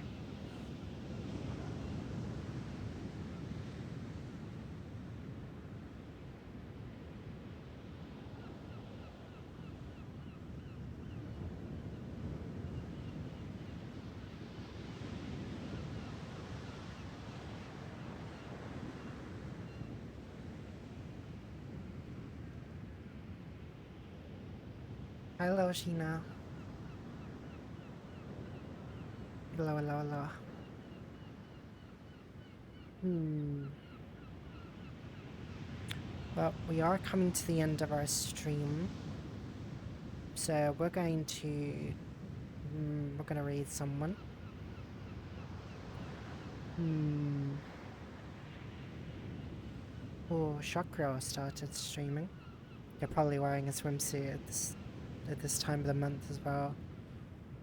Hello, Sheena. Hello, hello, hello. Well, we are coming to the end of our stream. So we're going to... we're gonna raid someone. Oh, Shokro started streaming. They're probably wearing a swimsuit at this time of the month as well.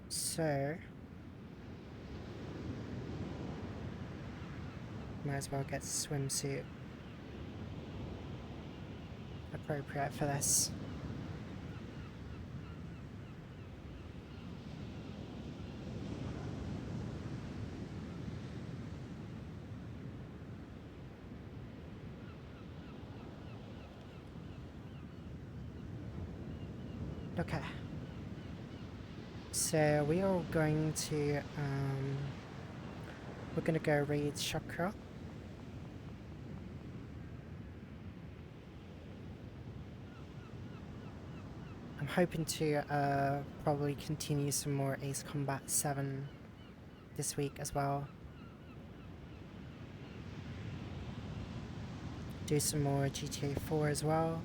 So... might as well get swimsuit appropriate for this. Okay. So we are going to we're gonna go raid Chakra. I'm hoping to probably continue some more Ace Combat 7 this week as well. Do some more GTA 4 as well.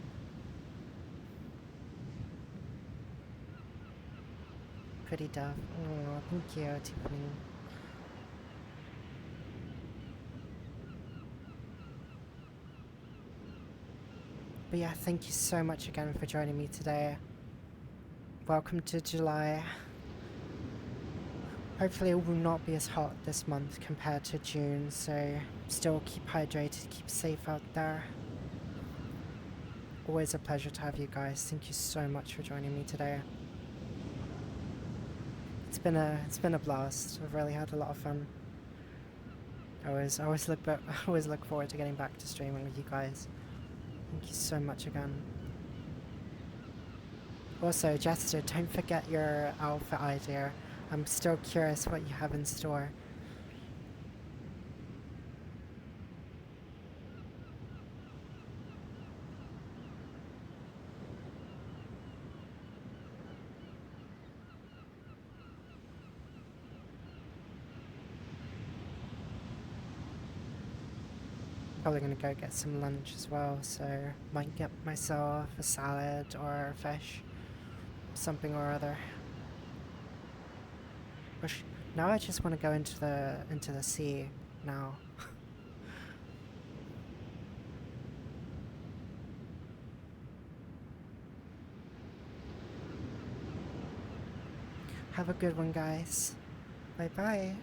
Pretty tough. Oh, thank you, Tiffany. But yeah, thank you so much again for joining me today. Welcome to July. Hopefully it will not be as hot this month compared to June, so still keep hydrated, keep safe out there. Always a pleasure to have you guys. Thank you so much for joining me today. It's been a blast. I've really had a lot of fun. I always look forward to getting back to streaming with you guys. Thank you so much again. Also, Jester, don't forget your outfit idea. I'm still curious what you have in store. Probably gonna go get some lunch as well, so might get myself a salad or a fish, something or other. Now I just want to go into the sea now. Have a good one, guys. Bye bye.